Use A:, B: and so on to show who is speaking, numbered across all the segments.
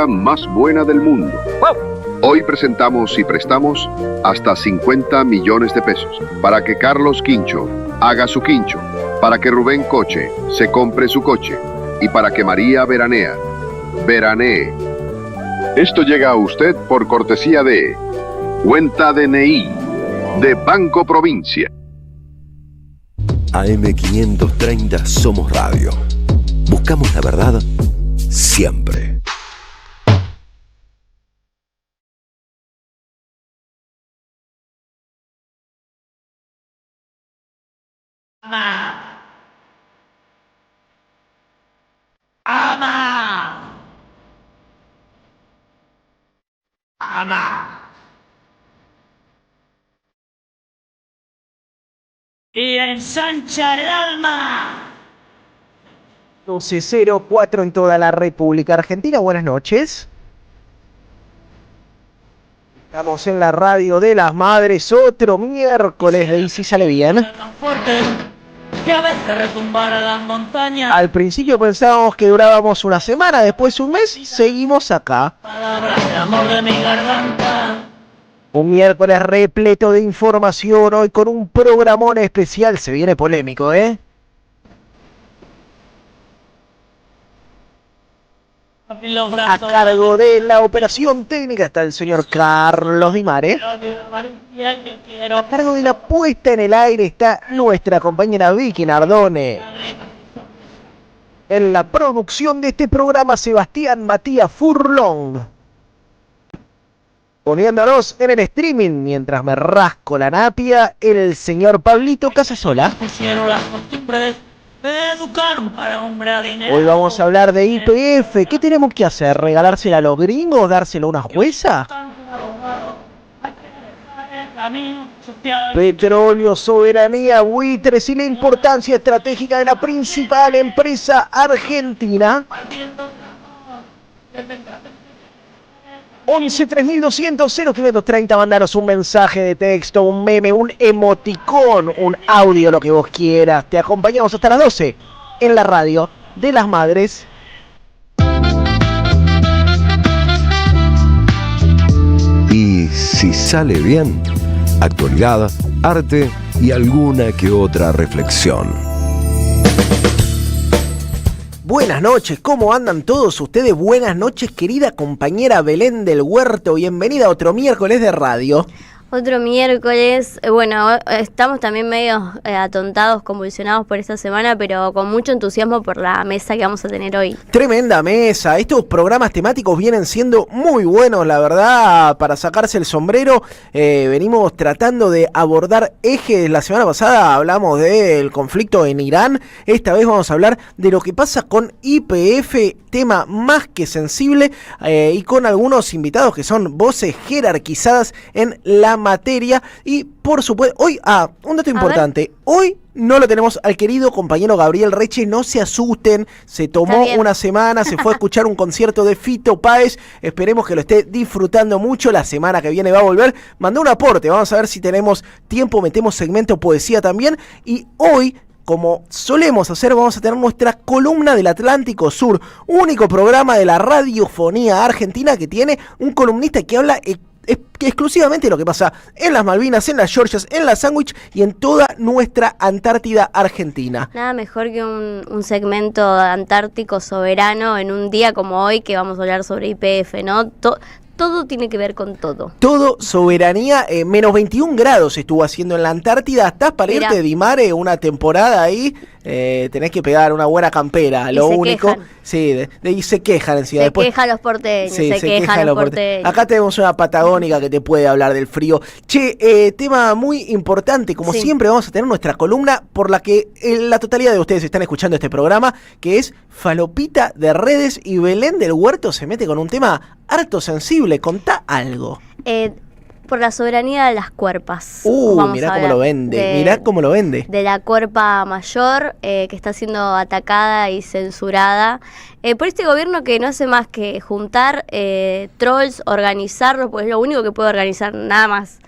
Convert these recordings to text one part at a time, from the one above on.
A: más buena del mundo. Hoy presentamos y prestamos hasta 50 millones de pesos para que Carlos Quincho haga su quincho, para que Rubén Coche se compre su coche y para que María veranee. Esto llega a usted por cortesía de Cuenta DNI de Banco Provincia.
B: AM530 Somos Radio. Buscamos la verdad siempre.
C: Ama. Y ensancha el alma.
D: 12:04 en toda la República Argentina. Buenas noches. Estamos en la radio de las madres, otro miércoles de Y Si Sale Bien.
C: Tan fuerte que a veces retumbara las montañas.
D: Al principio pensábamos que durábamos una semana, después un mes, seguimos acá.
C: Palabras de amor de mi garganta.
D: Un miércoles repleto de información, hoy con un programón especial. Se viene polémico, ¿eh? A cargo de la operación técnica está el señor Carlos Di Mare. A cargo de la puesta en el aire está nuestra compañera Vicky Nardone. En la producción de este programa, Sebastián Matías Furlong. Poniéndonos en el streaming mientras me rasco la napia, el señor Pablito Casasola.
C: Pusieron las costumbres de educar para hombre a dinero.
D: Hoy vamos a hablar de YPF. ¿Qué tenemos que hacer? ¿Regalársela a los gringos? ¿Dársela a una jueza? Petróleo, soberanía, buitres y la importancia estratégica de la principal empresa argentina. 11 3200 0530, mandaros un mensaje de texto, un meme, un emoticón, un audio, lo que vos quieras. Te acompañamos hasta las 12 en la radio de las madres.
B: Y si sale bien, actualidad, arte y alguna que otra reflexión.
D: Buenas noches, ¿cómo andan todos ustedes? Buenas noches, querida compañera Belén del Huerto. Bienvenida a otro miércoles de radio.
E: Otro miércoles, bueno, estamos también medio atontados, convulsionados por esta semana, pero con mucho entusiasmo por la mesa que vamos a tener hoy.
D: Tremenda mesa, estos programas temáticos vienen siendo muy buenos, la verdad, para sacarse el sombrero. Venimos tratando de abordar ejes. La semana pasada hablamos del conflicto en Irán, esta vez vamos a hablar de lo que pasa con YPF, tema más que sensible, y con algunos invitados que son voces jerarquizadas en la materia. Y por supuesto, hoy, un dato importante, hoy no lo tenemos al querido compañero Gabriel Reche, no se asusten, se tomó una semana, se fue a escuchar un concierto de Fito Páez, esperemos que lo esté disfrutando mucho, la semana que viene va a volver, mandó un aporte, vamos a ver si tenemos tiempo, metemos segmento poesía también, y hoy, como solemos hacer, vamos a tener nuestra columna del Atlántico Sur, único programa de la radiofonía argentina que tiene un columnista que habla exclusivamente de lo que pasa en las Malvinas, en las Georgias, en la Sandwich y en toda nuestra Antártida Argentina.
E: Nada mejor que un segmento antártico soberano en un día como hoy que vamos a hablar sobre YPF, ¿no? Todo tiene que ver con todo. Todo
D: soberanía, menos 21 grados estuvo haciendo en la Antártida. ¿Estás para irte, Di Mare, una temporada ahí? Tenés que pegar una buena campera, lo único.
E: Quejan.
D: Sí, y se quejan encima.
E: Se quejan los porteños,
D: sí,
E: se quejan los porteños.
D: Acá tenemos una patagónica que te puede hablar del frío. Che, tema muy importante, como siempre vamos a tener nuestra columna por la que la totalidad de ustedes están escuchando este programa, que es Falopita de Redes, y Belén del Huerto se mete con un tema harto sensible. Contá algo.
E: Por la soberanía de las cuerpas.
D: Mirá cómo lo vende, mirá cómo lo vende.
E: De la cuerpa mayor, que está siendo atacada y censurada por este gobierno que no hace más que juntar trolls, organizarlos, pues es lo único que puede organizar, nada más.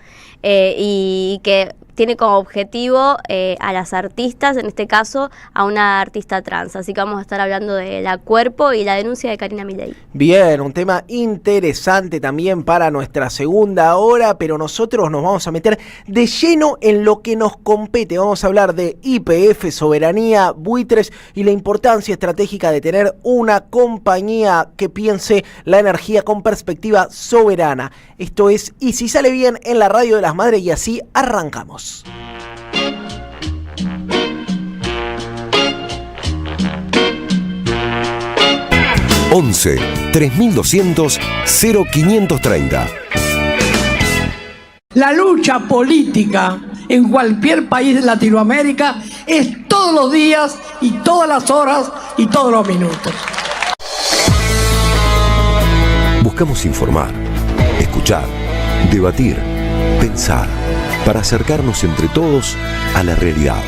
E: Y que tiene como objetivo a las artistas, en este caso a una artista trans. Así que vamos a estar hablando de la Cuerpo y la denuncia de Karina Milei.
D: Bien, un tema interesante también para nuestra segunda hora, pero nosotros nos vamos a meter de lleno en lo que nos compete. Vamos a hablar de YPF, soberanía, buitres y la importancia estratégica de tener una compañía que piense la energía con perspectiva soberana. Esto es Y si sale bien en la Radio de las Madres, y así arrancamos.
B: Once 3200 0530.
F: La lucha política en cualquier país de Latinoamérica es todos los días y todas las horas y todos los minutos.
B: Buscamos informar, escuchar, debatir, pensar, para acercarnos entre todos a la realidad.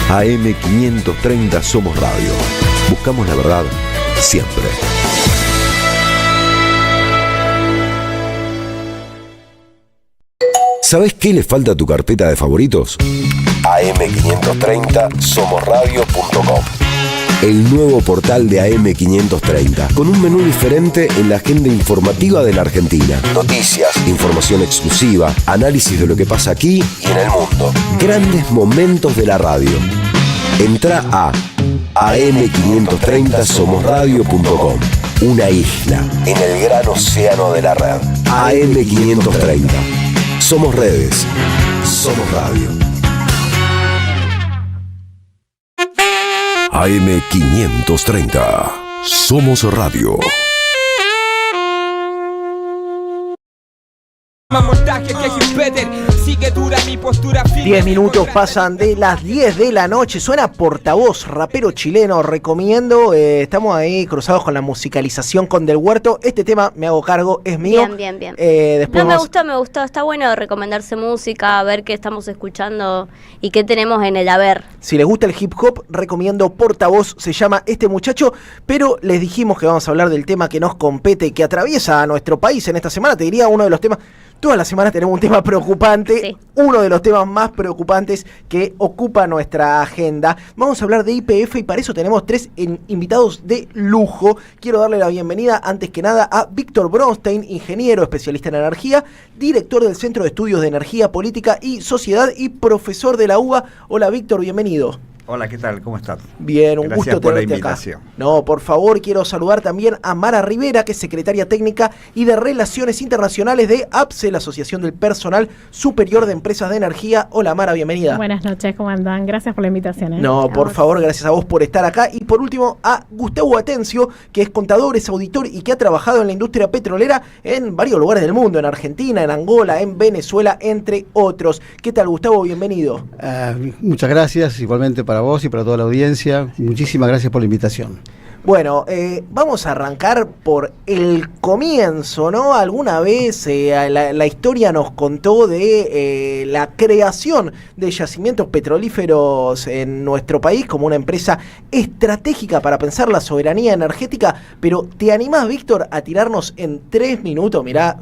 B: AM530 Somos Radio. Buscamos la verdad siempre. ¿Sabés qué le falta a tu carpeta de favoritos? AM530 somosradio.com. El nuevo portal de AM530, con un menú diferente en la agenda informativa de la Argentina. Noticias, información exclusiva, análisis de lo que pasa aquí y en el mundo. Grandes momentos de la radio. Entrá a am530 somosradio.com. Una isla en el gran océano de la red. AM530. Somos redes. Somos radio. AM530. Somos radio.
D: 10 minutos pasan de las 10 de la noche. Suena Portavoz, rapero chileno. Recomiendo. Estamos ahí cruzados con la musicalización con Del Huerto. Este tema, me hago cargo, es mío.
E: Bien.
D: Después
E: me gustó. Está bueno recomendarse música, ver qué estamos escuchando y qué tenemos en el haber.
D: Si les gusta el hip hop, recomiendo Portavoz, se llama este muchacho. Pero les dijimos que vamos a hablar del tema que nos compete y que atraviesa a nuestro país en esta semana. Te diría uno de los temas. Todas las semanas tenemos un tema preocupante, sí. Uno de los temas más preocupantes que ocupa nuestra agenda. Vamos a hablar de YPF y para eso tenemos 3 invitados de lujo. Quiero darle la bienvenida, antes que nada, a Víctor Bronstein, ingeniero, especialista en energía, director del Centro de Estudios de Energía, Política y Sociedad y profesor de la UBA. Hola Víctor, bienvenido.
G: Hola, ¿qué tal? ¿Cómo estás?
D: Bien, un
G: Gracias
D: gusto
G: por
D: tenerte
G: la invitación.
D: acá. No, por favor, quiero saludar también a Mara Rivera, que es secretaria técnica y de Relaciones Internacionales de APSE, la Asociación del Personal Superior de Empresas de Energía. Hola Mara, bienvenida.
H: Buenas noches, ¿cómo andan? Gracias por la invitación.
D: No, por favor, gracias a vos por estar acá. Y por último, a Gustavo Atencio, que es contador, es auditor y que ha trabajado en la industria petrolera en varios lugares del mundo, en Argentina, en Angola, en Venezuela, entre otros. ¿Qué tal, Gustavo? Bienvenido.
I: Muchas gracias, igualmente para vos y para toda la audiencia. Muchísimas gracias por la invitación.
D: Bueno, vamos a arrancar por el comienzo, ¿no? Alguna vez la historia nos contó de la creación de yacimientos petrolíferos en nuestro país como una empresa estratégica para pensar la soberanía energética, pero ¿te animás, Víctor, a tirarnos en 3 minutos? Mirá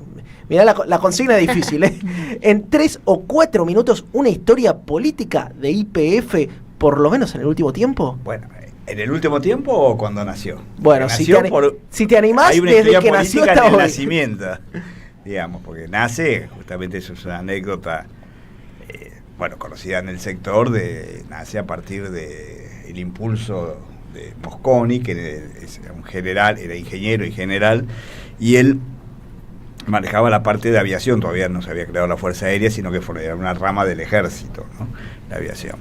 D: la consigna es difícil, ¿eh? En 3 o 4 minutos una historia política de YPF, por lo menos en el último tiempo.
G: Bueno, ¿en el último tiempo o cuando nació?
D: Bueno, si te animás, desde que nació hasta hoy.
G: Nacimiento, digamos, porque nace, justamente eso es una anécdota, conocida en el sector, nace a partir del impulso de Mosconi, que es un general, era ingeniero y general, y él manejaba la parte de aviación. Todavía no se había creado la Fuerza Aérea, sino que era una rama del ejército, ¿no? La aviación.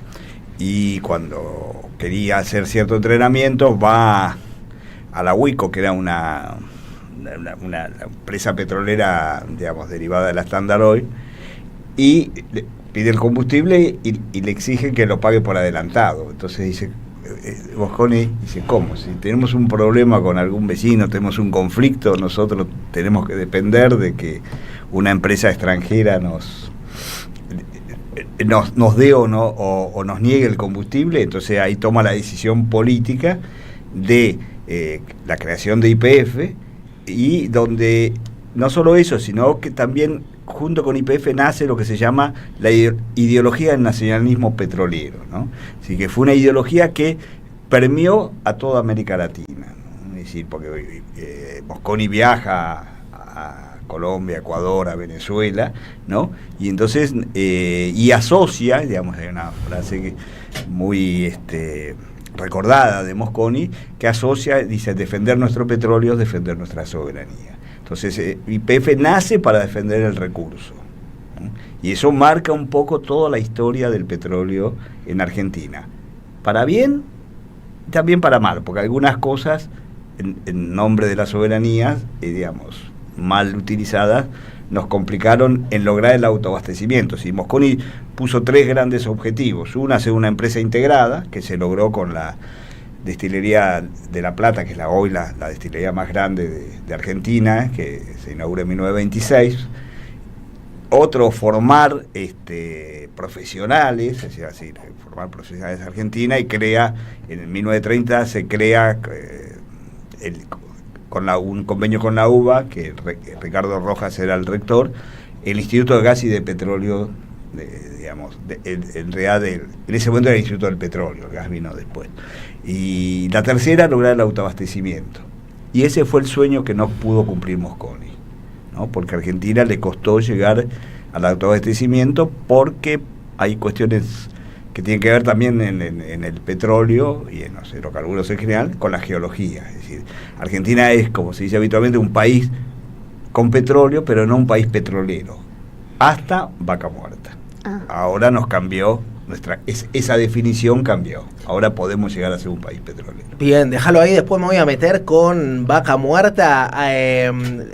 G: Y cuando quería hacer cierto entrenamiento, va a la Huico, que era una empresa petrolera, digamos, derivada de la Standard Oil, y pide el combustible y le exigen que lo pague por adelantado. Entonces dice, Mosconi dice, ¿cómo? Si tenemos un problema con algún vecino, tenemos un conflicto, nosotros tenemos que depender de que una empresa extranjera nos dé o nos niegue el combustible. Entonces ahí toma la decisión política de la creación de YPF, y donde no solo eso, sino que también junto con YPF nace lo que se llama la ideología del nacionalismo petrolero, ¿no? Así que fue una ideología que permeó a toda América Latina, ¿no? Es decir, porque Mosconi viaja a Colombia, Ecuador, a Venezuela, ¿no? Y entonces, y asocia, digamos, hay una frase muy recordada de Mosconi, que asocia, dice, defender nuestro petróleo es defender nuestra soberanía. Entonces, YPF nace para defender el recurso, ¿no? Y eso marca un poco toda la historia del petróleo en Argentina. Para bien, también para mal, porque algunas cosas, en nombre de la soberanía, digamos, mal utilizadas, nos complicaron en lograr el autoabastecimiento. Si Mosconi puso 3 grandes objetivos: una, ser una empresa integrada, que se logró con la destilería de La Plata, que es hoy la destilería más grande de Argentina, que se inaugura en 1926. Otro, formar profesionales, es decir, formar profesionales de Argentina, y crea, en 1930 se crea un convenio con la UBA, que Ricardo Rojas era el rector, el Instituto de Gas y de Petróleo, en realidad en ese momento era el Instituto del Petróleo, el gas vino después. Y la tercera, lograr el autoabastecimiento. Y ese fue el sueño que no pudo cumplir Mosconi, ¿no? Porque a Argentina le costó llegar al autoabastecimiento, porque hay cuestiones que tienen que ver también en el petróleo y en los hidrocarburos en general, con la geología. Es decir, Argentina es, como se dice habitualmente, un país con petróleo, pero no un país petrolero, hasta Vaca Muerta. Ahora nos cambió, esa definición cambió. Ahora podemos llegar a ser un país petrolero.
D: Bien, déjalo ahí, después me voy a meter con Vaca Muerta.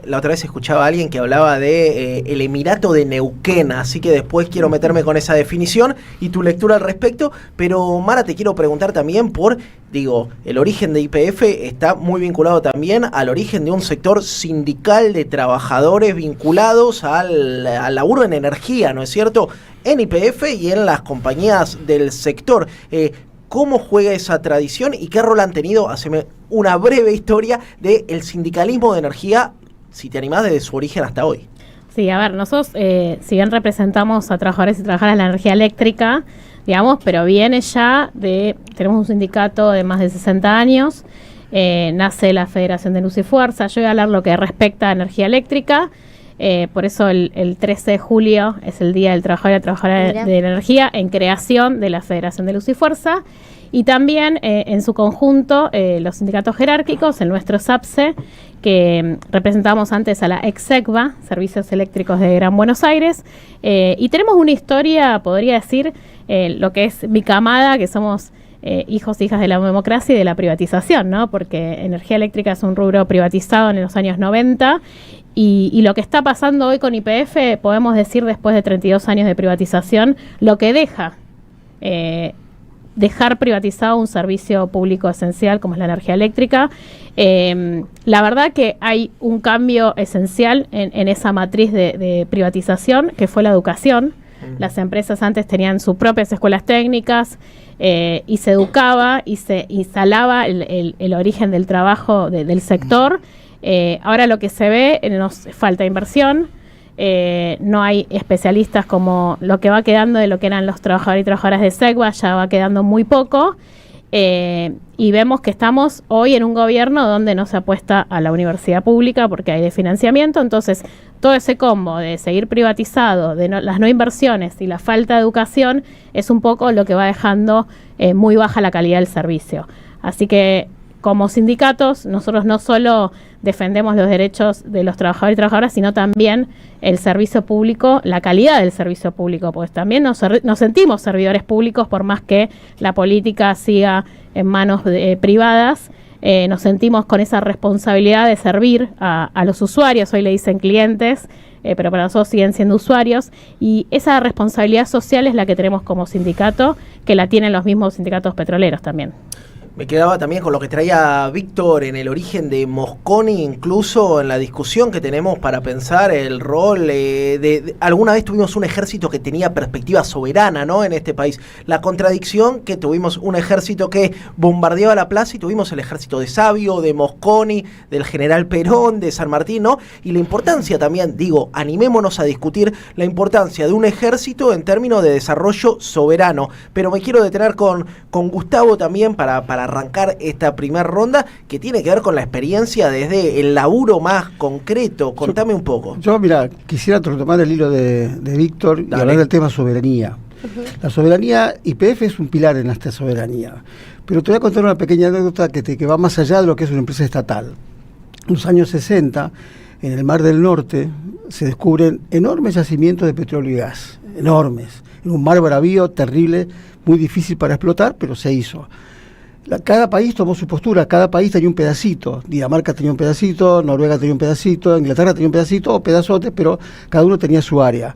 D: La otra vez escuchaba a alguien que hablaba de el Emirato de Neuquén, así que después quiero meterme con esa definición y tu lectura al respecto. Pero Mara, te quiero preguntar también el origen de YPF está muy vinculado también al origen de un sector sindical de trabajadores vinculados al laburo en energía, ¿no es cierto?, en YPF y en las compañías del sector. ¿Cómo juega esa tradición y qué rol han tenido? Haceme una breve historia del sindicalismo de energía, si te animás, desde su origen hasta hoy.
H: Sí, a ver, nosotros, si bien representamos a trabajadores y trabajadoras de la energía eléctrica, digamos, pero viene ya tenemos un sindicato de más de 60 años, nace la Federación de Luz y Fuerza. Yo voy a hablar lo que respecta a energía eléctrica. Por eso el 13 de julio es el Día del Trabajador y la Trabajadora de la Energía, en creación de la Federación de Luz y Fuerza, y también en su conjunto los sindicatos jerárquicos, el nuestro SAPSE, que representamos antes a la EXECVA, Servicios Eléctricos de Gran Buenos Aires, y tenemos una historia, podría decir, lo que es mi camada, que somos hijos e hijas de la democracia y de la privatización, ¿no? Porque energía eléctrica es un rubro privatizado en los años 90, y lo que está pasando hoy con YPF, podemos decir, después de 32 años de privatización, lo que dejar privatizado un servicio público esencial como es la energía eléctrica. La verdad que hay un cambio esencial en esa matriz de privatización, que fue la educación. Las empresas antes tenían sus propias escuelas técnicas, y se educaba y se instalaba el origen del trabajo del sector. Ahora lo que se ve, nos falta inversión, no hay especialistas, como lo que va quedando de lo que eran los trabajadores y trabajadoras de SEGVA, ya va quedando muy poco, y vemos que estamos hoy en un gobierno donde no se apuesta a la universidad pública porque hay desfinanciamiento. Entonces todo ese combo de seguir privatizado, las no inversiones y la falta de educación es un poco lo que va dejando muy baja la calidad del servicio. Así que, como sindicatos, nosotros no solo defendemos los derechos de los trabajadores y trabajadoras, sino también el servicio público, la calidad del servicio público, pues también nos sentimos servidores públicos, por más que la política siga en manos privadas. Nos sentimos con esa responsabilidad de servir a los usuarios. Hoy le dicen clientes, pero para nosotros siguen siendo usuarios, y esa responsabilidad social es la que tenemos como sindicato, que la tienen los mismos sindicatos petroleros también.
D: Me quedaba también con lo que traía Víctor en el origen de Mosconi, incluso en la discusión que tenemos para pensar el rol alguna vez tuvimos un ejército que tenía perspectiva soberana, ¿no? En este país. La contradicción que tuvimos un ejército que bombardeaba la plaza y tuvimos el ejército de Sabio, de Mosconi, del general Perón, de San Martín, ¿no? Y la importancia también, digo, animémonos a discutir la importancia de un ejército en términos de desarrollo soberano. Pero me quiero detener con Gustavo también para arrancar esta primera ronda, que tiene que ver con la experiencia desde el laburo más concreto. Contame un poco.
I: Yo, mira, quisiera retomar el hilo de Víctor y hablar del tema soberanía. La soberanía, YPF es un pilar en esta soberanía. Pero te voy a contar una pequeña anécdota que va más allá de lo que es una empresa estatal. En los años 60, en el Mar del Norte, se descubren enormes yacimientos de petróleo y gas. Enormes. En un mar bravío, terrible, muy difícil para explotar, pero se hizo. Cada país tomó su postura, cada país tenía un pedacito. Dinamarca tenía un pedacito, Noruega tenía un pedacito, Inglaterra tenía un pedacito, o pedazotes, pero cada uno tenía su área.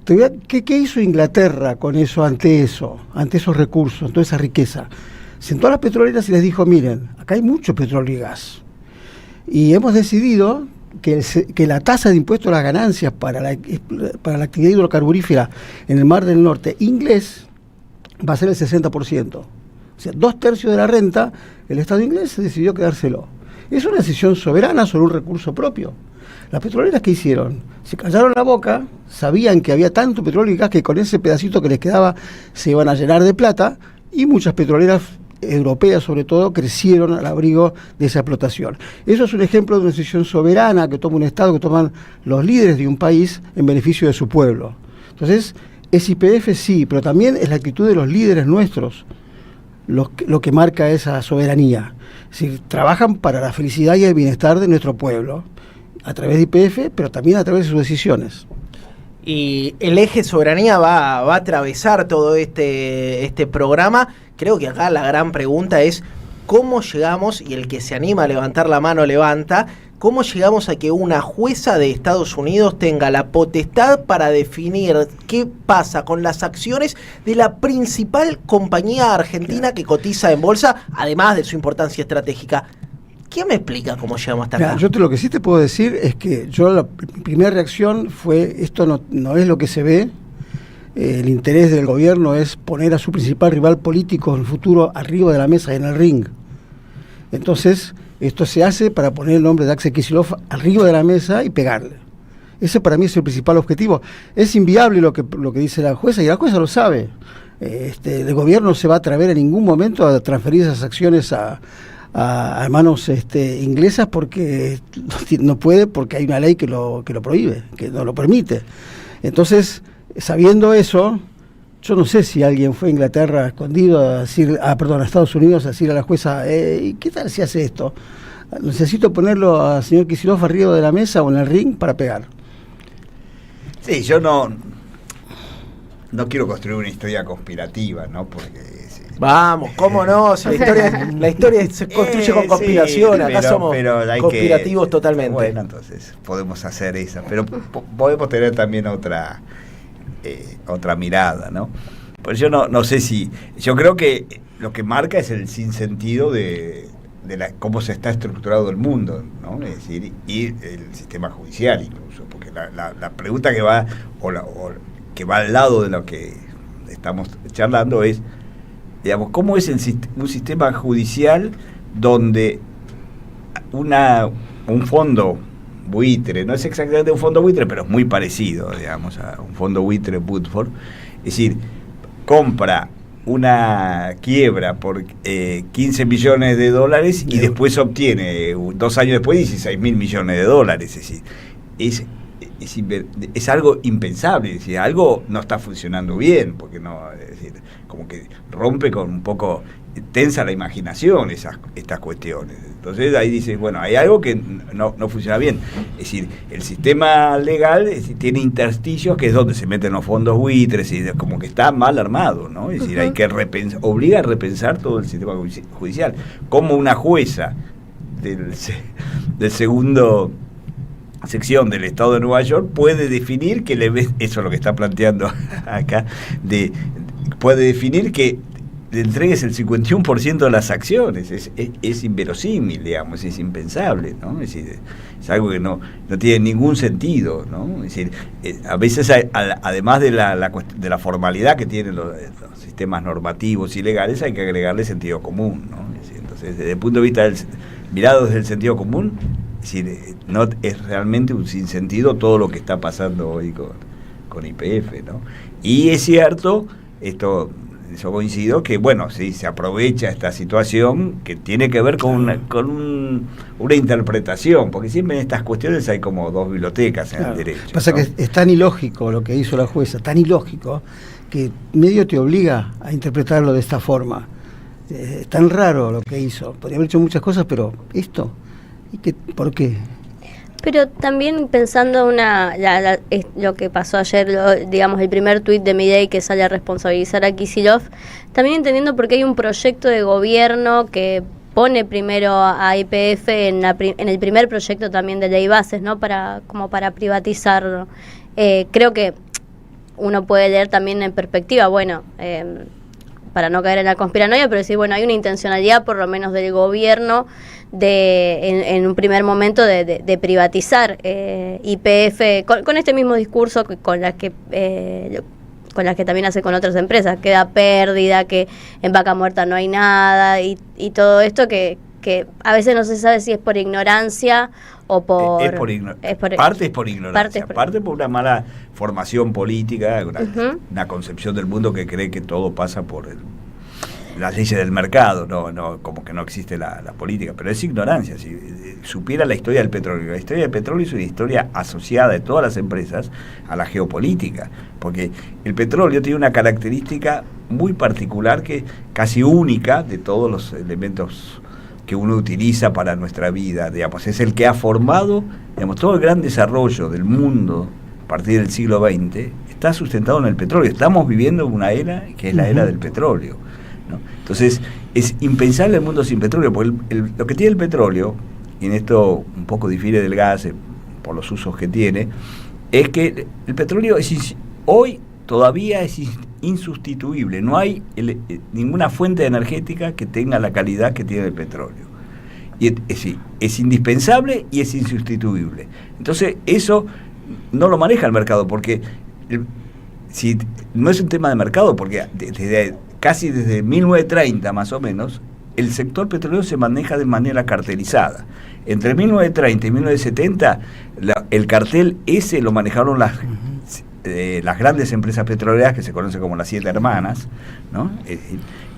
I: ¿Qué hizo Inglaterra con eso, ante esos recursos, toda esa riqueza? Sentó a las petroleras y les dijo, miren, acá hay mucho petróleo y gas. Y hemos decidido que la tasa de impuesto a las ganancias para la actividad hidrocarburífera en el Mar del Norte inglés va a ser el 60%. O sea, 2/3 de la renta, el Estado inglés decidió quedárselo. Es una decisión soberana sobre un recurso propio. Las petroleras, ¿qué hicieron? Se callaron la boca, sabían que había tanto petróleo y gas que con ese pedacito que les quedaba se iban a llenar de plata, y muchas petroleras europeas sobre todo crecieron al abrigo de esa explotación. Eso es un ejemplo de una decisión soberana que toma un Estado, que toman los líderes de un país en beneficio de su pueblo. Entonces, es YPF sí, pero también es la actitud de los líderes nuestros lo que marca esa soberanía. Es decir, trabajan para la felicidad y el bienestar de nuestro pueblo, a través de YPF, pero también a través de sus decisiones.
D: Y el eje soberanía va a atravesar todo este programa. Creo que acá la gran pregunta es cómo llegamos, y el que se anima a levantar la mano levanta, cómo llegamos a que una jueza de Estados Unidos tenga la potestad para definir qué pasa con las acciones de la principal compañía argentina que cotiza en bolsa, además de su importancia estratégica. ¿Quién me explica cómo llegamos hasta acá?
I: Yo lo que sí te puedo decir es que mi primera reacción fue, esto no es lo que se ve. El interés del gobierno es poner a su principal rival político en el futuro arriba de la mesa y en el ring. Entonces, esto se hace para poner el nombre de Axel Kicillof arriba de la mesa y pegarle. Ese para mí es el principal objetivo. Es inviable lo que dice la jueza, y la jueza lo sabe. El gobierno no se va a atrever en ningún momento a transferir esas acciones a manos inglesas, porque no puede, porque hay una ley que lo prohíbe, que no lo permite. Entonces, sabiendo eso, yo no sé si alguien fue a Inglaterra escondido a decir, a Estados Unidos a decir a la jueza, ¿qué tal si hace esto? Necesito ponerlo al señor Kicillof arriba de la mesa o en el ring para pegar.
G: Sí, yo no quiero construir una historia conspirativa, ¿no? Porque
D: vamos, ¿cómo no? Si la historia se construye con conspiración, acá somos conspirativos totalmente.
G: Bueno, entonces podemos hacer esa, pero podemos tener también otra mirada, ¿no? Pues yo no sé si, yo creo que lo que marca es el sinsentido de cómo se está estructurado el mundo, ¿no? Es decir, y el sistema judicial incluso, porque la pregunta que va que va al lado de lo que estamos charlando es, digamos, ¿cómo es un sistema judicial donde un fondo buitre, no es exactamente un fondo buitre, pero es muy parecido, digamos, a un fondo buitre Woodford, es decir, compra una quiebra por 15 millones de dólares y después obtiene 2 años después 16 mil millones de dólares? Es decir, es algo impensable, es decir, algo no está funcionando bien, porque no, es decir, como que rompe con un poco, tensa la imaginación estas cuestiones. Entonces ahí dices, bueno, hay algo que no funciona bien. Es decir, el sistema legal tiene intersticios, que es donde se meten los fondos buitres, y como que está mal armado, ¿no? Es decir, hay que obliga a repensar todo el sistema judicial. Como una jueza del segundo sección del Estado de Nueva York puede definir que eso es lo que está planteando acá, puede definir que le entregues el 51% de las acciones. Es inverosímil, digamos, es impensable, ¿no? Es decir, es algo que no tiene ningún sentido, ¿no? Es decir, a veces además de la formalidad que tienen los sistemas normativos y legales, hay que agregarle sentido común, ¿no? Es decir, entonces, desde el punto de vista mirado desde el sentido común, es decir, no es realmente un sinsentido todo lo que está pasando hoy con YPF, ¿no? Y es cierto, eso coincido, que bueno, sí, se aprovecha esta situación que tiene que ver con una interpretación, porque siempre en estas cuestiones hay como dos bibliotecas en el derecho.
I: Pasa,
G: ¿no?
I: que es tan ilógico lo que hizo la jueza, tan ilógico, que medio te obliga a interpretarlo de esta forma. Es tan raro lo que hizo. Podría haber hecho muchas cosas, pero esto, ¿por qué?
E: Pero también pensando lo que pasó ayer, digamos, el primer tuit de Milei que sale a responsabilizar a Kicillof, también entendiendo por qué hay un proyecto de gobierno que pone primero a YPF en el primer proyecto también de ley bases, ¿no? Como para privatizarlo. Creo que uno puede leer también en perspectiva, bueno, para no caer en la conspiranoia, pero decir, bueno, hay una intencionalidad por lo menos del gobierno en un primer momento de privatizar YPF con este mismo discurso con las que también hace con otras empresas, que da pérdida, que en Vaca Muerta no hay nada y todo esto que a veces no se sabe si es por ignorancia o por...
G: Parte es por ignorancia, parte por una mala formación política, una concepción del mundo que cree que todo pasa por las leyes del mercado, no como que no existe la política, pero es ignorancia. Si supiera la historia del petróleo, la historia del petróleo es una historia asociada de todas las empresas a la geopolítica, porque el petróleo tiene una característica muy particular, que casi única de todos los elementos que uno utiliza para nuestra vida, digamos, es el que ha formado, digamos, todo el gran desarrollo del mundo a partir del siglo XX está sustentado en el petróleo. Estamos viviendo una era que es la era del petróleo, ¿no? Entonces, es impensable el mundo sin petróleo, porque lo que tiene el petróleo, y en esto un poco difiere del gas por los usos que tiene, es que el petróleo hoy todavía es insustituible. No hay ninguna fuente energética que tenga la calidad que tiene el petróleo. Y es indispensable y es insustituible. Entonces, eso no lo maneja el mercado, porque si no es un tema de mercado, porque casi desde 1930 más o menos, el sector petrolero se maneja de manera cartelizada. Entre 1930 y 1970, el cartel ese lo manejaron las grandes empresas petroleras que se conocen como las 7 hermanas, ¿no?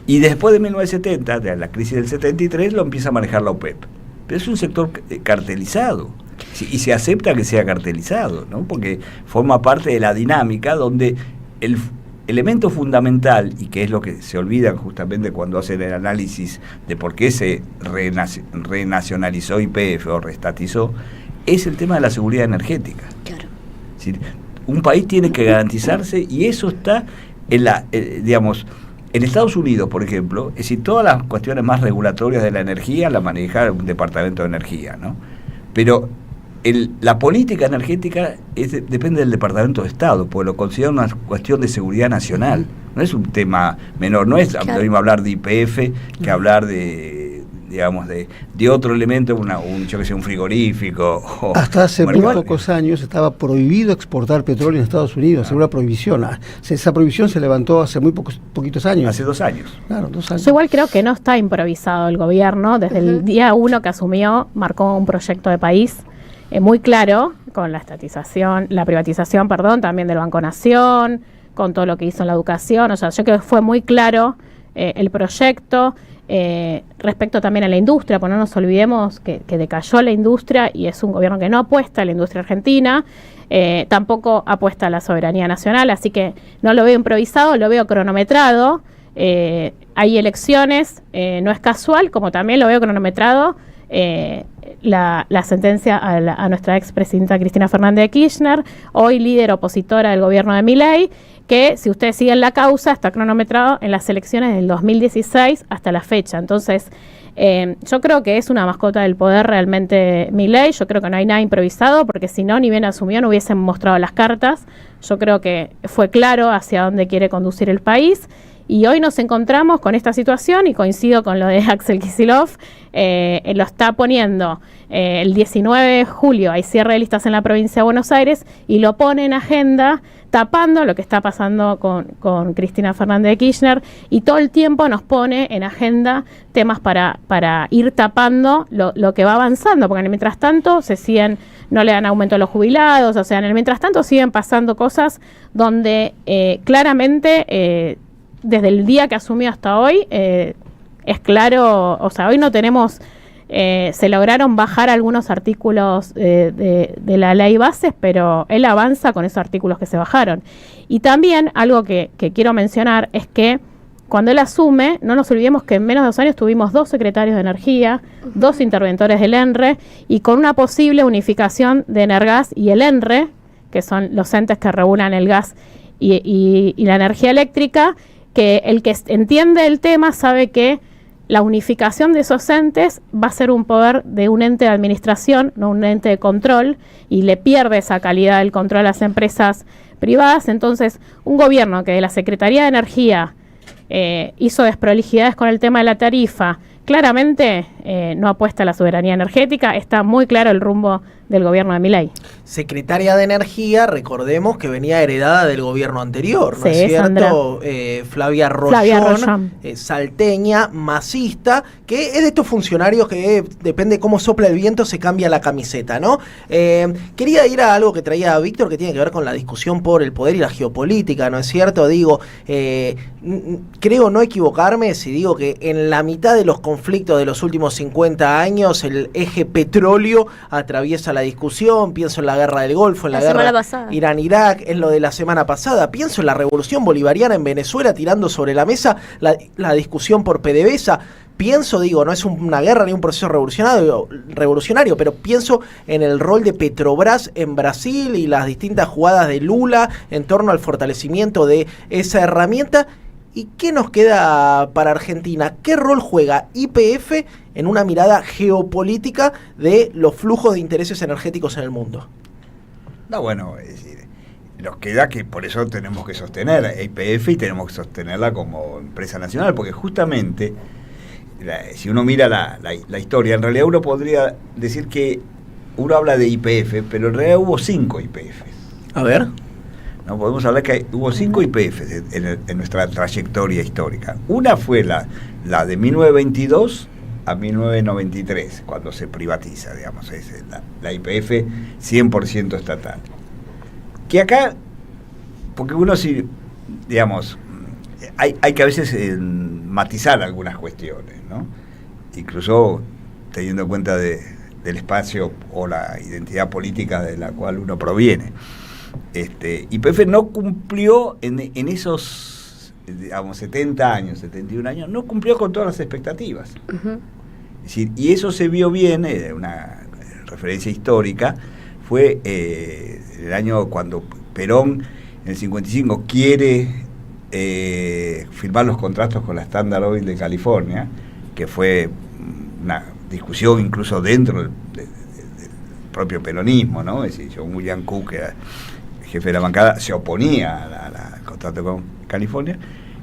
G: Y después de 1970, de la crisis del 73, lo empieza a manejar la OPEP. Pero es un sector cartelizado, y se acepta que sea cartelizado, ¿no? Porque forma parte de la dinámica donde el elemento fundamental, y que es lo que se olvidan justamente cuando hacen el análisis de por qué se renacionalizó YPF o reestatizó, es el tema de la seguridad energética. Claro. Es decir, un país tiene que garantizarse, y eso está digamos, en Estados Unidos, por ejemplo, es decir, todas las cuestiones más regulatorias de la energía la maneja un departamento de energía, ¿no? Pero la política energética depende del Departamento de Estado, porque lo considera una cuestión de seguridad nacional. No es un tema menor, no es lo mismo hablar de YPF que hablar de, digamos, de otro elemento, un frigorífico.
I: Hasta hace muy pocos años estaba prohibido exportar petróleo en Estados Unidos, era una prohibición. Esa prohibición se levantó hace muy poquitos años.
G: Hace 2 años.
I: Claro, 2 años.
H: Yo igual creo que no está improvisado el gobierno. Desde el día 1 que asumió, marcó un proyecto de país muy claro, con la privatización, también del Banco Nación, con todo lo que hizo en la educación. O sea, yo creo que fue muy claro el proyecto. Respecto también a la industria, pues no nos olvidemos que decayó la industria, y es un gobierno que no apuesta a la industria argentina, tampoco apuesta a la soberanía nacional, así que no lo veo improvisado, lo veo cronometrado. Hay elecciones, no es casual, como también lo veo cronometrado la sentencia a nuestra expresidenta Cristina Fernández de Kirchner, hoy líder opositora del gobierno de Milei, que si ustedes siguen la causa está cronometrado en las elecciones del 2016 hasta la fecha. Entonces, yo creo que es una mascota del poder realmente Milei. Yo creo que no hay nada improvisado, porque si no, ni bien asumió, no hubiesen mostrado las cartas. Yo creo que fue claro hacia dónde quiere conducir el país, Y hoy nos encontramos con esta situación, y coincido con lo de Axel Kicillof, lo está poniendo el 19 de julio, hay cierre de listas en la provincia de Buenos Aires, y lo pone en agenda tapando lo que está pasando con Cristina Fernández de Kirchner, y todo el tiempo nos pone en agenda temas para ir tapando lo que va avanzando, porque en el mientras tanto no le dan aumento a los jubilados, o sea, en el mientras tanto siguen pasando cosas donde claramente desde el día que asumió hasta hoy es claro, o sea, hoy no tenemos... se lograron bajar algunos artículos de la ley bases, pero él avanza con esos artículos que se bajaron. Y también algo que quiero mencionar es que cuando él asume, no nos olvidemos que en menos de 2 años tuvimos 2 secretarios de energía, 2 interventores del ENRE, y con una posible unificación de Energas y el ENRE, que son los entes que regulan el gas y la energía eléctrica, que el que entiende el tema sabe que la unificación de esos entes va a ser un poder de un ente de administración, no un ente de control, y le pierde esa calidad del control a las empresas privadas. Entonces, un gobierno que de la Secretaría de Energía hizo desprolijidades con el tema de la tarifa, claramente no apuesta a la soberanía energética. Está muy claro el rumbo del gobierno de Milei.
D: Secretaria de Energía, recordemos que venía heredada del gobierno anterior, ¿no es cierto? Flavia Rollón, salteña, masista, que es de estos funcionarios que depende cómo sopla el viento, se cambia la camiseta, ¿no? Quería ir a algo que traía Víctor, que tiene que ver con la discusión por el poder y la geopolítica, ¿no es cierto? Digo, creo no equivocarme si digo que en la mitad de los conflictos de los últimos 50 años, el eje petróleo atraviesa la discusión. Pienso en la guerra del Golfo, en la guerra Irán-Irak, en lo de la semana pasada. Pienso en la revolución bolivariana en Venezuela, tirando sobre la mesa la discusión por PDVSA. Pienso, digo, no es una guerra ni un proceso revolucionario, pero pienso en el rol de Petrobras en Brasil y las distintas jugadas de Lula en torno al fortalecimiento de esa herramienta. ¿Y qué nos queda para Argentina? ¿Qué rol juega YPF en una mirada geopolítica de los flujos de intereses energéticos en el mundo?
G: No, bueno, es decir, nos queda que por eso tenemos que sostener a YPF y tenemos que sostenerla como empresa nacional, porque justamente, si uno mira la historia, en realidad uno podría decir que uno habla de YPF, pero en realidad hubo 5 YPF.
D: A ver.
G: No podemos hablar que hubo 5 YPF en nuestra trayectoria histórica. Una fue la de 1922 a 1993, cuando se privatiza, digamos, es la YPF 100% estatal. Que acá, porque uno sí, digamos, hay que a veces matizar algunas cuestiones, ¿no? Incluso teniendo en cuenta del espacio o la identidad política de la cual uno proviene. YPF no cumplió en esos, digamos, 70 años, 71 años, no cumplió con todas las expectativas. Uh-huh. Es decir, y eso se vio bien, una referencia histórica, fue el año cuando Perón, en el 55, quiere firmar los contratos con la Standard Oil de California, que fue una discusión incluso dentro del propio peronismo, ¿no? Es decir, John William Cook, que era jefe de la bancada, se oponía al contrato con California,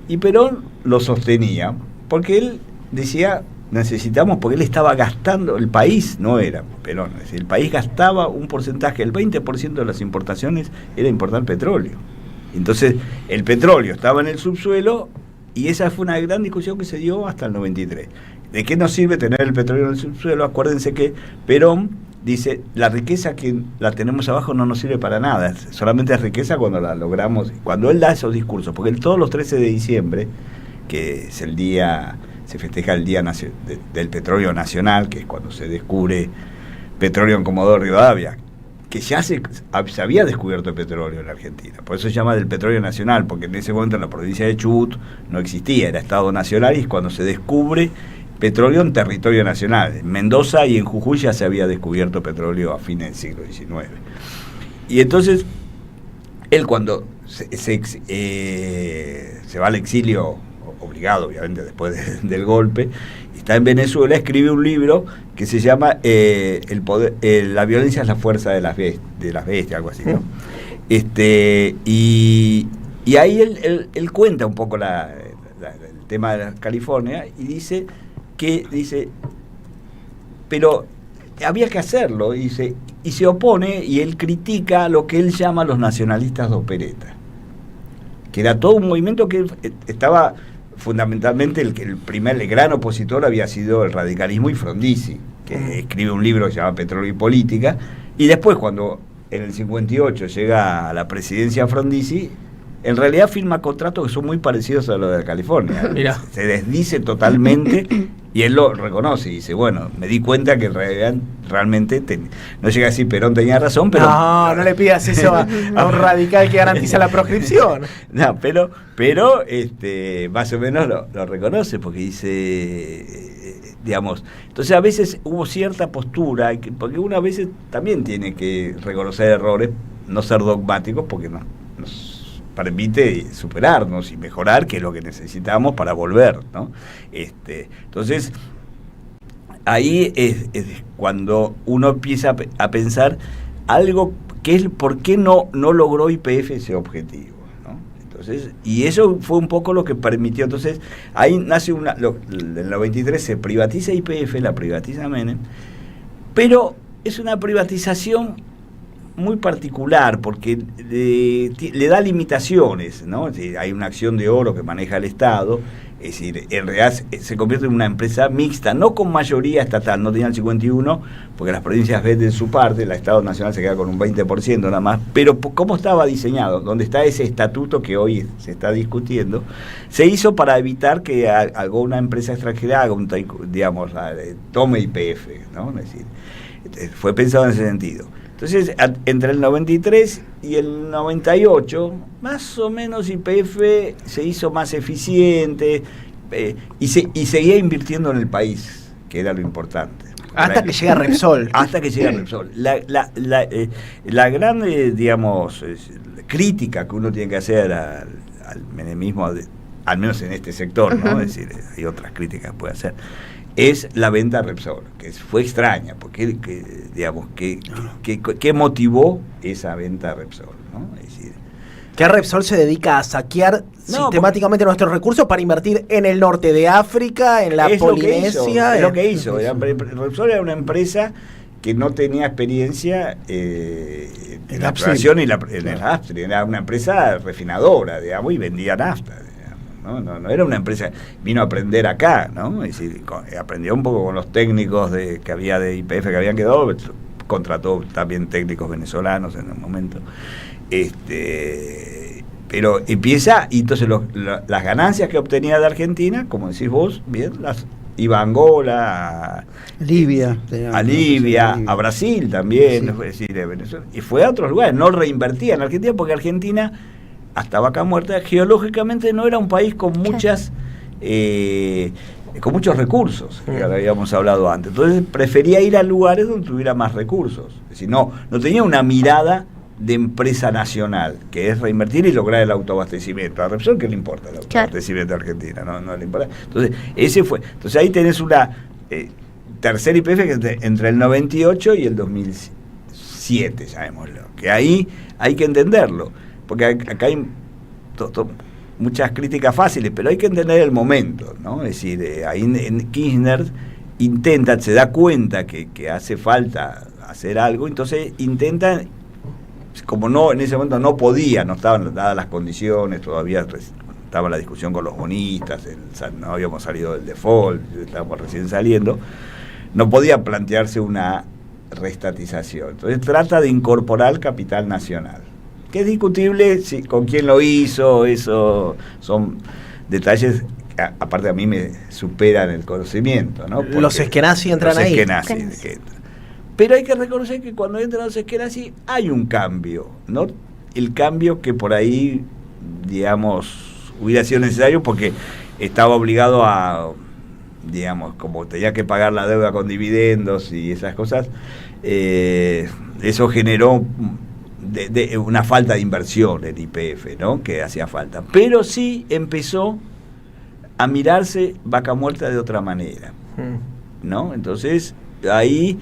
G: y Perón lo sostenía, porque él decía, necesitamos, porque él estaba gastando, el país no era Perón, es decir, el país gastaba un porcentaje, el 20% de las importaciones era importar petróleo. Entonces, el petróleo estaba en el subsuelo, y esa fue una gran discusión que se dio hasta el 93. ¿De qué nos sirve tener el petróleo en el subsuelo? Acuérdense que Perón dice, la riqueza que la tenemos abajo no nos sirve para nada, solamente es riqueza cuando la logramos, cuando él da esos discursos, porque todos los 13 de diciembre, que es el día, se festeja el Día del Petróleo Nacional, que es cuando se descubre petróleo en Comodoro Rivadavia, que ya se había descubierto el petróleo en la Argentina, por eso se llama del petróleo nacional, porque en ese momento en la provincia de Chubut no existía, era Estado Nacional, y es cuando se descubre petróleo en territorio nacional. En Mendoza y en Jujuy ya se había descubierto petróleo a fines del siglo XIX. Y entonces, él cuando se va al exilio, obligado obviamente después del golpe, está en Venezuela, escribe un libro que se llama La violencia es la fuerza de las bestias, algo así, ¿no? Y ahí él cuenta un poco la tema de California, y dice, pero había que hacerlo, y se opone, y él critica lo que él llama los nacionalistas de opereta, que era todo un movimiento que estaba fundamentalmente, el gran opositor había sido el radicalismo y Frondizi, que escribe un libro que se llama Petróleo y Política, y después cuando en el 58 llega a la presidencia Frondizi, en realidad firma contratos que son muy parecidos a los de California.
D: Mirá.
G: Se desdice totalmente, y él lo reconoce y dice, bueno, me di cuenta que realmente no llega a decir Perón tenía razón, pero...
D: No le pidas eso a un radical que garantiza la proscripción.
G: No, pero más o menos lo reconoce, porque dice, digamos, entonces a veces hubo cierta postura, porque uno a veces también tiene que reconocer errores, no ser dogmáticos, porque nos permite superarnos y mejorar, que es lo que necesitamos para volver, ¿no? Entonces, ahí es cuando uno empieza a pensar algo que es por qué no logró YPF ese objetivo, ¿no? Entonces, y eso fue un poco lo que permitió. Entonces, ahí nace en el 93 se privatiza YPF, la privatiza Menem, pero es una privatización muy particular, porque le da limitaciones, ¿no? Es decir, hay una acción de oro que maneja el Estado, es decir, en realidad se convierte en una empresa mixta, no con mayoría estatal, no tenía el 51%, porque las provincias venden su parte, el Estado Nacional se queda con un 20% nada más, pero ¿cómo estaba diseñado? Donde está ese estatuto que hoy se está discutiendo, se hizo para evitar que alguna empresa extranjera haga tome YPF, ¿no? Es decir, fue pensado en ese sentido. Entonces, entre el 93 y el 98, más o menos YPF se hizo más eficiente y seguía invirtiendo en el país, que era lo importante.
D: Hasta que llega Repsol.
G: Hasta que llega Repsol. La gran, crítica que uno tiene que hacer al menemismo, al menos en este sector, ¿no? Es decir, hay otras críticas que puede hacer, es la venta a Repsol, que fue extraña, porque ¿qué motivó esa venta a Repsol, ¿no? Es decir,
D: que Repsol se dedica a saquear sistemáticamente nuestros recursos para invertir en el norte de África, en la Polinesia.
G: Es lo que hizo. Repsol era una empresa que no tenía experiencia en la exploración y en el upstream. Era una empresa refinadora, digamos, y vendía nafta. No era una empresa, vino a aprender acá, ¿no? Es decir, aprendió un poco con los técnicos que había de YPF que habían quedado, contrató también técnicos venezolanos en un momento. Pero empieza, y entonces las ganancias que obtenía de Argentina, como decís vos, bien, las iba a Angola, a Libia, a Brasil también, sí. Es decir, Venezuela, y fue a otros lugares, no reinvertía en Argentina, porque Argentina, hasta Vaca Muerta, geológicamente no era un país con muchos recursos, que habíamos hablado antes. Entonces prefería ir a lugares donde tuviera más recursos. Es decir, no tenía una mirada de empresa nacional, que es reinvertir y lograr el autoabastecimiento. A Repsol, ¿qué le importa el autoabastecimiento de Argentina? No le importa. Entonces, ese fue. Entonces ahí tenés una tercera YPF que entre el 98 y el 2007, llamémoslo. Que ahí hay que entenderlo. Porque acá hay muchas críticas fáciles, pero hay que entender el momento, ¿no? Es decir, ahí en Kirchner se da cuenta que hace falta hacer algo, entonces intenta, como en ese momento no estaban dadas las condiciones, todavía estaba la discusión con los bonistas, no habíamos salido del default, estábamos recién saliendo, no podía plantearse una reestatización. Entonces trata de incorporar capital nacional, que es discutible con quién lo hizo. Eso son detalles que aparte a mí me superan el conocimiento, ¿no? Porque
D: los Eskenazi entran ahí.
G: Pero hay que reconocer que cuando entran los Eskenazi hay un cambio, ¿no? El cambio que por ahí, digamos, hubiera sido necesario porque estaba obligado a, digamos, como tenía que pagar la deuda con dividendos y esas cosas, eso generó de una falta de inversión en YPF, ¿no? Que hacía falta. Pero sí empezó a mirarse Vaca Muerta de otra manera, ¿no? Entonces ahí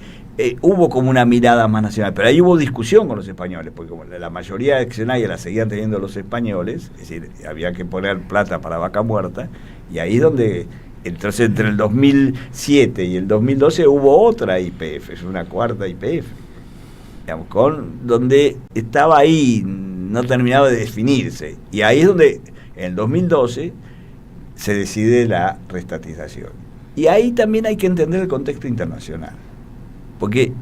G: hubo como una mirada más nacional, pero ahí hubo discusión con los españoles, porque como la mayoría de accionarios la seguían teniendo los españoles, es decir, había que poner plata para Vaca Muerta, y ahí donde, entonces entre el 2007 y el 2012 hubo otra YPF, es una cuarta YPF, digamos, donde estaba ahí, no terminaba de definirse, y ahí es donde en el 2012 se decide la reestatización. Y ahí también hay que entender el contexto internacional, porque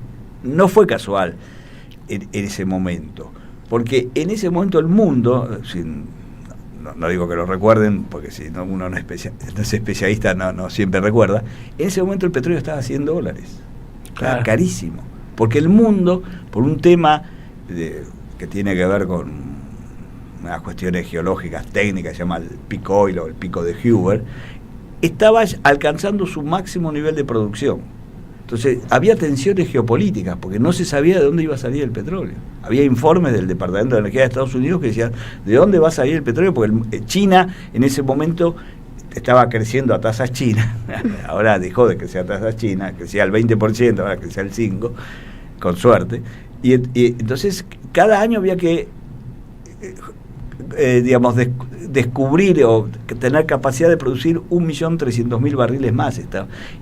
G: no fue casual en ese momento, porque en ese momento el mundo, no digo que lo recuerden, porque si no, uno no es especialista, no siempre recuerda, en ese momento el petróleo estaba a $100, claro, carísimo, porque el mundo, por un tema que tiene que ver con unas cuestiones geológicas, técnicas, se llama el peak oil o el pico de Hoover, estaba alcanzando su máximo nivel de producción. Entonces había tensiones geopolíticas porque no se sabía de dónde iba a salir el petróleo. Había informes del Departamento de Energía de Estados Unidos que decían de dónde va a salir el petróleo, porque China en ese momento estaba creciendo a tasas chinas, ahora dejó de crecer a tasas chinas, crecía al 20%, ahora crecía al 5%, con suerte, y entonces cada año había que descubrir o tener capacidad de producir 1.300.000 barriles más,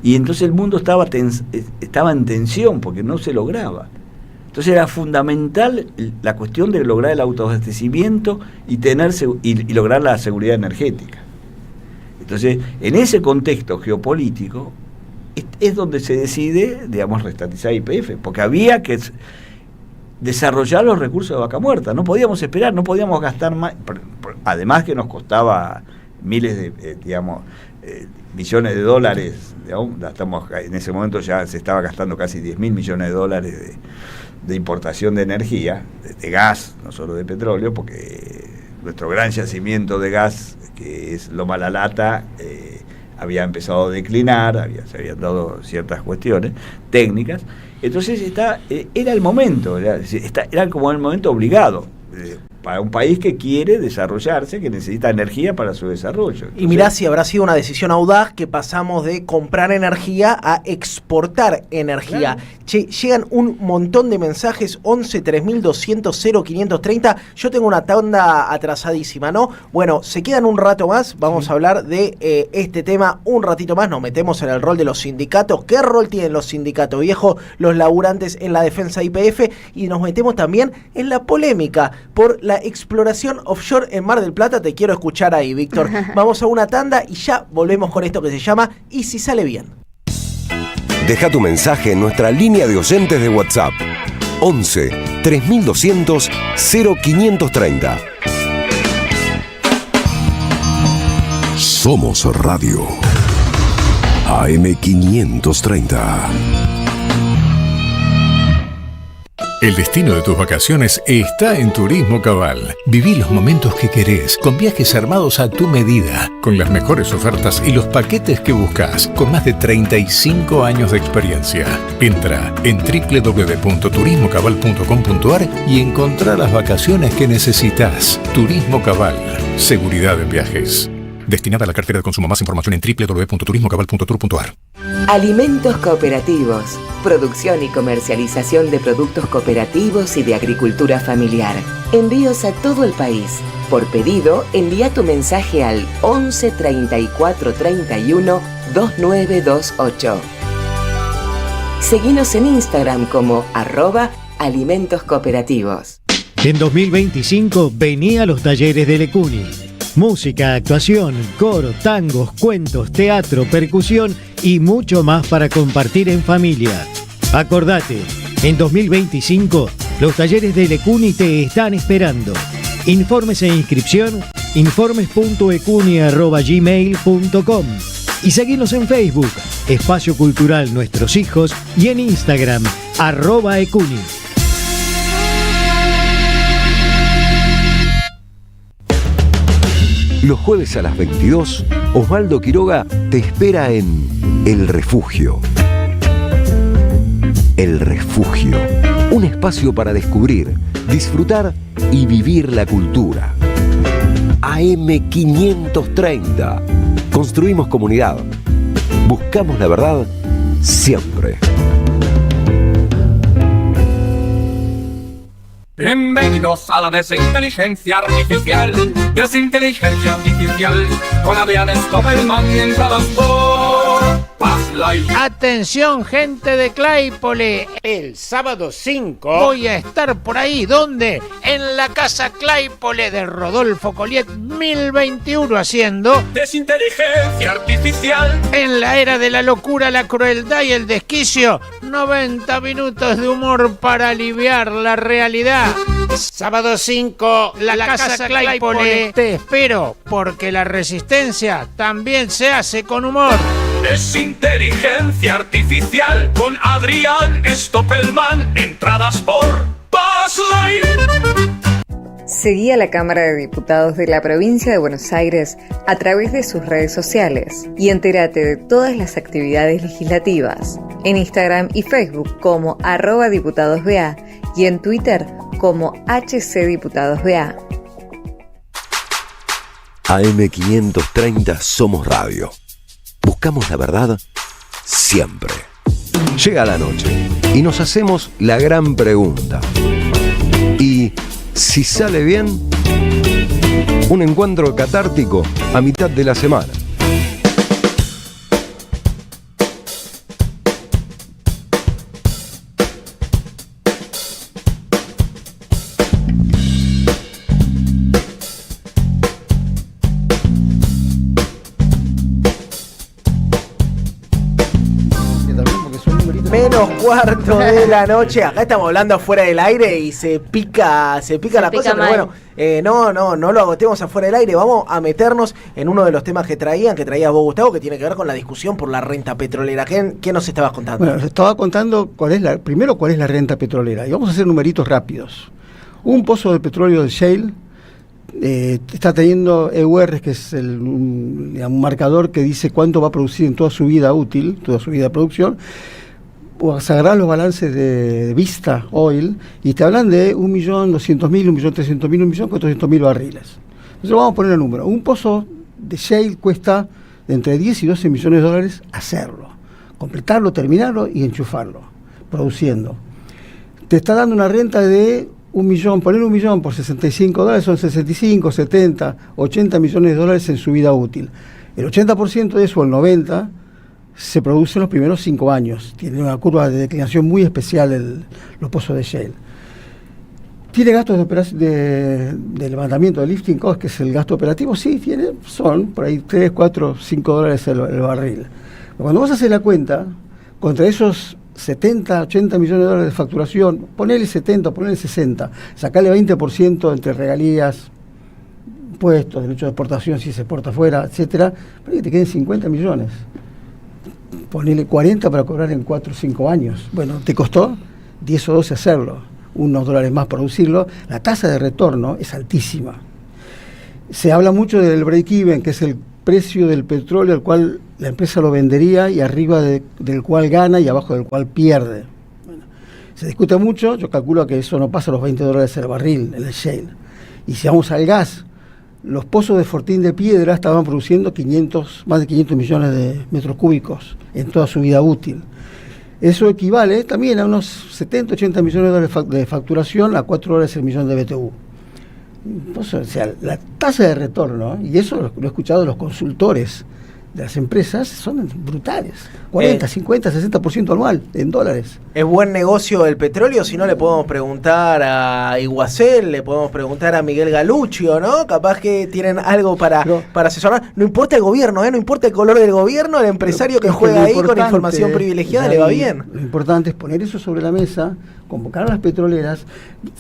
G: y entonces el mundo estaba en tensión porque no se lograba. Entonces era fundamental la cuestión de lograr el autoabastecimiento y lograr la seguridad energética. Entonces, en ese contexto geopolítico es donde se decide, reestatizar YPF, porque había que desarrollar los recursos de Vaca Muerta. No podíamos esperar, no podíamos gastar más, además que nos costaba miles de, millones de dólares, en ese momento ya se estaba gastando casi 10.000 millones de dólares de importación de energía, de gas, no solo de petróleo, porque nuestro gran yacimiento de gas, que es Loma La Lata, había empezado a declinar, se habían dado ciertas cuestiones técnicas. Entonces era el momento, era como el momento obligado para un país que quiere desarrollarse, que necesita energía para su desarrollo. Entonces,
D: y mirá si habrá sido una decisión audaz que pasamos de comprar energía a exportar energía. Claro. Che, llegan un montón de mensajes, 11 3200 0530. Yo tengo una tanda atrasadísima, ¿no? Bueno, se quedan un rato más, vamos a hablar de este tema un ratito más, nos metemos en el rol de los sindicatos. ¿Qué rol tienen los sindicatos, viejo? Los laburantes en la defensa YPF, y nos metemos también en la polémica por la exploración offshore en Mar del Plata. Te quiero escuchar ahí, Víctor. Vamos a una tanda y ya volvemos con esto que se llama Y si sale bien.
B: Deja tu mensaje en nuestra línea de oyentes de WhatsApp 11 3200 0530. Somos Radio AM530.
J: El destino de tus vacaciones está en Turismo Cabal. Viví los momentos que querés, con viajes armados a tu medida, con las mejores ofertas y los paquetes que buscas, con más de 35 años de experiencia. Entra en www.turismocabal.com.ar y encontrá las vacaciones que necesitas. Turismo Cabal, seguridad en viajes. Destinada a la cartera de consumo. Más información en www.turismocabal.tour.ar.
K: Alimentos cooperativos. Producción y comercialización de productos cooperativos y de agricultura familiar. Envíos a todo el país. Por pedido, envía tu mensaje al 11 34 31 2928. Seguinos en Instagram como @alimentos cooperativos.
L: En 2025 vení a los talleres de Lecuni. Música, actuación, coro, tangos, cuentos, teatro, percusión y mucho más para compartir en familia. Acordate, en 2025 los talleres de Lecuni te están esperando. Informes e inscripción, informes.ecuni@gmail.com y seguinos en Facebook, Espacio Cultural Nuestros Hijos, y en Instagram, @ecuni.
B: Los jueves a las 22, Osvaldo Quiroga te espera en El Refugio. El Refugio, un espacio para descubrir, disfrutar y vivir la cultura. AM530. Construimos comunidad. Buscamos la verdad siempre.
M: Bienvenidos a la desinteligencia artificial. Desinteligencia artificial. Con Adrián Stoppelman y entradas por Paz Live.
N: Atención, gente de Claypole. El sábado 5 voy a estar por ahí. ¿Dónde? En la casa Claypole de Rodolfo Colliet 1021 haciendo
M: Desinteligencia artificial.
N: En la era de la locura, la crueldad y el desquicio, 90 minutos de humor para aliviar la realidad. Sábado 5, la casa Claypole. Te espero, porque la resistencia también se hace con humor.
M: Desinteligencia artificial con Adrián Stoppelman. Entradas por Paz Live.
O: Seguí a la Cámara de Diputados de la Provincia de Buenos Aires a través de sus redes sociales y entérate de todas las actividades legislativas en Instagram y Facebook como @diputadosBA y en Twitter como HCDiputadosBA.
B: AM530 Somos Radio. Buscamos la verdad siempre. Llega la noche y nos hacemos la gran pregunta. ¿Y si sale bien? Un encuentro catártico a mitad de la semana.
D: Menos cuarto de la noche. Acá estamos hablando afuera del aire y se pica la cosa, pero bueno, no lo agotemos afuera del aire. Vamos a meternos en uno de los temas que traías vos, Gustavo, que tiene que ver con la discusión por la renta petrolera. ¿Qué nos estabas contando?
I: Bueno, estaba contando cuál es la renta petrolera. Y vamos a hacer numeritos rápidos. Un pozo de petróleo de shale está teniendo EUR, que es un marcador que dice cuánto va a producir en toda su vida útil, toda su vida de producción. Pues agarrar los balances de Vista Oil y te hablan de 1.200.000, 1.300.000, 1.400.000 barriles. Entonces vamos a poner el número. Un pozo de shale cuesta de entre 10 y 12 millones de dólares hacerlo, completarlo, terminarlo y enchufarlo, produciendo. Te está dando una renta de 1 millón, poner 1 millón por 65 dólares son 65, 70, 80 millones de dólares en su vida útil. El 80% de eso, el 90%, se produce en los primeros 5 años. Tiene una curva de declinación muy especial los pozos de shale. ¿Tiene gastos de levantamiento de lifting cost, que es el gasto operativo? Sí, son por ahí 3, 4, 5 dólares el barril. Pero cuando vas a hacer la cuenta, contra esos 70, 80 millones de dólares de facturación, ponele 70, ponele 60, sacale 20% entre regalías, impuestos, derecho de exportación si se exporta afuera, etcétera, para que te queden 50 millones. Ponele 40 para cobrar en 4 o 5 años. Bueno, te costó 10 o 12 hacerlo, unos dólares más producirlo. La tasa de retorno es altísima. Se habla mucho del break-even, que es el precio del petróleo al cual la empresa lo vendería y arriba del cual gana y abajo del cual pierde. Bueno, se discute mucho, yo calculo que eso no pasa los 20 dólares el barril en el shale. Y si vamos al gas, los pozos de Fortín de Piedra estaban produciendo más de 500 millones de metros cúbicos en toda su vida útil. Eso equivale también a unos 70, 80 millones de dólares de facturación a 4 dólares el millón de BTU. Entonces, o sea, la tasa de retorno, y eso lo he escuchado de los consultores de las empresas, son brutales. 40, 50, 60% anual en dólares.
D: ¿Es buen negocio el petróleo? Si no, le podemos preguntar a Iguacel, le podemos preguntar a Miguel Galuccio, ¿no? Capaz que tienen algo para asesorar. No importa el gobierno, no importa el color del gobierno, el empresario que juega ahí con información privilegiada le va bien.
I: Lo importante es poner eso sobre la mesa, convocar a las petroleras.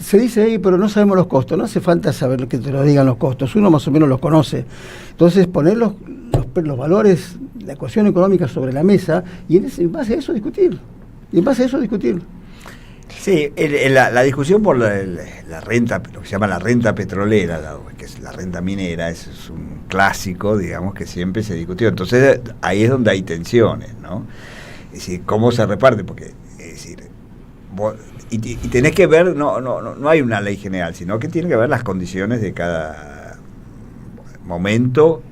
I: Se dice, pero no sabemos los costos. No hace falta saber que te lo digan los costos. Uno más o menos los conoce. Entonces, poner los valores, la ecuación económica sobre la mesa y en base a eso discutir.
G: Sí, la discusión por la renta, lo que se llama la renta petrolera, que es la renta minera, es un clásico, digamos, que siempre se discutió. Entonces, ahí es donde hay tensiones, ¿no? Es decir, cómo se reparte, porque, es decir, y tenés que ver, no hay una ley general, sino que tiene que ver las condiciones de cada momento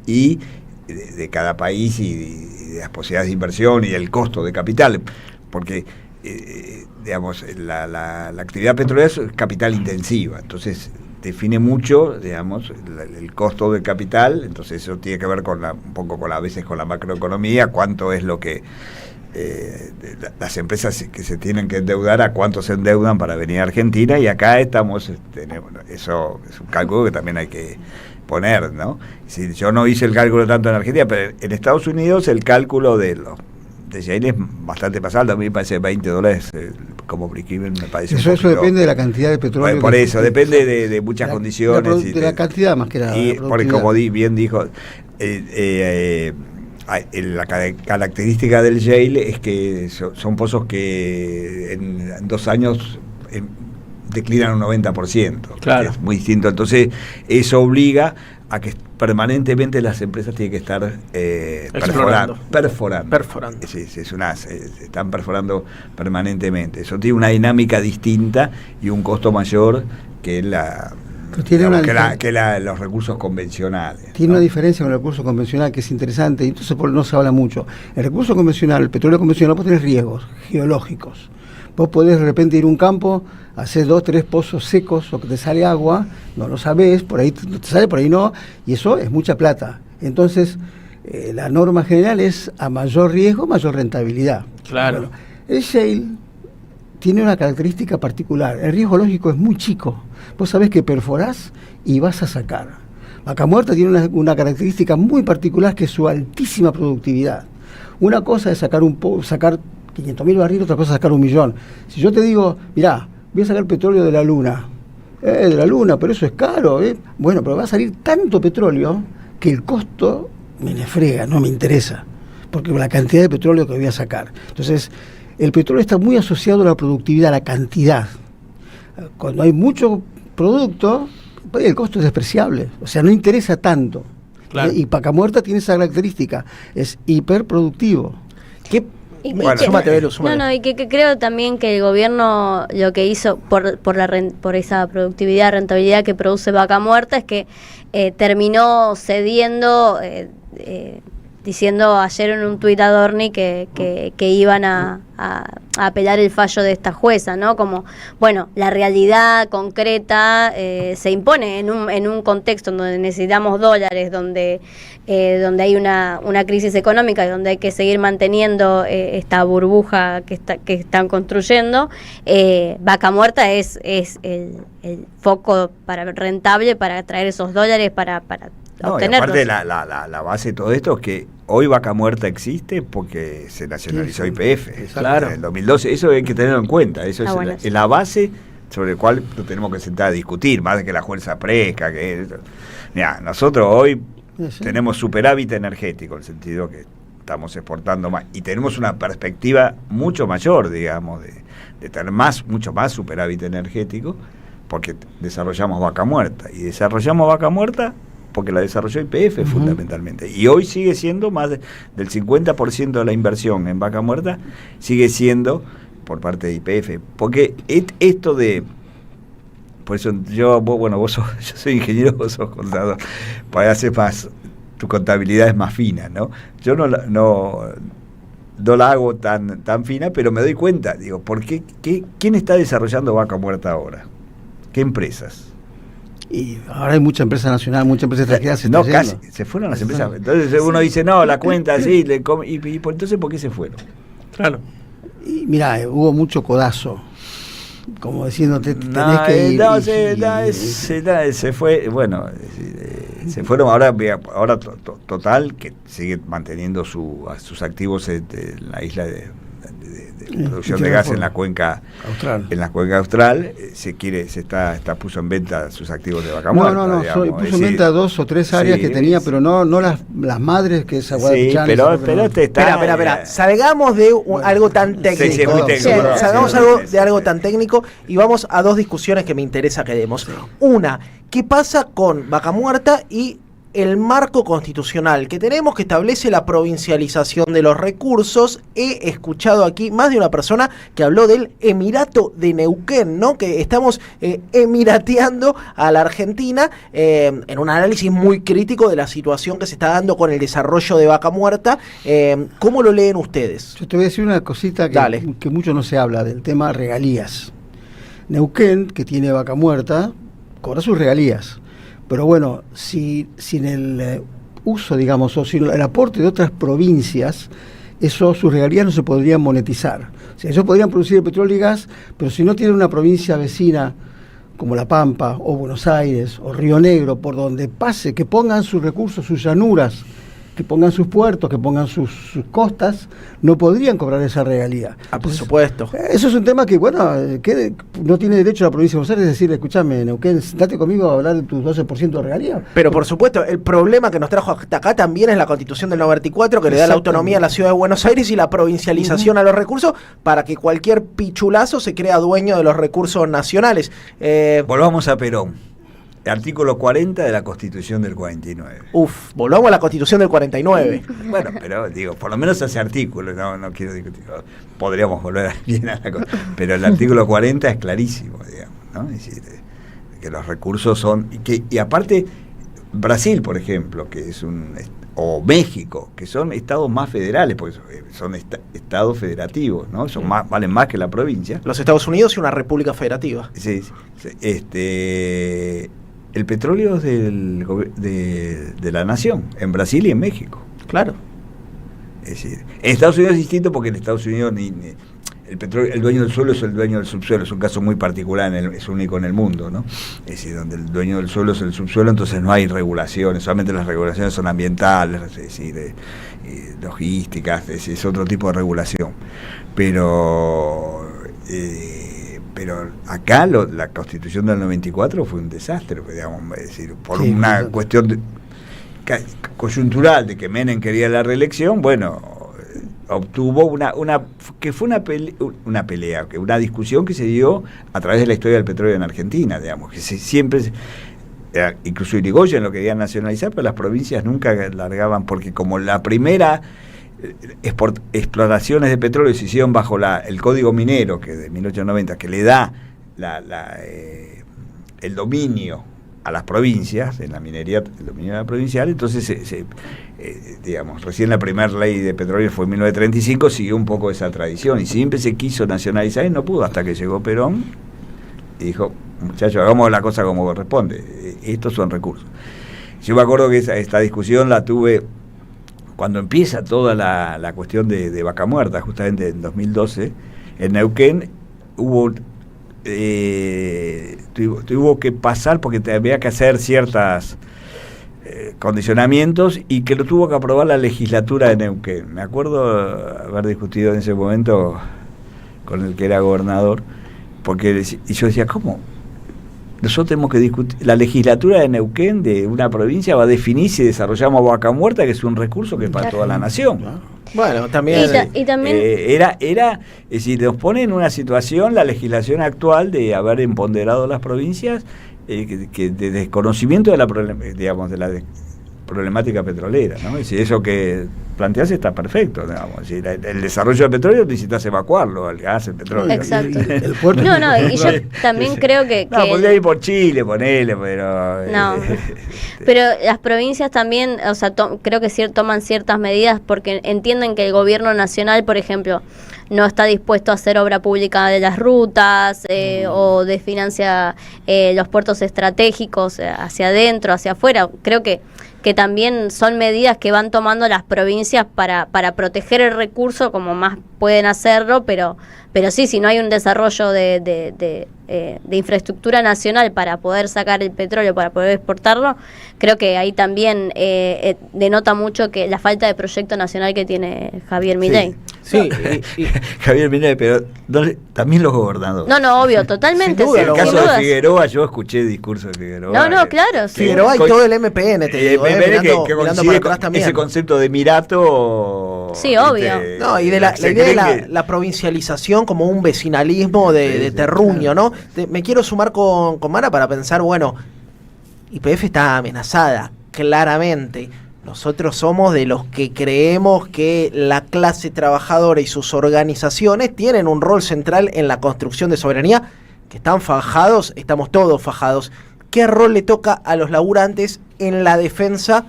G: y de cada país y de las posibilidades de inversión y del costo de capital, porque digamos, la actividad petrolera es capital intensiva, entonces define mucho, digamos, el costo del capital, entonces eso tiene que ver con un poco a veces con la macroeconomía, cuánto es lo que las empresas que se tienen que endeudar, a cuánto se endeudan para venir a Argentina, y acá estamos, eso es un cálculo que también hay que poner, ¿no? Si yo no hice el cálculo tanto en Argentina, pero en Estados Unidos el cálculo de shale es bastante más alto, a mí me parece $20 como break-even, me parece.
I: Eso depende de la cantidad de petróleo.
G: Por eso, depende de muchas condiciones.
I: De la cantidad más que nada.
G: Y porque como bien dijo, la característica del shale es que son pozos que en 2 años declinan un 90%.
D: Claro.
G: Es muy distinto. Entonces, eso obliga a que permanentemente las empresas tienen que estar perforando. Sí, se están perforando permanentemente. Eso tiene una dinámica distinta y un costo mayor que los recursos convencionales.
I: Tiene una diferencia con el recurso convencional que es interesante, y entonces no se habla mucho. El recurso convencional, el petróleo convencional, vos tenés riesgos geológicos. Vos podés de repente ir a un campo, hacer 2, 3 pozos secos, o que te sale agua, no lo sabés, por ahí te sale, por ahí no, y eso es mucha plata. Entonces, la norma general es a mayor riesgo, mayor rentabilidad.
D: Claro.
I: Bueno, el shale tiene una característica particular. El riesgo lógico es muy chico. Vos sabés que perforás y vas a sacar. Vaca Muerta tiene una característica muy particular, que es su altísima productividad. Una cosa es sacar 500.000 barriles, otra cosa es sacar 1 millón. Si yo te digo, mirá, voy a sacar petróleo de la Luna, pero eso es caro, Bueno, pero va a salir tanto petróleo que el costo me le frega, no me interesa, porque la cantidad de petróleo que voy a sacar. Entonces, el petróleo está muy asociado a la productividad, a la cantidad. Cuando hay mucho producto, el costo es despreciable, o sea, no interesa tanto.
D: Claro.
I: Y Vaca Muerta tiene esa característica, es hiperproductivo.
E: Y que creo también que el gobierno lo que hizo por esa productividad, rentabilidad que produce Vaca Muerta, es que terminó cediendo, diciendo ayer en un tuit a Dorni que iban a apelar el fallo de esta jueza, ¿no? Como, bueno, la realidad concreta se impone en un contexto donde necesitamos dólares, donde hay una crisis económica y donde hay que seguir manteniendo esta burbuja que están construyendo. Vaca Muerta es el foco rentable para traer esos dólares para obtenerlos.
G: Y aparte la base de todo esto es que hoy Vaca Muerta existe porque se nacionalizó YPF.
D: Claro.
G: En el 2012, eso hay que tenerlo en cuenta. Eso
E: es
G: la base sobre la cual tenemos que sentar a discutir, más de que la jueza fresca. Mirá, nosotros hoy tenemos superávit energético, en el sentido que estamos exportando más, y tenemos una perspectiva mucho mayor, digamos, de tener mucho más superávit energético, porque desarrollamos Vaca Muerta. Y desarrollamos Vaca Muerta porque la desarrolló YPF fundamentalmente. Y hoy sigue siendo más del 50% de la inversión en Vaca Muerta, sigue siendo por parte de YPF. Porque esto de... Por eso yo soy ingeniero, vos sos contador. Para hacer más... Tu contabilidad es más fina, ¿no? Yo no la hago tan fina, pero me doy cuenta, digo, ¿por qué? ¿Quién está desarrollando Vaca Muerta ahora? ¿Qué empresas?
I: Y ahora hay mucha empresa nacional, mucha empresa extranjera.
G: Casi, se fueron las empresas. Entonces uno dice, no, la cuenta sí, entonces ¿por qué se fueron?
D: Claro.
I: Y mira, hubo mucho codazo, como diciéndote, tenés que ir.
G: Se fue, bueno, se fueron ahora Total, que sigue manteniendo sus activos en la isla de producción de gas en la cuenca austral, puso en venta sus activos de Vaca Muerta.
I: Puso en venta 2 o 3 áreas que tenía, pero no las madres que esa
G: Guadalajara. pero
D: espera, salgamos de algo tan técnico. Salgamos de algo tan técnico y vamos a 2 discusiones que me interesa que demos. Una, ¿qué pasa con Vaca Muerta y el marco constitucional que tenemos, que establece la provincialización de los recursos. He escuchado aquí más de una persona que habló del Emirato de Neuquén, ¿no? Que estamos emirateando a la Argentina en un análisis muy crítico de la situación que se está dando con el desarrollo de Vaca Muerta. ¿Cómo lo leen ustedes?
I: Yo te voy a decir una cosita que mucho no se habla del tema regalías. Neuquén, que tiene Vaca Muerta, cobra sus regalías. Pero bueno, sin el uso, digamos, o sin el aporte de otras provincias, sus regalías no se podrían monetizar. O sea, ellos podrían producir el petróleo y gas, pero si no tienen una provincia vecina como La Pampa, o Buenos Aires, o Río Negro, por donde pase, que pongan sus recursos, sus llanuras, que pongan sus puertos, que pongan sus costas, no podrían cobrar esa regalía.
D: Por supuesto.
I: Eso es un tema que, bueno, que no tiene derecho la provincia de Buenos Aires a decirle, escúchame, Neuquén, date conmigo a hablar de tus 12% de regalía.
D: Pero por supuesto, el problema que nos trajo hasta acá también es la Constitución del 94, que le da la autonomía a la ciudad de Buenos Aires y la provincialización a los recursos para que cualquier pichulazo se crea dueño de los recursos nacionales.
G: Volvamos a Perón. Artículo 40 de la Constitución del 49.
D: Volvamos a la Constitución del 49.
G: Bueno, pero digo, por lo menos ese artículo, no quiero discutir, podríamos volver bien a la cosa, pero el artículo 40 es clarísimo, digamos, ¿no? Es decir, que los recursos son, y aparte, Brasil, por ejemplo, que es o México, que son estados más federales, porque son estados federativos, ¿no? Valen más que la provincia.
D: Los Estados Unidos y una república federativa.
G: Sí. El petróleo es de la nación, en Brasil y en México.
D: Claro.
G: Es decir, en Estados Unidos es distinto porque en Estados Unidos el petróleo, el dueño del suelo es el dueño del subsuelo, es un caso muy particular, es único en el mundo, ¿no? Es decir, donde el dueño del suelo es el subsuelo, entonces no hay regulaciones, solamente las regulaciones son ambientales, es decir, logísticas, es otro tipo de regulación. Pero acá la Constitución del 94 fue un desastre, digamos, es decir, por una cuestión coyuntural de que Menem quería la reelección, bueno, obtuvo una pelea, una discusión que se dio a través de la historia del petróleo en Argentina, digamos, que siempre, incluso Irigoyen lo querían nacionalizar, pero las provincias nunca largaban, porque como la primera exploraciones de petróleo se hicieron bajo el Código Minero, que de 1890, que le da el dominio a las provincias, en la minería, el dominio provincial, entonces digamos, recién la primera ley de petróleo fue en 1935, siguió un poco esa tradición, y siempre se quiso nacionalizar y no pudo, hasta que llegó Perón y dijo, muchachos, hagamos la cosa como corresponde, estos son recursos. Yo me acuerdo que esta discusión la tuve cuando empieza toda la cuestión de Vaca Muerta, justamente en 2012, en Neuquén tuvo que pasar porque había que hacer ciertos condicionamientos y que lo tuvo que aprobar la legislatura de Neuquén. Me acuerdo haber discutido en ese momento con el que era gobernador, y yo decía, ¿cómo? Nosotros tenemos que discutir, la legislatura de Neuquén, de una provincia, va a definir si desarrollamos Vaca Muerta, que es un recurso que es para toda la nación.
D: Bueno, también...
E: Y también
G: es decir, nos pone en una situación la legislación actual de haber empoderado las provincias, que de desconocimiento de la problemática petrolera, ¿no? Es decir, eso que planteas está perfecto, digamos. Es decir, el desarrollo del petróleo necesitas evacuarlo, el gas, el petróleo.
E: Exacto.
G: El puerto.
E: Y yo también creo que...
G: podría ir por Chile, ponele, pero...
E: No, pero las provincias también, o sea, creo que toman ciertas medidas porque entienden que el gobierno nacional, por ejemplo, no está dispuesto a hacer obra pública de las rutas o financia los puertos estratégicos hacia adentro, hacia afuera. Creo que también son medidas que van tomando las provincias para proteger el recurso como más pueden hacerlo, pero sí, si no hay un desarrollo de infraestructura nacional para poder sacar el petróleo, para poder exportarlo, creo que ahí también denota mucho que la falta de proyecto nacional que tiene Javier Milei.
G: Sí, Javier Milei, pero también los gobernadores.
E: No, obvio, totalmente.
G: En el caso de Figueroa, yo escuché discursos de Figueroa.
E: No, claro. Sí.
D: Figueroa y todo el MPN, te digo,
G: mirando para atrás también. Ese concepto de Mirato.
E: Sí, obvio.
D: No, y de la idea de la provincialización como un vecinalismo de terruño, ¿no? Me quiero sumar con Mara para pensar, bueno, YPF está amenazada. claramente. Nosotros somos de los que creemos que la clase trabajadora y sus organizaciones tienen un rol central en la construcción de soberanía, que están fajados, estamos todos fajados. ¿Qué rol le toca a los laburantes en la defensa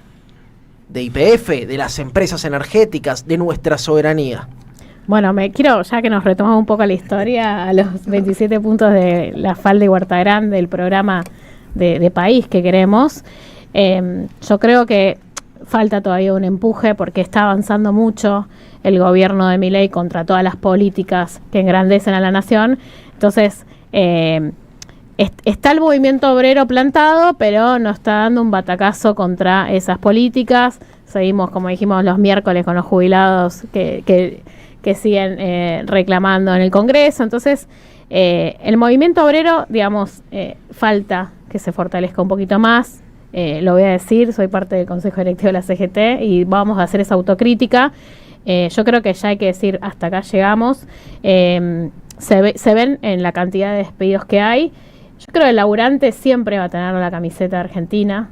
D: de YPF, de las empresas energéticas, de nuestra soberanía?
H: Bueno, quiero, ya que nos retomamos un poco la historia, a los 27 puntos de la falda y Huerta Grande, del programa de país que queremos, yo creo que falta todavía un empuje porque está avanzando mucho el gobierno de Milei contra todas las políticas que engrandecen a la nación. Entonces, está el movimiento obrero plantado, pero no está dando un batacazo contra esas políticas. Seguimos, como dijimos, los miércoles con los jubilados que siguen reclamando en el Congreso. Entonces, el movimiento obrero, digamos, falta que se fortalezca un poquito más. Lo voy a decir, soy parte del Consejo Directivo de la CGT y vamos a hacer esa autocrítica. Yo creo que ya hay que decir, hasta acá llegamos. Se ven en la cantidad de despidos que hay. Yo creo que el laburante siempre va a tener la camiseta argentina.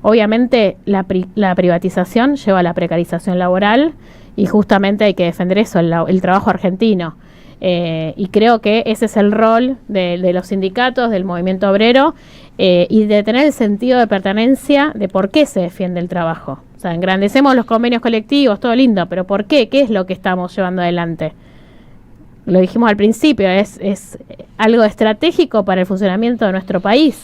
H: Obviamente la privatización lleva a la precarización laboral y justamente hay que defender eso, el trabajo argentino. Y creo que ese es el rol de los sindicatos, del movimiento obrero, y de tener el sentido de pertenencia de por qué se defiende el trabajo. O sea, engrandecemos los convenios colectivos, todo lindo, pero ¿por qué? ¿Qué es lo que estamos llevando adelante? Lo dijimos al principio, es algo estratégico para el funcionamiento de nuestro país.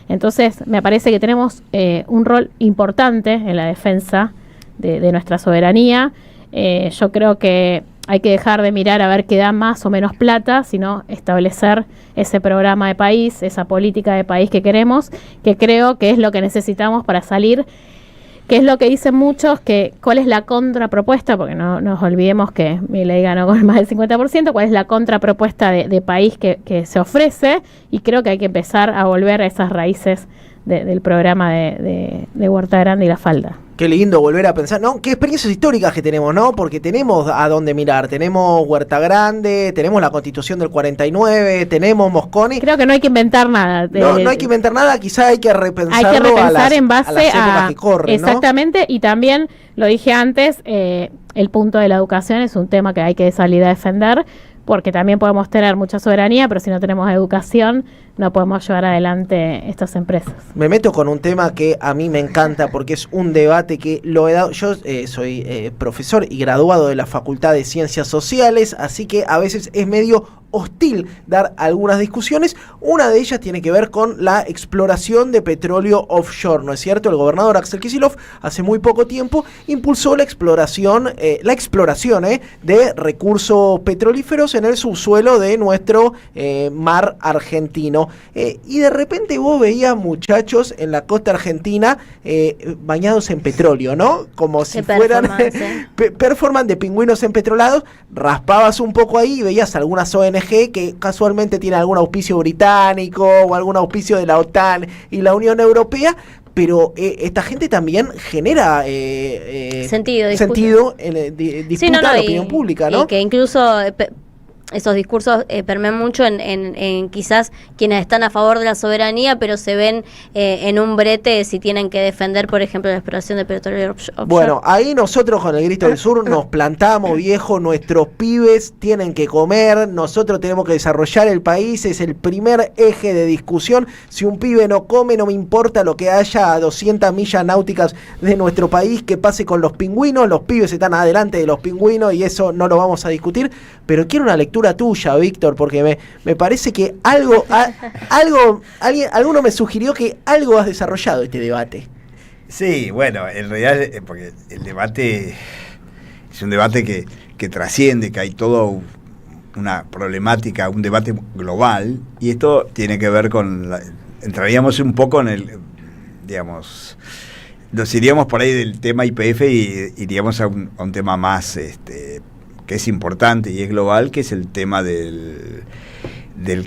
H: Entonces, me parece que tenemos un rol importante en la defensa de nuestra soberanía. Yo creo que hay que dejar de mirar a ver qué da más o menos plata, sino establecer ese programa de país, esa política de país que queremos, que creo que es lo que necesitamos para salir, que es lo que dicen muchos, que cuál es la contrapropuesta, porque no nos olvidemos que Milei ganó con más del 50%, cuál es la contrapropuesta de país que se ofrece, y creo que hay que empezar a volver a esas raíces del programa de Huerta Grande y La Falda.
D: Qué lindo volver a pensar, ¿no? Qué experiencias históricas que tenemos, ¿no? Porque tenemos a dónde mirar. Tenemos Huerta Grande, tenemos la Constitución del 49, tenemos Mosconi.
H: Creo que no hay que inventar nada.
D: No hay que inventar nada, quizá hay que repensarlo.
H: Hay que repensar en base
D: a las épocas que corren,
H: exactamente, ¿no? Y también, lo dije antes, el punto de la educación es un tema que hay que salir a defender, porque también podemos tener mucha soberanía, pero si no tenemos educación, no podemos llevar adelante estas empresas.
D: Me meto con un tema que a mí me encanta, porque es un debate que lo he dado. Yo soy profesor y graduado de la Facultad de Ciencias Sociales, así que a veces es medio hostil dar algunas discusiones. Una de ellas tiene que ver con la exploración de petróleo offshore, ¿no es cierto? El gobernador Axel Kicillof hace muy poco tiempo impulsó la exploración de recursos petrolíferos en el subsuelo de nuestro mar argentino. Y de repente vos veías muchachos en la costa argentina bañados en petróleo, ¿no? Como si fueran performance de pingüinos empetrolados. Raspabas un poco ahí y veías algunas ONG que casualmente tienen algún auspicio británico o algún auspicio de la OTAN y la Unión Europea, pero esta gente también genera sentido en disputa de la opinión pública, ¿no?
E: Y que incluso esos discursos permean mucho en quizás quienes están a favor de la soberanía, pero se ven en un brete si tienen que defender, por ejemplo, la exploración de petróleo offshore.
D: Bueno, ahí nosotros con el Grito del Sur nos plantamos, viejo, nuestros pibes tienen que comer, nosotros tenemos que desarrollar el país, es el primer eje de discusión. Si un pibe no come, no me importa lo que haya a 200 millas náuticas de nuestro país que pase con los pingüinos, los pibes están adelante de los pingüinos y eso no lo vamos a discutir, pero quiero una lectura tuya, Víctor, porque me parece que alguno me sugirió que algo has desarrollado este debate.
G: Sí, bueno, en realidad, porque el debate es un debate que trasciende, que hay toda una problemática, un debate global, y esto tiene que ver con, entraríamos un poco en el, digamos, nos iríamos por ahí del tema YPF y iríamos a un tema más, que es importante y es global, que es el tema del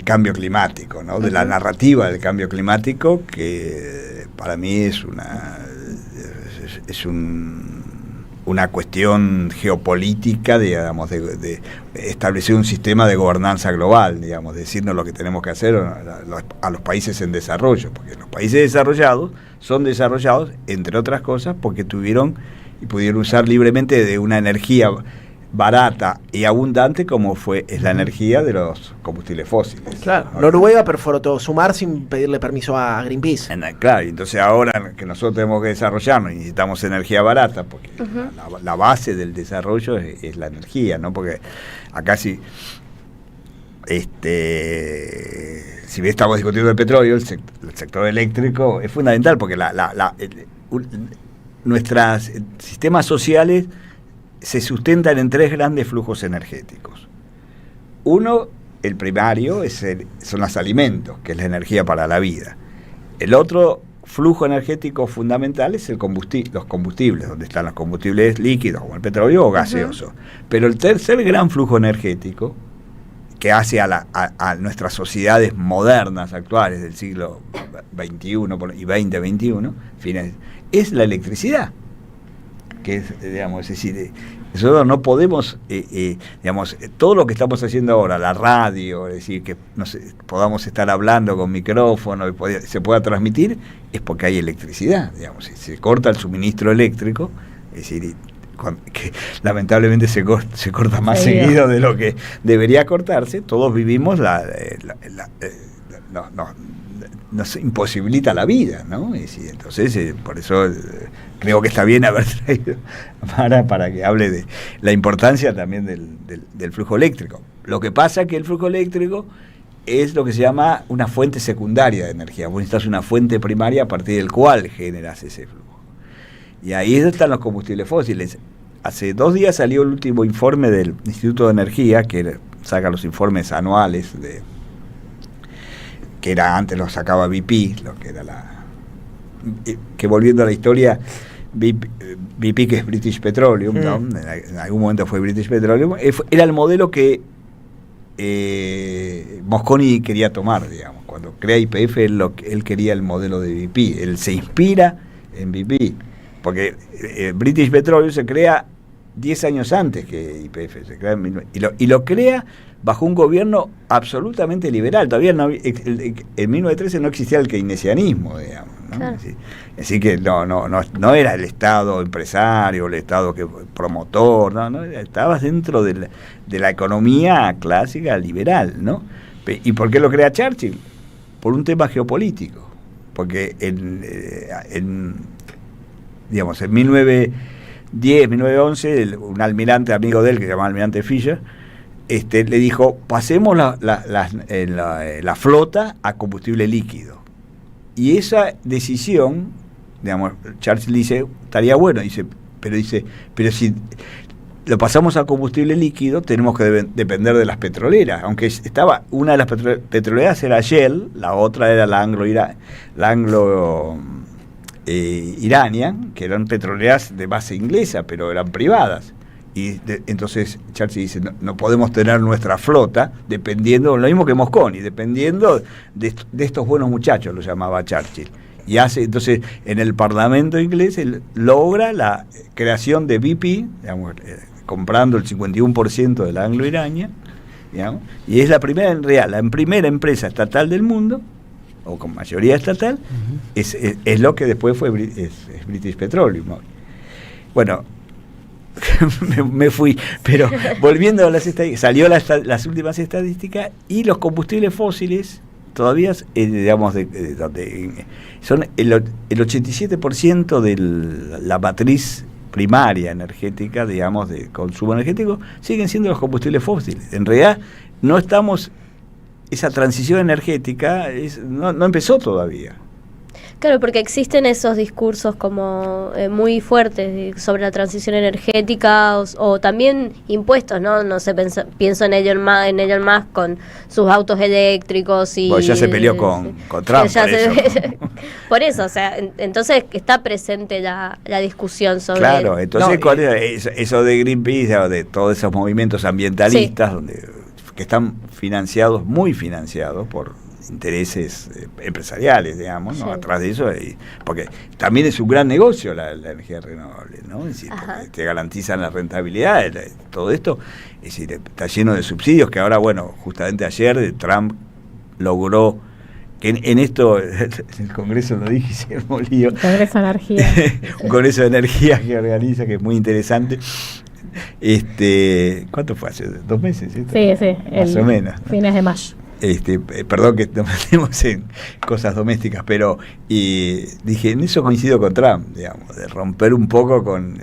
G: cambio climático, ¿no? De la narrativa del cambio climático, que para mí es un una cuestión geopolítica, digamos, de establecer un sistema de gobernanza global, digamos, decirnos lo que tenemos que hacer a los países en desarrollo, porque los países desarrollados son desarrollados, entre otras cosas, porque tuvieron y pudieron usar libremente de una energía barata y abundante como es la energía de los combustibles fósiles.
D: Claro, Noruega perforó todo su mar sin pedirle permiso a Greenpeace.
G: Claro, entonces ahora que nosotros tenemos que desarrollarnos y necesitamos energía barata, porque la base del desarrollo es la energía, ¿no? Porque acá si bien estamos discutiendo el petróleo, el sector eléctrico es fundamental, porque nuestros sistemas sociales se sustentan en 3 grandes flujos energéticos. Uno, el primario, son los alimentos, que es la energía para la vida. El otro flujo energético fundamental es los combustibles, donde están los combustibles líquidos, como el petróleo o gaseoso. Pero el tercer gran flujo energético, que hace a nuestras sociedades modernas actuales del siglo XXI y XX-XXI, es la electricidad. Que es, digamos, es decir, nosotros no podemos, digamos, todo lo que estamos haciendo ahora, la radio, es decir, que podamos estar hablando con micrófono y se pueda transmitir, es porque hay electricidad, digamos, si se corta el suministro eléctrico, es decir, que lamentablemente se corta más seguido de lo que debería cortarse, todos vivimos nos imposibilita la vida, ¿no? Y entonces, por eso creo que está bien haber traído para que hable de la importancia también del flujo eléctrico. Lo que pasa es que el flujo eléctrico es lo que se llama una fuente secundaria de energía. Vos necesitas una fuente primaria a partir del cual generas ese flujo. Y ahí están los combustibles fósiles. Hace 2 días salió el último informe del Instituto de Energía, que saca los informes anuales que era antes lo sacaba BP, lo que era que volviendo a la historia, BP, que es British Petroleum, ¿no? En algún momento fue British Petroleum, era el modelo que Mosconi quería tomar, digamos, cuando crea YPF él quería el modelo de BP, él se inspira en BP, porque British Petroleum se crea 10 años antes que YPF, se crea y lo crea bajo un gobierno absolutamente liberal. Todavía en 1913 no existía el keynesianismo, digamos, ¿no? Claro. Así que no era el Estado empresario, el Estado promotor, no estaba dentro de la economía clásica liberal, ¿no? ¿Y por qué lo crea Churchill? Por un tema geopolítico, porque en 1910, 1911, un almirante amigo de él, que se llamaba almirante Fisher, le dijo, pasemos la flota a combustible líquido. Y esa decisión, digamos, Churchill dice, estaría bueno, pero si lo pasamos a combustible líquido, tenemos que depender de las petroleras, aunque una de las petroleras era Shell, la otra era la Iranian, que eran petroleras de base inglesa, pero eran privadas. Y entonces Churchill dice, no podemos tener nuestra flota dependiendo, lo mismo que Mosconi, dependiendo de estos buenos muchachos, lo llamaba Churchill. Y entonces en el Parlamento inglés él logra la creación de BP, digamos, comprando el 51% de la Anglo-Irania, digamos, y es la primera empresa estatal del mundo, o con mayoría estatal, es lo que después fue British Petroleum. Bueno, me fui, pero volviendo a las estadísticas, salió las últimas estadísticas, y los combustibles fósiles todavía, digamos, son el 87% de la matriz primaria energética, digamos, de consumo energético, siguen siendo los combustibles fósiles. En realidad no estamos, esa transición energética no empezó todavía.
E: Claro, porque existen esos discursos como muy fuertes sobre la transición energética o también impuestos, ¿no? No sé, pienso en Elon Musk con sus autos eléctricos y...
G: Pues ya se peleó con Trump
E: por eso, o sea, entonces está presente la discusión sobre...
G: Claro, entonces ¿cuál es eso de Greenpeace, o de todos esos movimientos ambientalistas que están muy financiados por intereses empresariales, digamos, ¿no? Atrás de eso, porque también es un gran negocio la energía renovable, ¿no? Es decir, te garantizan la rentabilidad, todo esto, es decir, está lleno de subsidios que ahora, bueno, justamente ayer Trump logró que en esto, el Congreso lo dije y se molía.
H: Congreso de Energía.
G: Un Congreso de Energía que organiza, que es muy interesante. ¿Cuánto fue? ¿Hace 2 meses? ¿Cierto?
H: Sí,
G: más o menos, ¿no?
H: Fines de mayo.
G: Perdón que nos metemos en cosas domésticas, pero dije, en eso coincido con Trump, digamos, de romper un poco con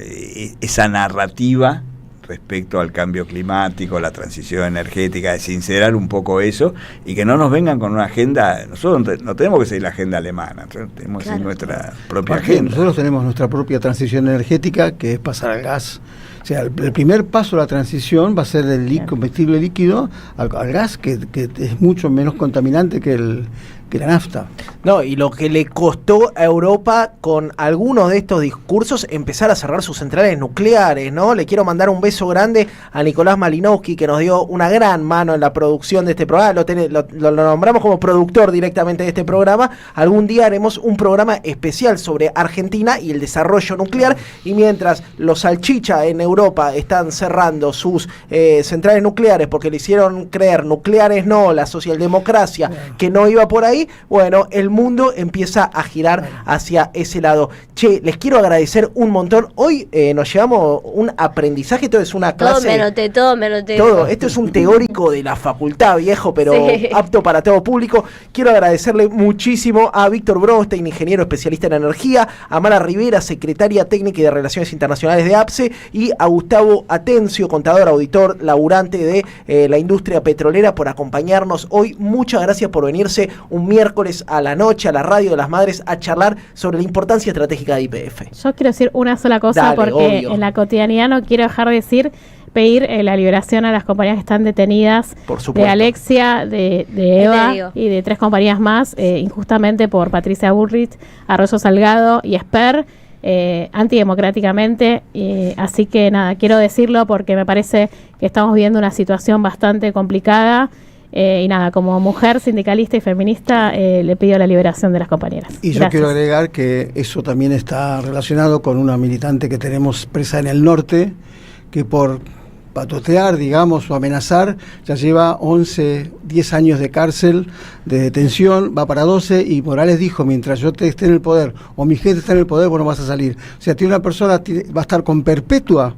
G: esa narrativa respecto al cambio climático, la transición energética, de sincerar un poco eso y que no nos vengan con una agenda. Nosotros no tenemos que seguir la agenda alemana, nosotros tenemos que seguir nuestra propia agenda.
I: Nosotros tenemos nuestra propia transición energética, que es pasar al gas. O sea, el primer paso de la transición va a ser del combustible líquido al gas, que es mucho menos contaminante que la nafta.
D: No, y lo que le costó a Europa con algunos de estos discursos empezar a cerrar sus centrales nucleares, ¿no? Le quiero mandar un beso grande a Nicolás Malinowski, que nos dio una gran mano en la producción de este programa. Lo nombramos como productor directamente de este programa. Algún día haremos un programa especial sobre Argentina y el desarrollo nuclear, y mientras los salchicha en Europa están cerrando sus centrales nucleares porque le hicieron creer nucleares no, la socialdemocracia, que no iba por ahí, bueno, el mundo empieza a girar hacia ese lado. Che, les quiero agradecer un montón. Hoy nos llevamos un aprendizaje, todo es una clase.
E: Todo me noté.
D: Todo, esto es un teórico de la facultad, viejo, pero apto para todo público. Quiero agradecerle muchísimo a Víctor Bronstein, ingeniero especialista en energía, a Mara Rivera, secretaria técnica y de Relaciones Internacionales de APSE, y a Gustavo Atencio, contador, auditor, laburante de la industria petrolera, por acompañarnos hoy. Muchas gracias por venirse un miércoles a la noche a la Radio de las Madres a charlar sobre la importancia estratégica de YPF.
H: Yo quiero decir una sola cosa. Dale, porque obvio. En la cotidianidad no quiero dejar de pedir la liberación a las compañías que están detenidas, de Alexia, de Eva y de 3 compañías más, injustamente por Patricia Bullrich, Arroyo Salgado y Esper, antidemocráticamente. Así que nada, quiero decirlo porque me parece que estamos viviendo una situación bastante complicada. Y nada, como mujer sindicalista y feminista, le pido la liberación de las compañeras.
I: Y yo quiero agregar que eso también está relacionado con una militante que tenemos presa en el norte, que por patotear, digamos, o amenazar, ya lleva 10 años de cárcel, de detención, va para 12, y Morales dijo, mientras yo esté en el poder, o mi gente está en el poder, vos no vas a salir. O sea, tiene una persona, va a estar con perpetua,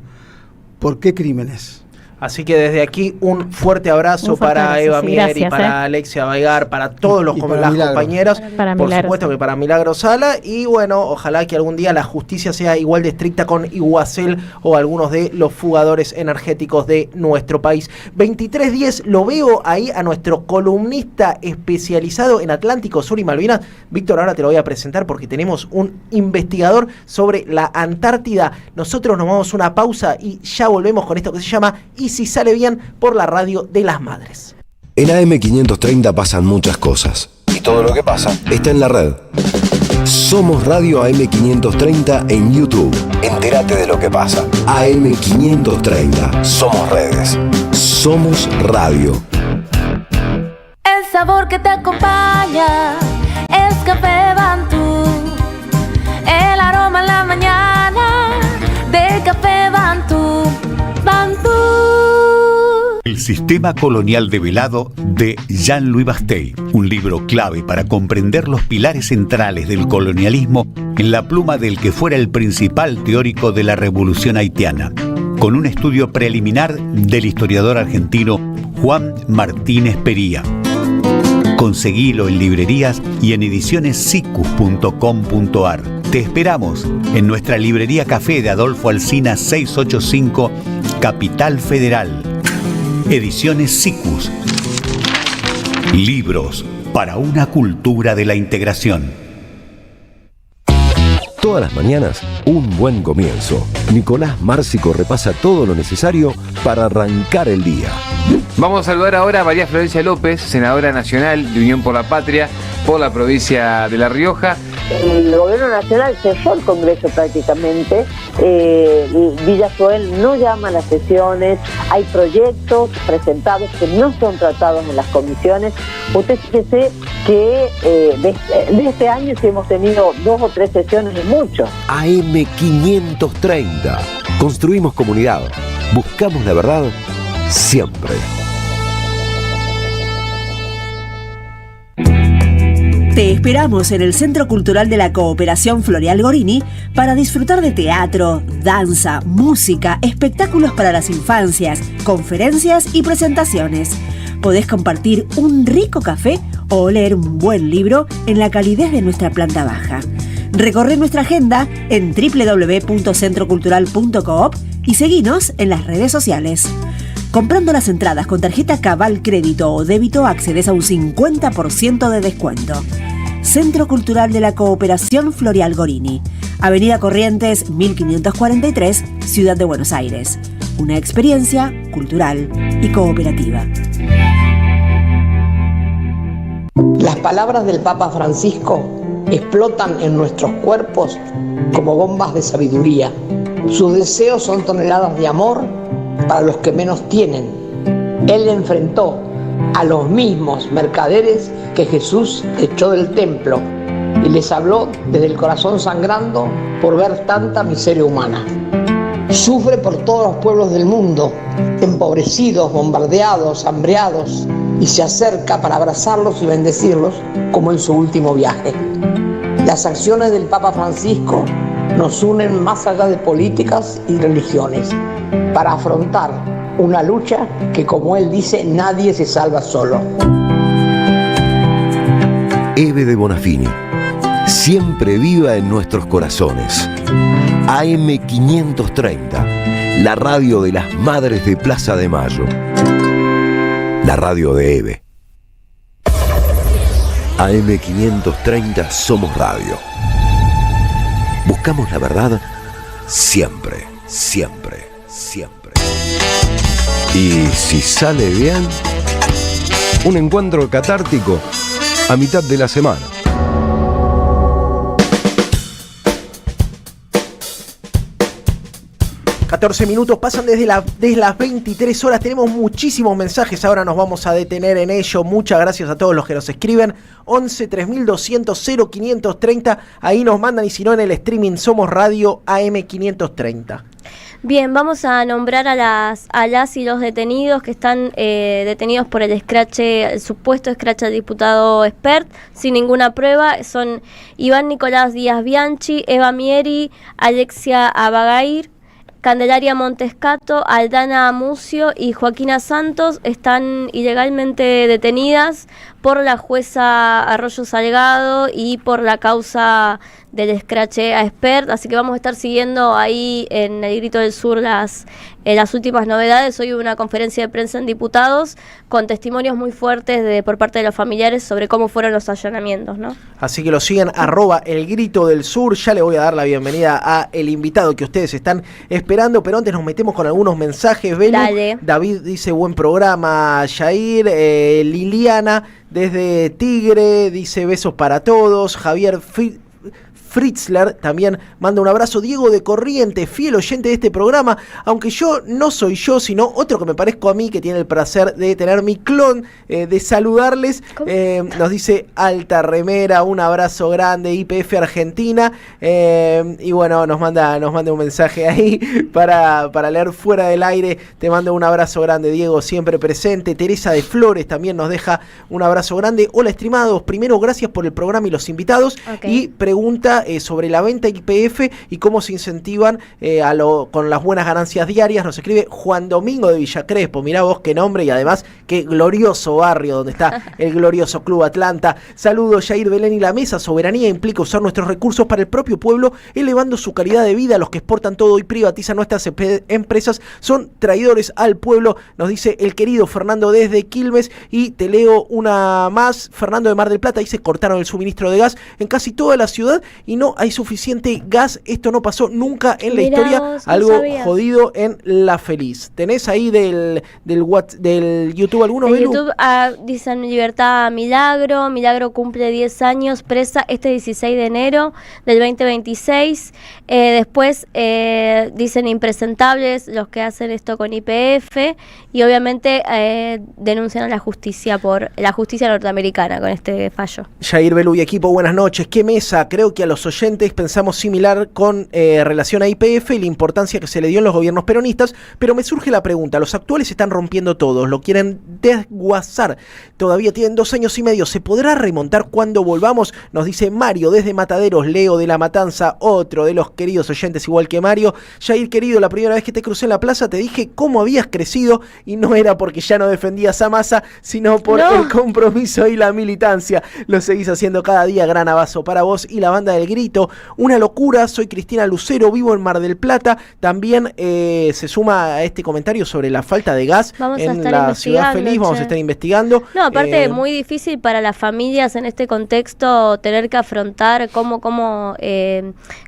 I: ¿por qué crímenes?
D: Así que desde aquí un fuerte abrazo para Eva Mier y para Alexia Baigar, para todos las compañeras, por supuesto que para Milagro Sala, y bueno, ojalá que algún día la justicia sea igual de estricta con Iguacel o algunos de los fugadores energéticos de nuestro país. 23:10, lo veo ahí a nuestro columnista especializado en Atlántico Sur y Malvinas. Víctor, ahora te lo voy a presentar porque tenemos un investigador sobre la Antártida. Nosotros nos vamos a una pausa y ya volvemos con esto que se llama Y si sale bien, por la Radio de las Madres.
B: En AM530 pasan muchas cosas. Y todo lo que pasa está en la red. Somos Radio AM530 en YouTube. Entérate de lo que pasa. AM530. Somos redes. Somos radio.
P: El sabor que te acompaña es Café Bantú. El aroma en la mañana de Café Bantú. Bantú.
Q: El sistema colonial develado de Jean-Louis Bastey, un libro clave para comprender los pilares centrales del colonialismo en la pluma del que fuera el principal teórico de la revolución haitiana, con un estudio preliminar del historiador argentino Juan Martínez Pería. Conseguilo en librerías y en edicionessicus.com.ar. Te esperamos en nuestra librería Café de Adolfo Alsina 685, Capital Federal. Ediciones Sicus. Libros para una cultura de la integración.
B: Todas las mañanas, un buen comienzo. Nicolás Márcico repasa todo lo necesario para arrancar el día.
R: Vamos a saludar ahora a María Florencia López, senadora nacional de Unión por la Patria, por la provincia de La Rioja.
S: El gobierno nacional cesó el Congreso prácticamente, Villa Joel no llama a las sesiones, hay proyectos presentados que no son tratados en las comisiones. Usted fíjese que de este año sí hemos tenido 2 o 3 sesiones y mucho.
B: AM530. Construimos comunidad. Buscamos la verdad siempre.
T: Te esperamos en el Centro Cultural de la Cooperación Floreal Gorini para disfrutar de teatro, danza, música, espectáculos para las infancias, conferencias y presentaciones. Podés compartir un rico café o leer un buen libro en la calidez de nuestra planta baja. Recorre nuestra agenda en www.centrocultural.coop y seguinos en las redes sociales. Comprando las entradas con tarjeta Cabal Crédito o Débito accedes a un 50% de descuento. Centro Cultural de la Cooperación Floreal Gorini, Avenida Corrientes 1543, Ciudad de Buenos Aires. Una experiencia cultural y cooperativa.
U: Las palabras del Papa Francisco explotan en nuestros cuerpos como bombas de sabiduría. Sus deseos son toneladas de amor para los que menos tienen. Él enfrentó a los mismos mercaderes que Jesús echó del templo y les habló desde el corazón sangrando por ver tanta miseria humana. Sufre por todos los pueblos del mundo, empobrecidos, bombardeados, hambreados, y se acerca para abrazarlos y bendecirlos como en su último viaje. Las acciones del Papa Francisco nos unen más allá de políticas y religiones para afrontar una lucha que, como él dice, nadie se salva solo.
B: Eve de Bonafini, siempre viva en nuestros corazones. AM530, la radio de las madres de Plaza de Mayo. La radio de Eve. AM530 somos radio. Buscamos la verdad siempre, siempre, siempre. Y si sale bien, un encuentro catártico a mitad de la semana.
D: ...14 pasan desde las 23 horas... ...tenemos muchísimos mensajes... ...ahora nos vamos a detener en ello... ...muchas gracias a todos los que nos escriben... ...11 3200 0530... ...ahí nos mandan... ...y si no en el streaming... ...somos radio AM530...
E: Bien, vamos a nombrar a las y los detenidos que están detenidos por el supuesto escrache al diputado Espert, sin ninguna prueba. Son Iván Nicolás Díaz Bianchi, Eva Mieri, Alexia Abagair, Candelaria Montescato, Aldana Amucio y Joaquina Santos. Están ilegalmente detenidas por la jueza Arroyo Salgado y por la causa del escrache a Espert, así que vamos a estar siguiendo ahí en el Grito del Sur las últimas novedades. Hoy hubo una conferencia de prensa en diputados con testimonios muy fuertes por parte de los familiares sobre cómo fueron los allanamientos, ¿no?
D: Así que lo siguen @el Grito del Sur. Ya le voy a dar la bienvenida a el invitado que ustedes están esperando, pero antes nos metemos con algunos mensajes.
E: Dale.
D: David dice buen programa, Jair. Liliana desde Tigre dice besos para todos. Javier Fritzler también manda un abrazo. Diego de Corrientes, fiel oyente de este programa, aunque yo no soy yo, sino otro que me parezco a mí, que tiene el placer de tener mi clon, de saludarles. Nos dice alta remera, un abrazo grande, IPF Argentina, y bueno, nos manda un mensaje ahí para leer fuera del aire. Te mando un abrazo grande, Diego, siempre presente. Teresa de Flores también nos deja un abrazo grande. Hola, estimados, primero gracias por el programa y los invitados. Y pregunta sobre la venta IPF y cómo se incentivan con las buenas ganancias diarias. Nos escribe Juan Domingo de Villa Crespo. Mirá vos qué nombre y además qué glorioso barrio donde está el glorioso Club Atlanta. Saludos, Jair Belén y la mesa. Soberanía implica usar nuestros recursos para el propio pueblo, elevando su calidad de vida. Los que exportan todo y privatizan nuestras empresas son traidores al pueblo, nos dice el querido Fernando desde Quilmes. Y te leo una más. Fernando de Mar del Plata dice: cortaron el suministro de gas en casi toda la ciudad y no hay suficiente gas. Esto no pasó nunca en la
E: Mirá
D: historia.
E: vos, no
D: Algo
E: sabía.
D: jodido en La Feliz. ¿Tenés ahí del YouTube algunos,
E: En
D: Belu?
E: YouTube dicen Libertad Milagro. Milagro cumple 10 años presa este 16 de enero del 2026. Después dicen impresentables los que hacen esto con YPF y obviamente denuncian a la justicia norteamericana con este fallo.
D: Jair, Belu y equipo, buenas noches. ¿Qué mesa? Creo que a los oyentes pensamos similar con relación a YPF y la importancia que se le dio en los gobiernos peronistas, pero me surge la pregunta, los actuales están rompiendo todos, lo quieren desguazar, todavía tienen 2 años y medio, ¿se podrá remontar cuando volvamos? Nos dice Mario desde Mataderos, Leo de La Matanza, otro de los queridos oyentes igual que Mario. Jair, querido, la primera vez que te crucé en la plaza te dije cómo habías crecido y no era porque ya no defendías a Massa, sino por el compromiso y la militancia. Lo seguís haciendo cada día, gran abrazo para vos y la banda del Grito. Una locura, soy Cristina Lucero, vivo en Mar del Plata. También se suma a este comentario sobre la falta de gas en la Ciudad Feliz. Vamos a estar investigando.
E: No, aparte muy difícil para las familias en este contexto tener que afrontar cómo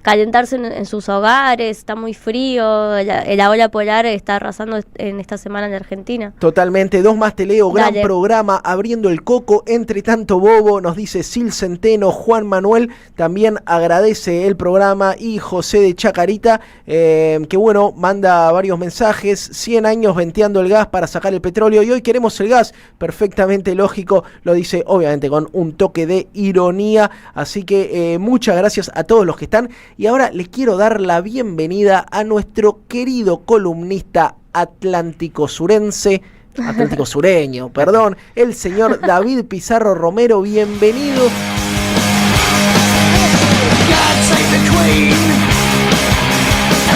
E: calentarse en sus hogares. Está muy frío, la ola polar está arrasando en esta semana en Argentina.
D: Totalmente, 2 más te leo, gran
E: Dale.
D: programa, abriendo el coco, entre tanto bobo, nos dice Sil Centeno. Juan Manuel también agradece el programa y José de Chacarita, que bueno, manda varios mensajes, 100 años venteando el gas para sacar el petróleo y hoy queremos el gas, perfectamente lógico, lo dice obviamente con un toque de ironía, así que muchas gracias a todos los que están y ahora les quiero dar la bienvenida a nuestro querido columnista atlántico sureño, perdón, el señor David Pizarro Romero, bienvenido.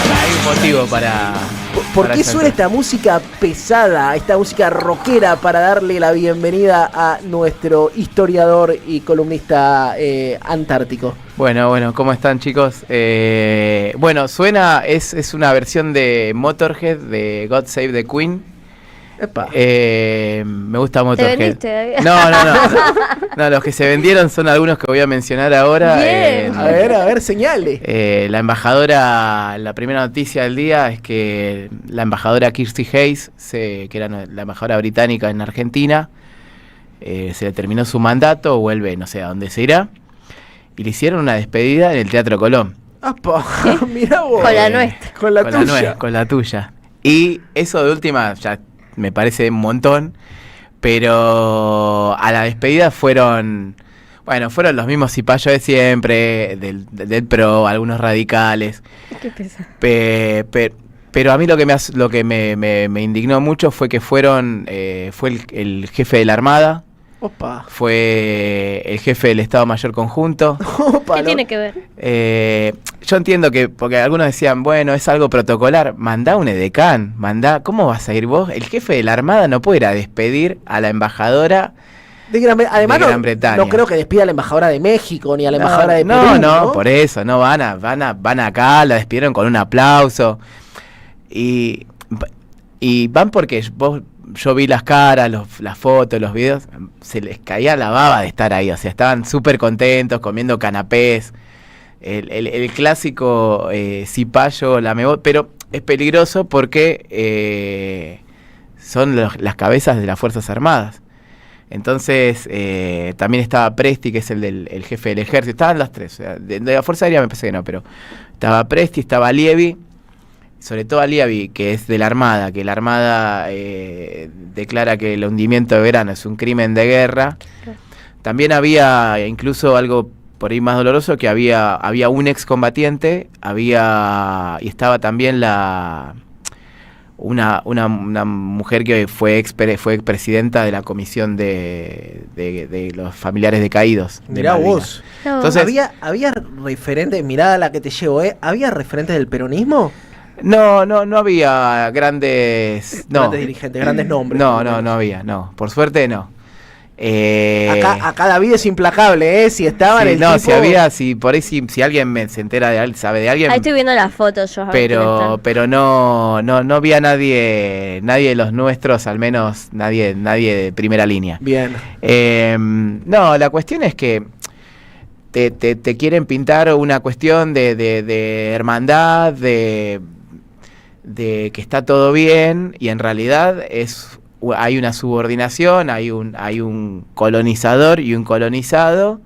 A: Hay un motivo para...
D: ¿Por qué suena esta música pesada, esta música rockera para darle la bienvenida a nuestro historiador y columnista antártico?
A: Bueno, ¿cómo están, chicos? Bueno, suena, es una versión de Motorhead, de God Save the Queen.
D: Epa.
A: Me gusta Motorhead.
E: ¿Te vendiste?
A: No. No, los que se vendieron son algunos que voy a mencionar ahora.
E: Bien.
D: A ver, señale.
A: La embajadora, la primera noticia del día es que la embajadora Kirsty Hayes, que era la embajadora británica en Argentina, se le terminó su mandato, vuelve, no sé a dónde se irá, y le hicieron una despedida en el Teatro Colón.
D: ¡Apa! Mirá vos.
E: Con la nuestra.
D: Con la
A: tuya. Y eso de última, ya me parece un montón, pero a la despedida fueron los mismos cipayos de siempre, del PRO, algunos radicales.
E: Qué pesado.
A: Pero a mí lo que me indignó mucho fue que fue el jefe de la Armada.
D: Opa.
A: Fue el jefe del Estado Mayor Conjunto.
E: ¿Qué tiene que ver?
A: Yo entiendo que, porque algunos decían, bueno, es algo protocolar, mandá un edecán, ¿cómo vas a ir vos? El jefe de la Armada no puede ir a despedir a la embajadora
D: además
A: de Gran Bretaña.
D: No creo que despida a la embajadora de México ni a la embajadora de Perú.
A: No, por eso, no van acá, la despidieron con un aplauso. Y van porque yo vi las caras, las fotos, los videos, se les caía la baba de estar ahí, o sea, estaban súper contentos, comiendo canapés, el clásico cipayo, pero es peligroso porque son las cabezas de las Fuerzas Armadas. Entonces, también estaba Presti, que es el jefe del ejército, estaban las tres, o sea, de la Fuerza Aérea me parece que no, pero estaba Presti, estaba Lievi, sobre todo a Lievi, que es de la Armada, que la Armada declara que el hundimiento de Verano es un crimen de guerra. También había incluso algo por ahí más doloroso, que había un excombatiente, y estaba también una mujer que fue expresidenta de la comisión de los familiares decaídos.
D: Mirá vos.
A: Entonces,
D: ¿Había referentes, mirá la que te llevo, ¿había referentes del peronismo?
A: No había grandes
D: dirigentes, grandes nombres.
A: No había, por suerte no.
D: Acá David es implacable, si estaban
A: si había, por ahí si alguien se entera de alguien, sabe de alguien.
E: Ahí estoy viendo las fotos yo.
A: Pero no había nadie de los nuestros, al menos nadie de primera línea.
D: Bien.
A: La cuestión es que te quieren pintar una cuestión de hermandad, de que está todo bien, y en realidad hay una subordinación, hay un colonizador y un colonizado,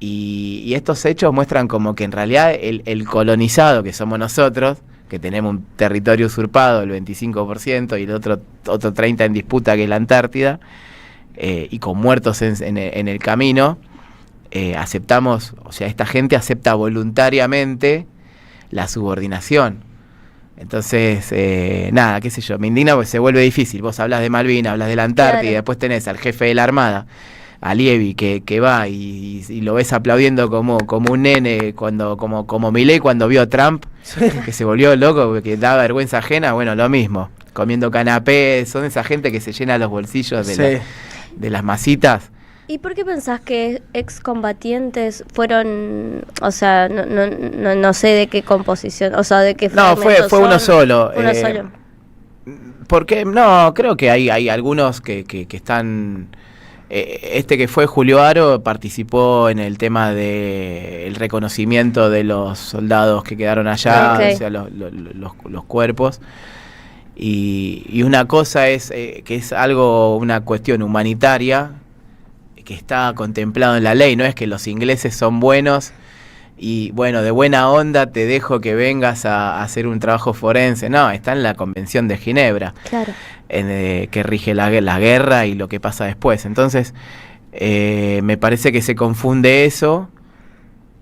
A: y estos hechos muestran como que en realidad el colonizado, que somos nosotros, que tenemos un territorio usurpado, el 25%, y el otro 30% en disputa, que es la Antártida, y con muertos en el camino, aceptamos, o sea, esta gente acepta voluntariamente la subordinación. Entonces, nada, qué sé yo, me indigna porque se vuelve difícil. Vos hablas de Malvinas, hablas de la Antártida, claro. Y después tenés al jefe de la Armada, a Lievi, que va y lo ves aplaudiendo como un nene, como Milei cuando vio a Trump, que se volvió loco, que da vergüenza ajena. Bueno, lo mismo, comiendo canapés, son esa gente que se llena los bolsillos de las masitas.
E: ¿Y por qué pensás que excombatientes fueron, o sea, no sé de qué composición, o sea, de qué
A: No, fue uno solo.
E: Uno solo.
A: Porque, no, creo que hay algunos que están... Este que fue Julio Aro participó en el tema del reconocimiento de los soldados que quedaron allá, o sea, los cuerpos. Y una cosa es que es una cuestión humanitaria, que está contemplado en la ley, no es que los ingleses son buenos y bueno, de buena onda te dejo que vengas a hacer un trabajo forense. No, está en la Convención de Ginebra, claro, que rige la guerra y lo que pasa después. Entonces, me parece que se confunde eso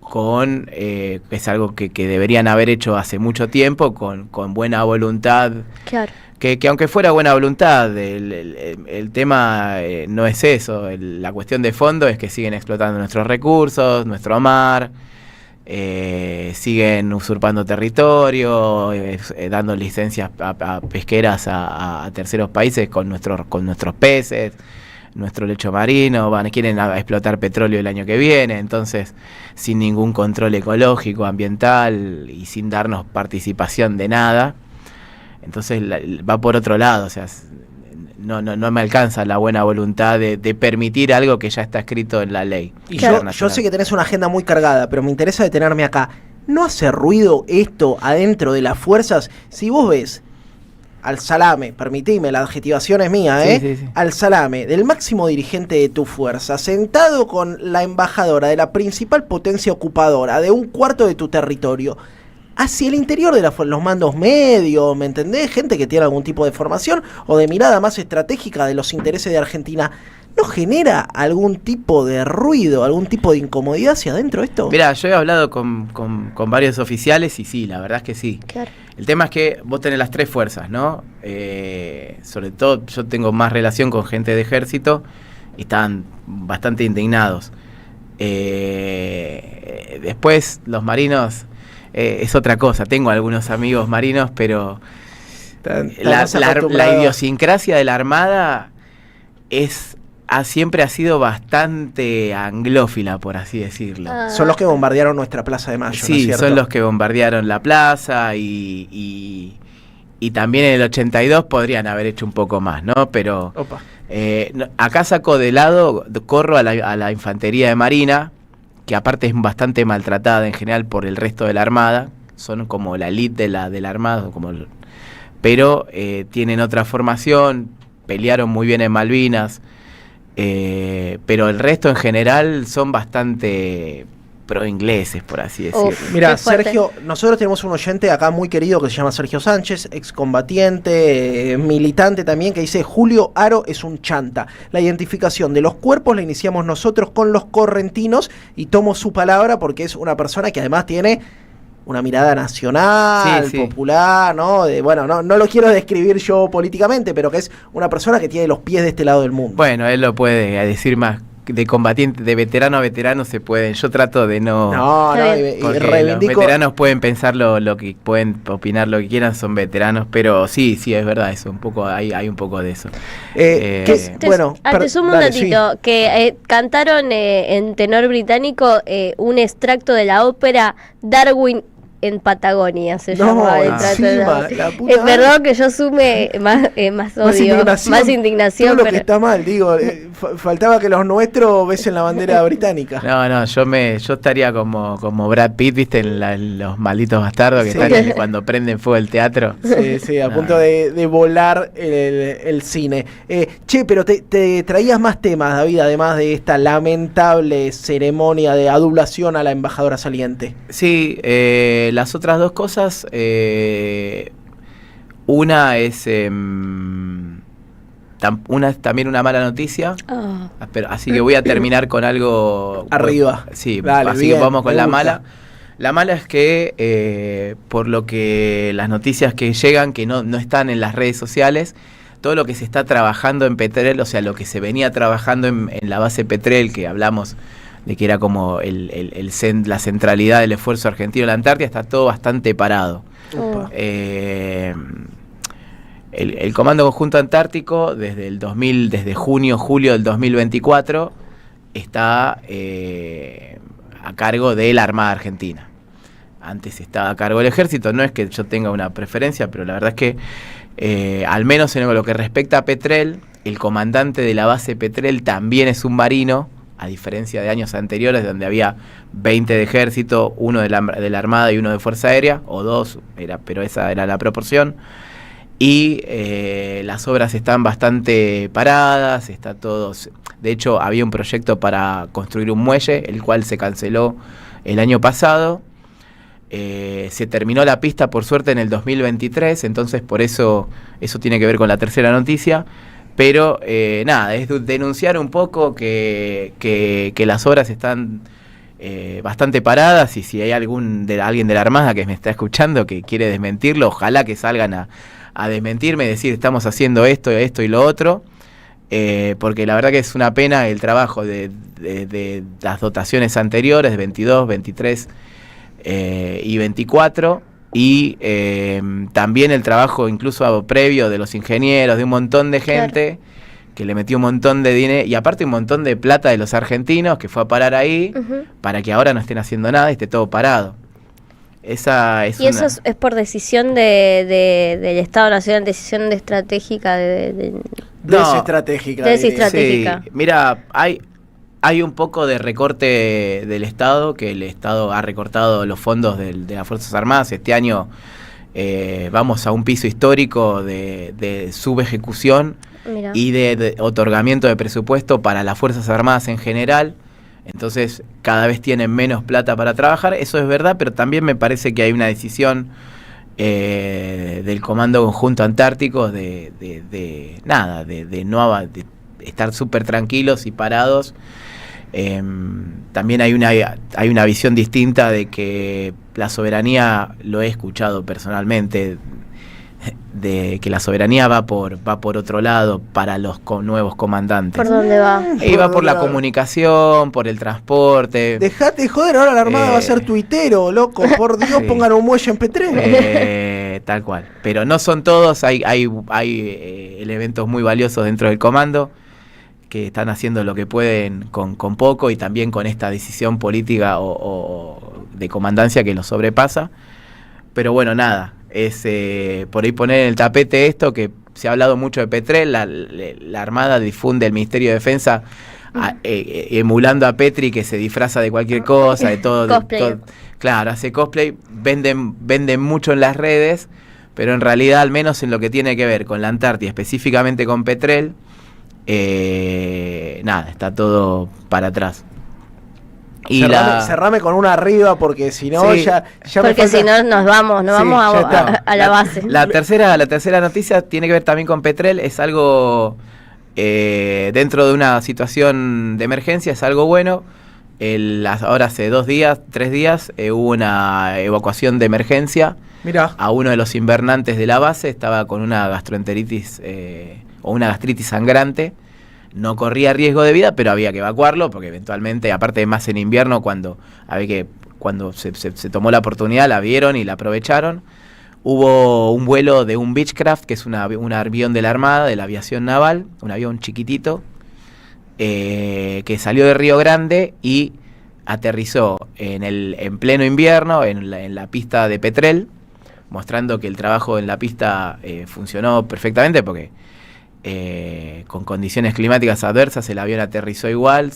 A: con, es algo que deberían haber hecho hace mucho tiempo, con buena voluntad. Claro. Que aunque fuera buena voluntad, el tema no es eso. La cuestión de fondo es que siguen explotando nuestros recursos, nuestro mar, siguen usurpando territorio, dando licencias a pesqueras a terceros países con nuestros peces, nuestro lecho marino, quieren explotar petróleo el año que viene, entonces sin ningún control ecológico, ambiental y sin darnos participación de nada. Entonces va por otro lado, o sea, no me alcanza la buena voluntad de permitir algo que ya está escrito en la ley.
D: Y yo sé que tenés una agenda muy cargada, pero me interesa detenerme acá. ¿No hace ruido esto adentro de las fuerzas? Si vos ves al salame, permitime, la adjetivación es mía, sí. Al salame del máximo dirigente de tu fuerza, sentado con la embajadora de la principal potencia ocupadora de un cuarto de tu territorio, hacia el interior de los mandos medios, ¿me entendés? Gente que tiene algún tipo de formación o de mirada más estratégica de los intereses de Argentina, ¿no genera algún tipo de ruido, algún tipo de incomodidad hacia adentro esto?
A: Mirá, yo he hablado con varios oficiales y sí, la verdad es que sí. Claro. El tema es que vos tenés las tres fuerzas, ¿no? Sobre todo yo tengo más relación con gente de ejército y están bastante indignados. Después los marinos... es otra cosa, tengo algunos amigos marinos, pero la idiosincrasia de la Armada siempre ha sido bastante anglófila, por así decirlo.
D: Son los que bombardearon nuestra Plaza de Mayo,
A: sí, ¿no es son los que bombardearon la plaza y también en el 82 podrían haber hecho un poco más, ¿no? Pero acá saco de lado, corro a la infantería de Marina, que aparte es bastante maltratada en general por el resto de la Armada, son como la elite de la Armada, pero tienen otra formación, pelearon muy bien en Malvinas, pero el resto en general son bastante pro-ingleses, por así decirlo.
D: Mira, Sergio, nosotros tenemos un oyente acá muy querido que se llama Sergio Sánchez, excombatiente, militante también, que dice: Julio Aro es un chanta. La identificación de los cuerpos la iniciamos nosotros con los correntinos, y tomo su palabra porque es una persona que además tiene una mirada nacional, popular, ¿no? No lo quiero describir yo políticamente, pero que es una persona que tiene los pies de este lado del mundo.
A: Bueno, él lo puede decir más. De combatiente, de veterano a veterano se pueden. Yo trato de no. Porque los veteranos pueden pensar lo que pueden opinar lo que quieran, son veteranos, pero sí, es verdad eso. Un poco hay un poco de eso.
E: Te sumo un datito que cantaron en tenor británico un extracto de la ópera Darwin en Patagonia, se
D: No,
E: llamaba el
D: encima,
E: trato.
D: la puta madre.
E: Perdón que yo sume más odio, más indignación.
D: Todo lo que
E: pero
D: está mal, digo, faltaba que los nuestros besen la bandera británica.
A: No, yo estaría como Brad Pitt, ¿viste? En los malditos bastardos que
D: Sí.
A: están cuando prenden fuego el teatro.
D: Sí, a
A: No.
D: punto de volar el cine. Che, pero te traías más temas, David, además de esta lamentable ceremonia de adulación a la embajadora saliente.
A: Sí, las otras dos cosas, una es también una mala noticia, pero, así que voy a terminar con algo
D: arriba.
A: Sí,
D: dale,
A: así
D: bien,
A: que vamos con
D: me
A: la
D: gusta.
A: mala. La mala es que por lo que las noticias que llegan, que no están en las redes sociales, todo lo que se está trabajando en Petrel, o sea, lo que se venía trabajando en la base Petrel, que hablamos de que era como la centralidad del esfuerzo argentino en la Antártida, está todo bastante parado. El Comando Conjunto Antártico desde junio-julio del 2024 está a cargo de la Armada Argentina. Antes estaba a cargo del Ejército, no es que yo tenga una preferencia, pero la verdad es que al menos en lo que respecta a Petrel, el comandante de la base Petrel también es un marino, a diferencia de años anteriores donde había 20 de Ejército, uno de la Armada y uno de Fuerza Aérea, o dos, pero esa era la proporción. Y las obras están bastante paradas, está todo. De hecho, había un proyecto para construir un muelle, el cual se canceló el año pasado. Se terminó la pista, por suerte, en el 2023, entonces por eso tiene que ver con la tercera noticia. Pero nada, es denunciar un poco que las obras están bastante paradas, y si hay alguien de la Armada que me está escuchando que quiere desmentirlo, ojalá que salgan a desmentirme y decir estamos haciendo esto y lo otro, porque la verdad que es una pena el trabajo de las dotaciones anteriores, de 22, 23 y 24, y también el trabajo incluso previo de los ingenieros, de un montón de gente que le metió un montón de dinero y aparte un montón de plata de los argentinos que fue a parar ahí para que ahora no estén haciendo nada y esté todo parado. Esa es
E: y eso es por decisión del Estado Nacional, decisión estratégica
D: Desestratégica.
E: Desestratégica.
A: Sí, mira, hay un poco de recorte del Estado, que el Estado ha recortado los fondos de las Fuerzas Armadas. Este año vamos a un piso histórico de subejecución y de otorgamiento de presupuesto para las Fuerzas Armadas en general. Entonces cada vez tienen menos plata para trabajar, eso es verdad, pero también me parece que hay una decisión del Comando Conjunto Antártico de estar súper tranquilos y parados. También hay una visión distinta de que la soberanía, lo he escuchado personalmente, de que la soberanía va por otro lado para los nuevos comandantes.
E: ¿Por dónde va?
A: Y va por la comunicación, por el transporte.
D: Dejate de joder, ahora la Armada va a ser tuitero, loco. Por Dios,
A: Sí.
D: pongan un muelle en Petrel.
A: Tal cual. Pero no son todos, hay elementos muy valiosos dentro del comando que están haciendo lo que pueden con poco, y también con esta decisión política o de comandancia que los sobrepasa. Pero bueno, nada, es por ahí poner en el tapete esto, que se ha hablado mucho de Petrel, la Armada difunde el Ministerio de Defensa emulando a Petri, que se disfraza de cualquier cosa, de todo. Claro, hace cosplay, venden mucho en las redes, pero en realidad, al menos en lo que tiene que ver con la Antártida, específicamente con Petrel, nada, está todo para atrás. Y
D: cerrame con una arriba, porque si no,
A: Sí.
D: ya
E: Porque si no nos vamos a la base.
A: La tercera noticia tiene que ver también con Petrel, es algo dentro de una situación de emergencia, es algo bueno. Ahora hace 3 días, hubo una evacuación de emergencia.
D: Mirá.
A: A uno de los invernantes de la base, estaba con una gastroenteritis o una gastritis sangrante. No corría riesgo de vida, pero había que evacuarlo, porque eventualmente, aparte de más en invierno, cuando se tomó la oportunidad, la vieron y la aprovecharon. Hubo un vuelo de un Beechcraft, que es un avión de la Armada, de la aviación naval, un avión chiquitito, que salió de Río Grande y aterrizó en pleno invierno en la pista de Petrel, mostrando que el trabajo en la pista funcionó perfectamente porque con condiciones climáticas adversas el avión aterrizó igual,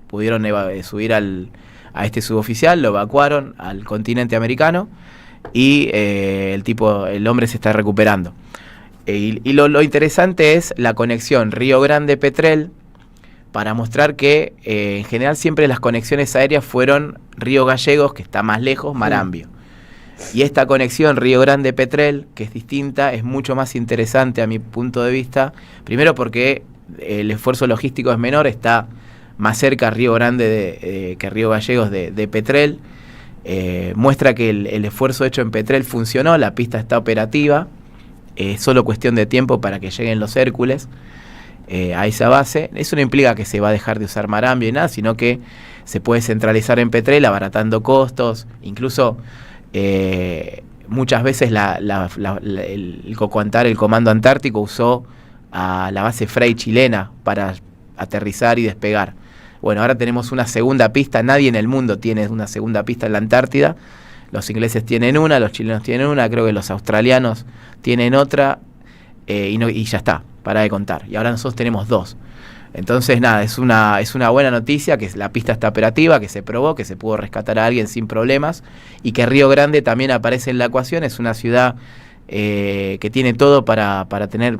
A: pudieron subir a este suboficial, lo evacuaron al continente americano y el hombre se está recuperando. Y lo interesante es la conexión Río Grande-Petrel, para mostrar que en general siempre las conexiones aéreas fueron Río Gallegos, que está más lejos, Marambio. Y esta conexión Río Grande-Petrel, que es distinta, es mucho más interesante a mi punto de vista. Primero porque el esfuerzo logístico es menor, está más cerca Río Grande que Río Gallegos de Petrel. Muestra que el esfuerzo hecho en Petrel funcionó, la pista está operativa. Es solo cuestión de tiempo para que lleguen los Hércules a esa base. Eso no implica que se va a dejar de usar Marambio y nada, sino que se puede centralizar en Petrel, abaratando costos. Incluso muchas veces el COCOANTAR, el Comando Antártico, usó a la base Frey chilena para aterrizar y despegar. Bueno, ahora tenemos una segunda pista. Nadie en el mundo tiene una segunda pista en la Antártida. Los ingleses tienen una, los chilenos tienen una, creo que los australianos tienen otra, y ya está, para de contar. Y ahora nosotros tenemos dos. Entonces, nada, es una buena noticia que la pista está operativa, que se probó, que se pudo rescatar a alguien sin problemas, y que Río Grande también aparece en la ecuación. Es una ciudad que tiene todo para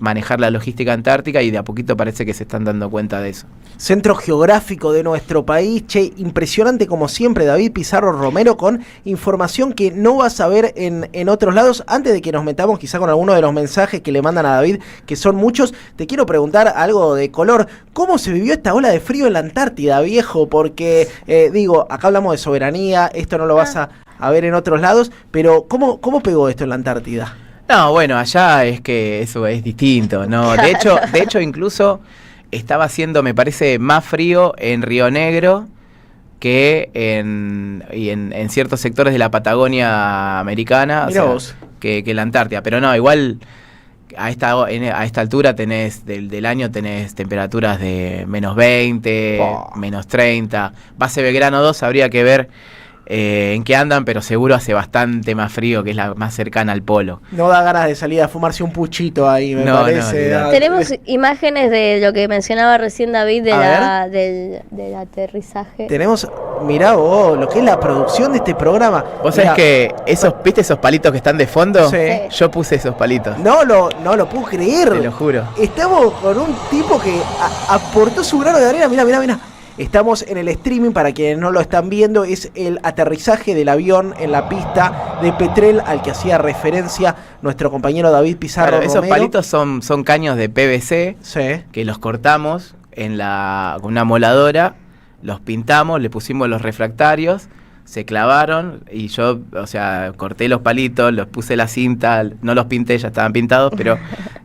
A: manejar la logística antártica, y de a poquito parece que se están dando cuenta de eso.
D: Centro geográfico de nuestro país, che, impresionante como siempre, David Pizarro Romero, con información que no vas a ver en otros lados. Antes de que nos metamos quizá con alguno de los mensajes que le mandan a David, que son muchos, te quiero preguntar algo de color. ¿Cómo se vivió esta ola de frío en la Antártida, viejo? Porque, acá hablamos de soberanía, esto no lo vas a ver en otros lados, pero ¿cómo pegó esto en la Antártida?
A: No, bueno, allá es que eso es distinto, ¿no? De hecho, incluso estaba haciendo, me parece, más frío en Río Negro que en ciertos sectores de la Patagonia americana, que la Antártida. Pero no, igual a esta altura del año tenés temperaturas de menos 20, menos 30. Base Belgrano 2 habría que ver en qué andan, pero seguro hace bastante más frío, que es la más cercana al polo.
D: No da ganas de salir a fumarse un puchito ahí, me parece.
E: Tenemos imágenes de lo que mencionaba recién David del aterrizaje.
D: Tenemos, mirá vos, lo que es la producción de este programa.
A: Vos sabés que ¿viste esos palitos que están de fondo?
D: Sí.
A: Yo puse esos palitos.
D: No lo puedo creer.
A: Te lo juro.
D: Estamos con un tipo que aportó su grano de arena, mirá. Estamos en el streaming, para quienes no lo están viendo, es el aterrizaje del avión en la pista de Petrel al que hacía referencia nuestro compañero David Pizarro Romero.
A: Esos palitos son caños de PVC, que los cortamos con una moladora, los pintamos, le pusimos los refractarios, se clavaron y yo, corté los palitos, los puse la cinta, no los pinté, ya estaban pintados, pero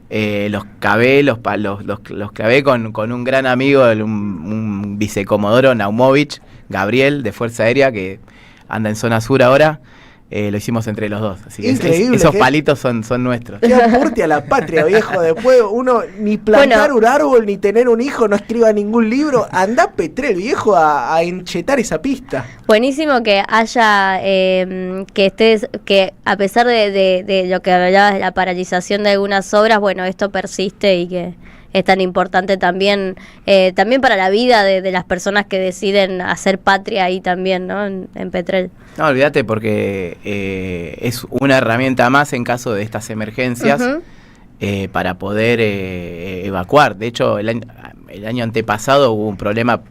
A: los clavé con un gran amigo, un vicecomodoro Naumovich, Gabriel, de Fuerza Aérea, que anda en zona sur ahora. Lo hicimos entre los dos, así que
D: increíble,
A: esos palitos son nuestros.
D: Qué aporte a la patria, viejo. Después uno ni plantar un árbol ni tener un hijo, no escriba ningún libro. Andá Petrel, viejo, a enchetar esa pista.
E: Buenísimo que haya que a pesar de lo que hablabas de la paralización de algunas obras, bueno, esto persiste y que es tan importante también para la vida de las personas que deciden hacer patria ahí también, ¿no? En Petrel.
A: No, olvídate, porque es una herramienta más en caso de estas emergencias para poder evacuar. De hecho, el año antepasado hubo un problema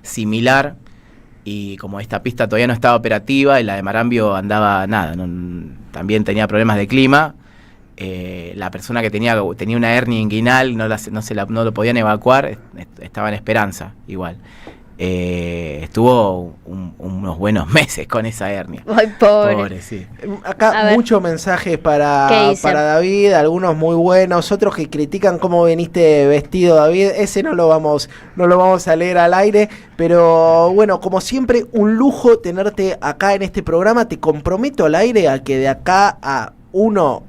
A: similar, y como esta pista todavía no estaba operativa y la de Marambio andaba también tenía problemas de clima. La persona que tenía una hernia inguinal, no lo podían evacuar, estaba en Esperanza igual. Estuvo unos buenos meses con esa hernia.
E: Ay, pobre.
A: Sí.
D: Acá muchos mensajes para David, algunos muy buenos, otros que critican cómo viniste vestido, David. Ese no lo vamos a leer al aire, pero bueno, como siempre, un lujo tenerte acá en este programa. Te comprometo al aire a que de acá a 1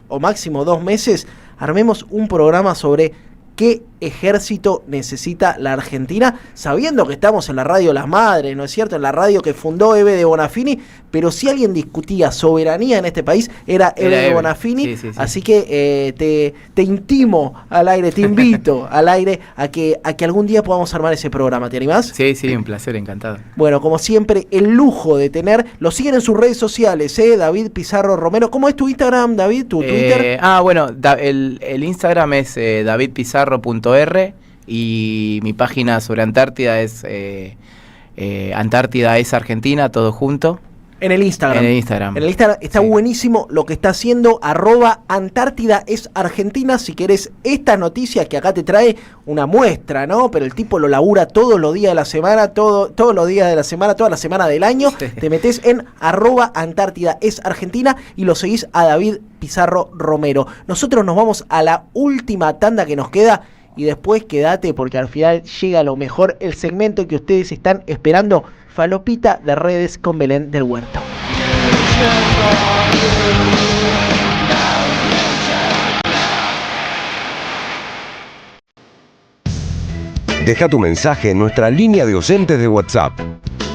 D: o máximo 2 meses armemos un programa sobre qué ejército necesita la Argentina, sabiendo que estamos en la radio Las Madres, ¿no es cierto? En la radio que fundó Eve de Bonafini, pero si alguien discutía soberanía en este país era Eve de Bonafini, sí. Así que te intimo al aire, te invito al aire a que algún día podamos armar ese programa, ¿te animás?
A: Sí, un placer, encantado.
D: Bueno, como siempre, el lujo de tener, lo siguen en sus redes sociales, David Pizarro Romero. ¿Cómo es tu Instagram, David? ¿Tu Twitter?
A: Bueno, el Instagram es davidpizarro.r y mi página sobre Antártida es Antártida es Argentina, todo junto.
D: En el Instagram.
A: En el Instagram
D: está buenísimo lo que está haciendo, @Antártida es Argentina. Si querés esta noticia que acá te trae una muestra, ¿no? Pero el tipo lo labura todos los días de la semana, todos los días de la semana, toda la semana del año. Sí. Te metés en @Antártida es Argentina y lo seguís a David Pizarro Romero. Nosotros nos vamos a la última tanda que nos queda. Y después quédate porque al final llega lo mejor, el segmento que ustedes están esperando, Falopita de Redes con Belén del Huerto.
B: Deja tu mensaje en nuestra línea de oyentes de WhatsApp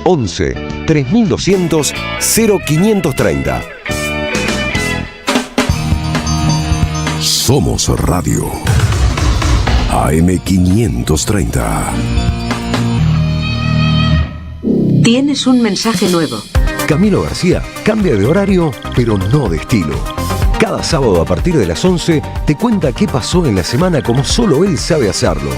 B: 11 3200 0530. Somos Radio AM530.
T: Tienes un mensaje nuevo.
B: Camilo García cambia de horario, pero no de estilo. Cada sábado a partir de las 11 te cuenta qué pasó en la semana como solo él sabe hacerlo.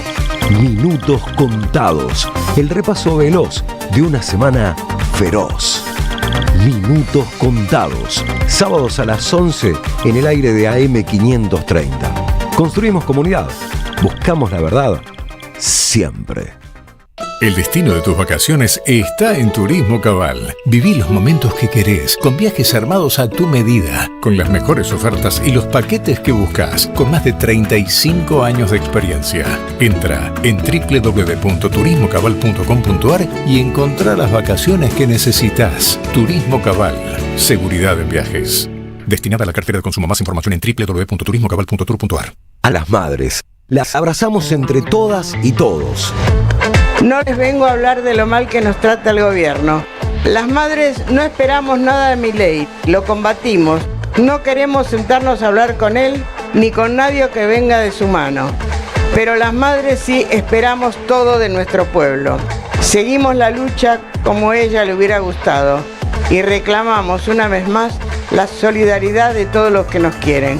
B: Minutos contados. El repaso veloz de una semana feroz. Minutos contados. Sábados a las 11 en el aire de AM530. Construimos comunidad. Buscamos la verdad siempre.
J: El destino de tus vacaciones está en Turismo Cabal. Viví los momentos que querés, con viajes armados a tu medida, con las mejores ofertas y los paquetes que buscas, con más de 35 años de experiencia. Entra en www.turismocabal.com.ar y encontrá las vacaciones que necesitas. Turismo Cabal, seguridad en viajes. Destinada a la cartera de consumo. Más información en www.turismocabal.tour.ar.
B: A las madres, las abrazamos entre todas y todos.
C: No les vengo a hablar de lo mal que nos trata el gobierno. Las madres no esperamos nada de Milei, lo combatimos. No queremos sentarnos a hablar con él ni con nadie que venga de su mano. Pero las madres sí esperamos todo de nuestro pueblo. Seguimos la lucha como a ella le hubiera gustado y reclamamos una vez más la solidaridad de todos los que nos quieren.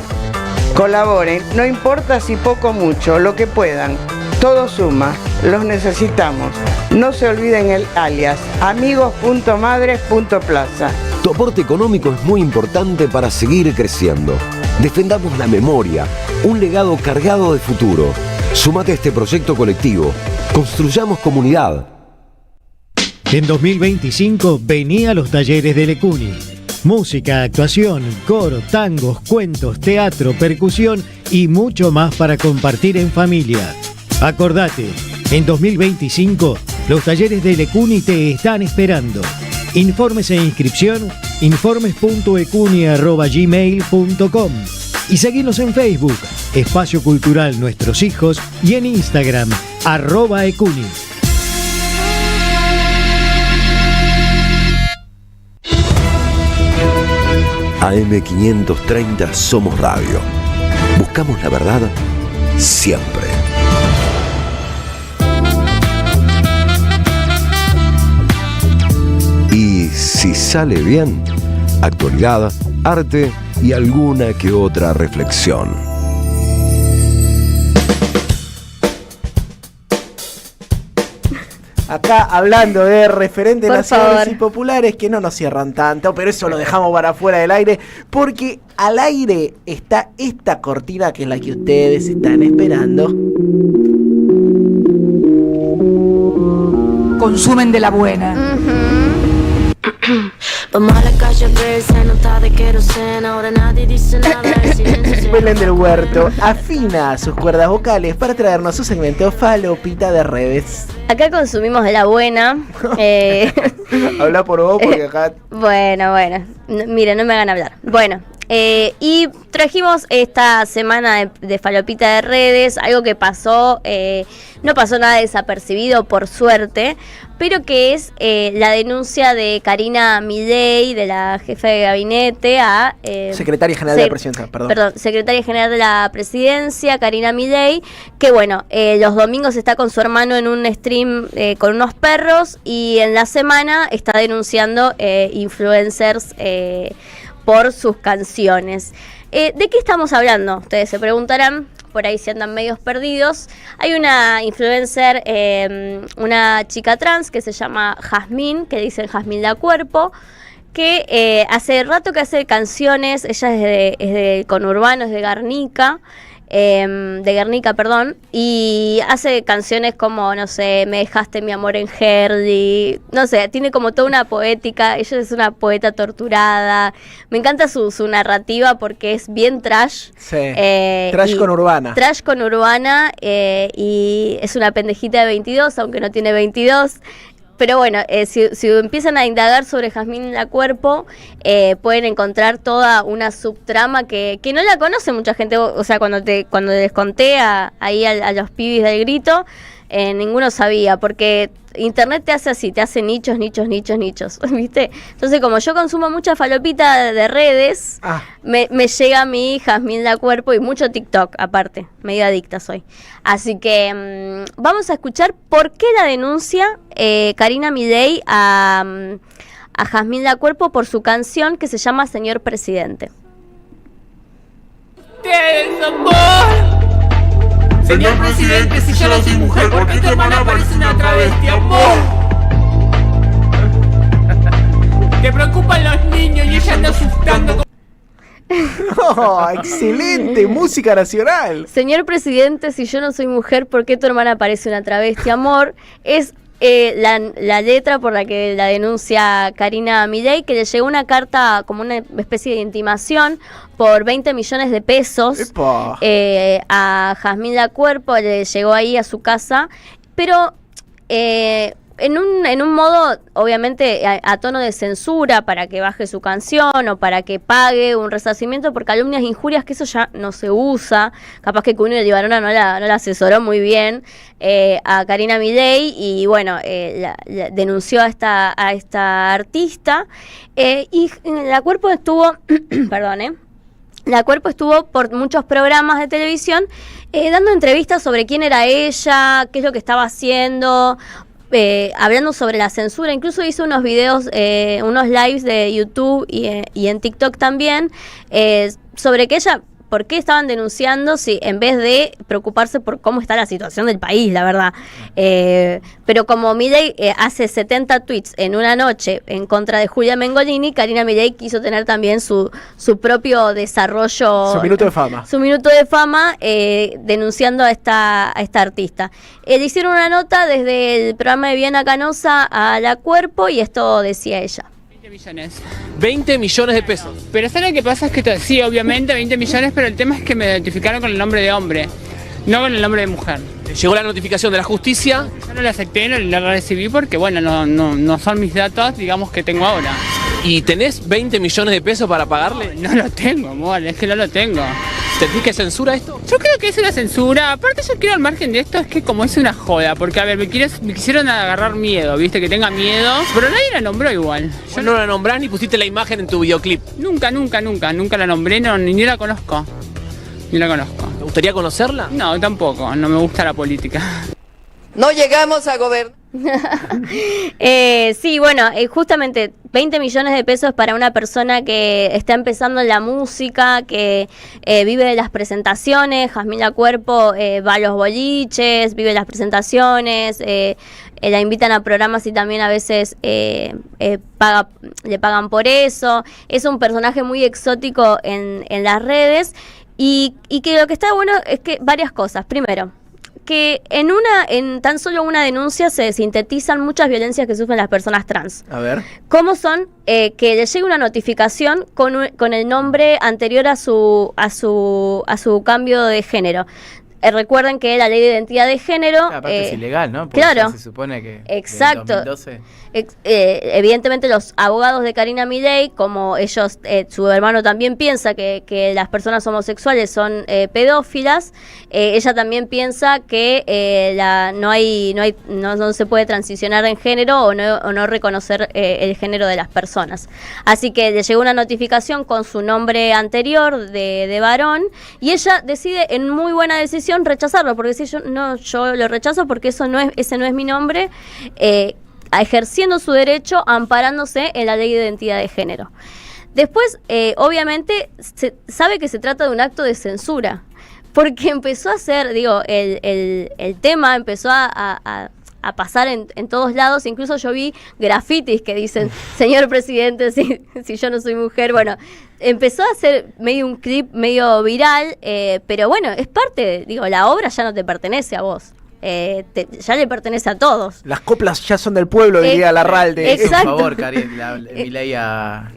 C: Colaboren, no importa si poco o mucho, lo que puedan. Todo suma, los necesitamos. No se olviden el alias, amigos.madres.plaza.
B: Tu aporte económico es muy importante para seguir creciendo. Defendamos la memoria, un legado cargado de futuro. Súmate a este proyecto colectivo. Construyamos comunidad.
L: En 2025 vení a los talleres de Lecuni. Música, actuación, coro, tangos, cuentos, teatro, percusión y mucho más para compartir en familia. Acordate, en 2025 los talleres de Lecuni te están esperando. Informes e inscripción, informes.ecuni@gmail.com y seguinos en Facebook, Espacio Cultural Nuestros Hijos, y en Instagram, @ecuni.
B: AM530 Somos Radio. Buscamos la verdad siempre. Y si sale bien, actualidad, arte y alguna que otra reflexión.
D: Acá hablando de referentes nacionales y populares que no nos cierran tanto, pero eso lo dejamos para afuera del aire, porque al aire está esta cortina que es la que ustedes están esperando.
V: Consumen de la buena.
D: Belén del Huerto afina sus cuerdas vocales para traernos su segmento Falopita de Redes.
E: Acá consumimos de la buena.
D: Habla por vos porque acá...
E: Bueno. Mira, no me hagan hablar. Bueno, Y trajimos esta semana de falopita de redes, algo que pasó, no pasó nada desapercibido por suerte, pero que es la denuncia de Karina Milei, de la jefa de gabinete, a...
D: Secretaria General de la Presidencia, perdón.
E: Secretaria General de la Presidencia, Karina Milei, que bueno, los domingos está con su hermano en un stream con unos perros, y en la semana está denunciando influencers por sus canciones. ¿De qué estamos hablando? Ustedes se preguntarán, por ahí si andan medios perdidos. Hay una influencer, una chica trans que se llama Jazmín, que dicen Jazmín La Cuerpo, que hace rato que hace canciones. Ella es de conurbano, es de Guernica, y hace canciones como, no sé, Me dejaste mi amor en Herdy, no sé, tiene como toda una poética. Ella es una poeta torturada. Me encanta su narrativa porque es bien trash.
D: Sí, trash conurbana.
E: Trash conurbana, y es una pendejita de 22, aunque no tiene 22. Pero bueno, si empiezan a indagar sobre Jazmín La Cuerpo, pueden encontrar toda una subtrama que no la conoce mucha gente. O sea, cuando les conté ahí a los pibis del grito, ninguno sabía, porque internet te hace así, te hace nichos, ¿viste? Entonces, como yo consumo mucha falopita de redes, me llega a mí Jazmín La Cuerpo y mucho TikTok, aparte, medio adicta soy. Así que vamos a escuchar por qué la denuncia Karina Milei a Jazmín La Cuerpo por su canción que se llama Señor Presidente.
F: ¡Tienes amor! Señor presidente, si yo no soy mujer, ¿por qué tu hermana parece una travesti, amor? Te preocupan los niños y ella anda asustando.
D: ¡Oh, excelente! Música nacional.
E: Señor presidente, si yo no soy mujer, ¿por qué tu hermana parece una travesti, amor? Es la letra por la que la denuncia Karina Milei, que le llegó una carta como una especie de intimación por 20 millones de pesos a Jazmín La Cuerpo. Le llegó ahí a su casa, pero en un modo obviamente a tono de censura, para que baje su canción o para que pague un resarcimiento por calumnias e injurias, que eso ya no se usa. Capaz que Cunio de Ibarona no la asesoró muy bien a Karina Milei, y bueno, la denunció a esta artista, y La Cuerpo estuvo La Cuerpo estuvo por muchos programas de televisión dando entrevistas sobre quién era ella, qué es lo que estaba haciendo, hablando sobre la censura. Incluso hizo unos videos, unos lives de YouTube y en TikTok también, sobre que ella, por qué estaban denunciando, si en vez de preocuparse por cómo está la situación del país, la verdad. Pero como Milei hace 70 tweets en una noche en contra de Julia Mengolini, Karina Milei quiso tener también su propio desarrollo,
D: su minuto de fama.
E: Su minuto de fama, denunciando a esta artista. Le hicieron una nota desde el programa de Viviana Canosa a La Cuerpo, y esto decía ella.
F: 20 millones de pesos. Pero ¿sabes lo que pasa? Es que sí, obviamente 20 millones, pero el tema es que me identificaron con el nombre de hombre, no con el nombre de mujer.
V: Llegó la notificación de la justicia.
F: Yo no la acepté, no la recibí porque bueno, no son mis datos, digamos, que tengo ahora.
V: ¿Y tenés 20 millones de pesos para pagarle?
F: No lo tengo, amor, es que no lo tengo.
V: ¿Sentís que censura esto?
F: Yo creo que es una censura. Aparte, yo creo al margen de esto es que como es una joda, porque a ver, me quisieron agarrar miedo, viste, que tenga miedo, pero nadie la nombró igual.
V: Yo no la nombrás ni pusiste la imagen en tu videoclip.
F: Nunca la nombré, ni la conozco. Ni la conozco.
V: ¿Te gustaría conocerla?
F: No, tampoco, no me gusta la política.
U: No llegamos a gobernar.
E: Sí, bueno, justamente 20 millones de pesos para una persona que está empezando en la música, que vive de las presentaciones. Jazmín La Cuerpo va a los boliches, vive las presentaciones, la invitan a programas y también a veces le pagan por eso. Es un personaje muy exótico en las redes, y que lo que está bueno es que varias cosas. Primero, que en tan solo una denuncia se sintetizan muchas violencias que sufren las personas trans.
D: A ver.
E: ¿Cómo son? Que le llegue una notificación con el nombre anterior a su cambio de género. recuerden que la ley de identidad de género...
A: Aparte es ilegal, ¿no? Porque
E: claro.
A: se supone que...
E: Exacto.
A: En 2012...
E: evidentemente los abogados de Karina Milei, como ellos, su hermano también piensa que las personas homosexuales son pedófilas, ella también piensa que no se puede transicionar en género o no reconocer el género de las personas. Así que le llegó una notificación con su nombre anterior de varón y ella decide en muy buena decisión rechazarlo, porque si yo lo rechazo porque ese no es mi nombre, ejerciendo su derecho, amparándose en la ley de identidad de género. Después, obviamente, se sabe que se trata de un acto de censura, porque empezó a ser, el tema empezó a pasar en todos lados. Incluso yo vi grafitis que dicen, señor presidente, si yo no soy mujer. Bueno, empezó a ser medio un clip medio viral, pero bueno, es parte, la obra ya no te pertenece a vos. Ya le pertenece a todos.
D: Las coplas ya son del pueblo, diría Larralde.
E: Exacto.
A: Por favor, Karina, Milei a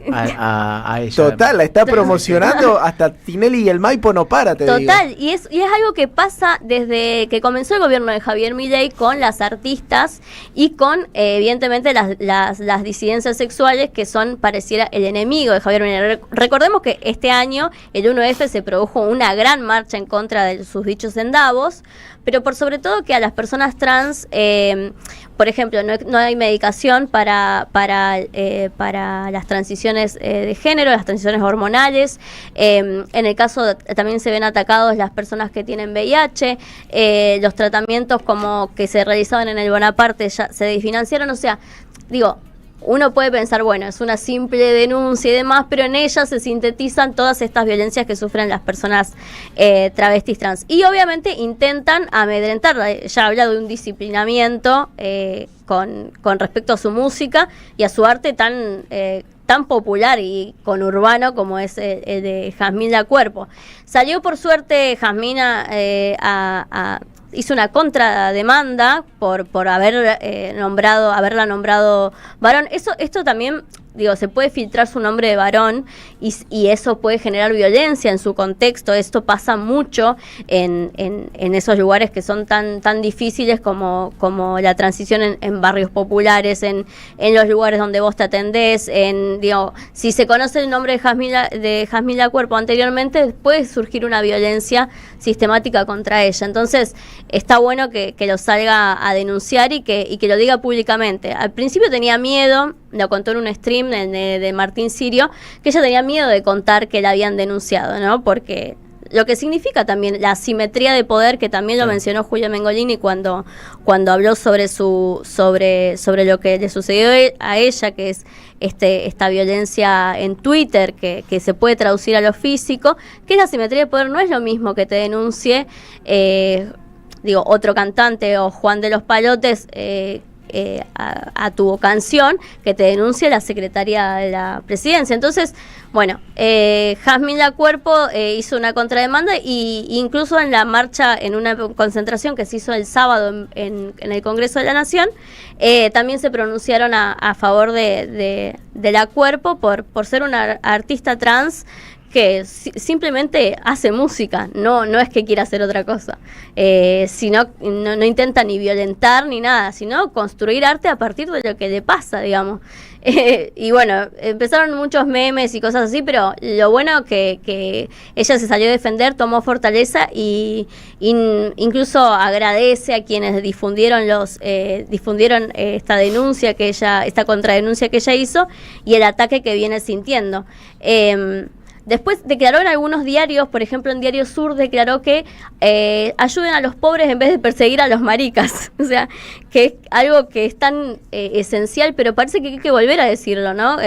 A: ella.
D: Total, la está promocionando hasta Tinelli y el Maipo no para, te digo.
E: Total, y es algo que pasa desde que comenzó el gobierno de Javier Milei con las artistas y con, evidentemente, las disidencias sexuales que son, pareciera, el enemigo de Javier Milei. Recordemos que este año, el 1F, se produjo una gran marcha en contra de sus dichos en Davos, pero por sobre todo que a las personas trans, por ejemplo, no hay medicación para las transiciones de género, las transiciones hormonales. En el caso también se ven atacados las personas que tienen VIH, los tratamientos como que se realizaban en el Bonaparte ya se desfinanciaron. O sea, uno puede pensar, bueno, es una simple denuncia y demás, pero en ella se sintetizan todas estas violencias que sufren las personas travestis trans. Y obviamente intentan amedrentarla. Ya habla de un disciplinamiento con respecto a su música y a su arte tan popular y conurbano como es el de Jazmín Lacuerpo. Salió por suerte Jazmín hizo una contrademanda por haberla nombrado varón. Esto también, se puede filtrar su nombre de varón y eso puede generar violencia en su contexto. Esto pasa mucho en esos lugares que son tan difíciles como la transición en barrios populares, en los lugares donde vos te atendés. Si se conoce el nombre de Jazmín Lacuerpo anteriormente, puede surgir una violencia sistemática contra ella. Entonces, está bueno que lo salga a denunciar y que lo diga públicamente. Al principio tenía miedo, lo contó en un stream de Martín Sirio, que ella tenía miedo de contar que la habían denunciado, ¿no? Porque lo que significa también la asimetría de poder, que también lo mencionó Julia Mengolini cuando habló sobre lo que le sucedió a ella, que es esta violencia en Twitter que se puede traducir a lo físico, que es la asimetría de poder. No es lo mismo que te denuncie otro cantante o Juan de los Palotes a tu canción, que te denuncie la secretaria de la presidencia. Entonces, bueno, Jazmín Lacuerpo hizo una contrademanda y incluso en la marcha, en una concentración que se hizo el sábado en el Congreso de la Nación, también se pronunciaron a favor de Lacuerpo por ser una artista trans que simplemente hace música, no es que quiera hacer otra cosa, sino no intenta ni violentar ni nada, sino construir arte a partir de lo que le pasa, digamos. Y bueno, empezaron muchos memes y cosas así, pero lo bueno que ella se salió a defender, tomó fortaleza y incluso agradece a quienes difundieron esta denuncia esta contradenuncia que ella hizo y el ataque que viene sintiendo. Después declaró en algunos diarios, por ejemplo en Diario Sur, declaró que ayuden a los pobres en vez de perseguir a los maricas. O sea, que es algo que es tan esencial, pero parece que hay que volver a decirlo, ¿no?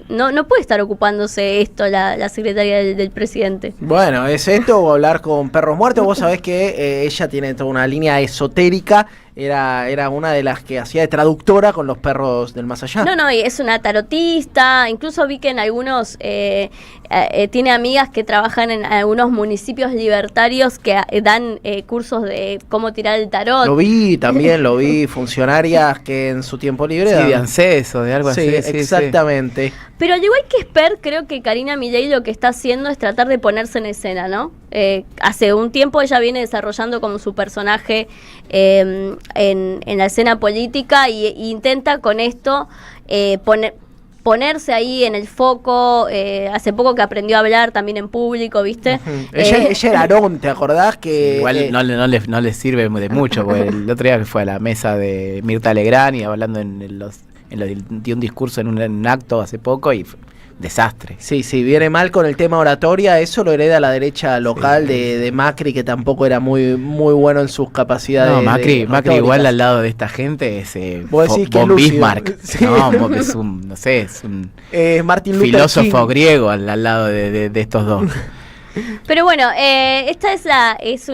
E: No puede estar ocupándose esto la secretaria del presidente.
D: Bueno, ¿es esto o hablar con perros muertos? Vos sabés que ella tiene toda una línea esotérica. Era una de las que hacía de traductora con los perros del más allá.
E: No, y es una tarotista. Incluso vi que en algunos tiene amigas que trabajan en algunos municipios libertarios que dan cursos de cómo tirar el tarot.
D: Lo vi, funcionarias que en su tiempo libre
A: de ANSES o de algo así.
D: Sí, exactamente.
E: Pero al igual que Esper, creo que Karina Milei lo que está haciendo es tratar de ponerse en escena, ¿no? hace un tiempo ella viene desarrollando como su personaje en la escena política y intenta con esto ponerse ahí en el foco. Hace poco que aprendió a hablar también en público, ¿viste?
D: Ella era Aarón, ¿te acordás? Que
A: igual no le sirve de mucho, porque el otro día que fue a la mesa de Mirta Legrand y hablando dio un discurso en un acto hace poco y desastre.
D: Sí, viene mal con el tema oratoria, eso lo hereda la derecha local de Macri, que tampoco era muy bueno en sus capacidades.
A: No, Macri igual al lado de esta gente es
D: ¿Vos decís que
A: von Bismarck.
D: Sí.
A: No, es un
D: Martin Luther
A: filósofo
D: King.
A: griego al lado de estos dos.
E: Pero bueno, esta es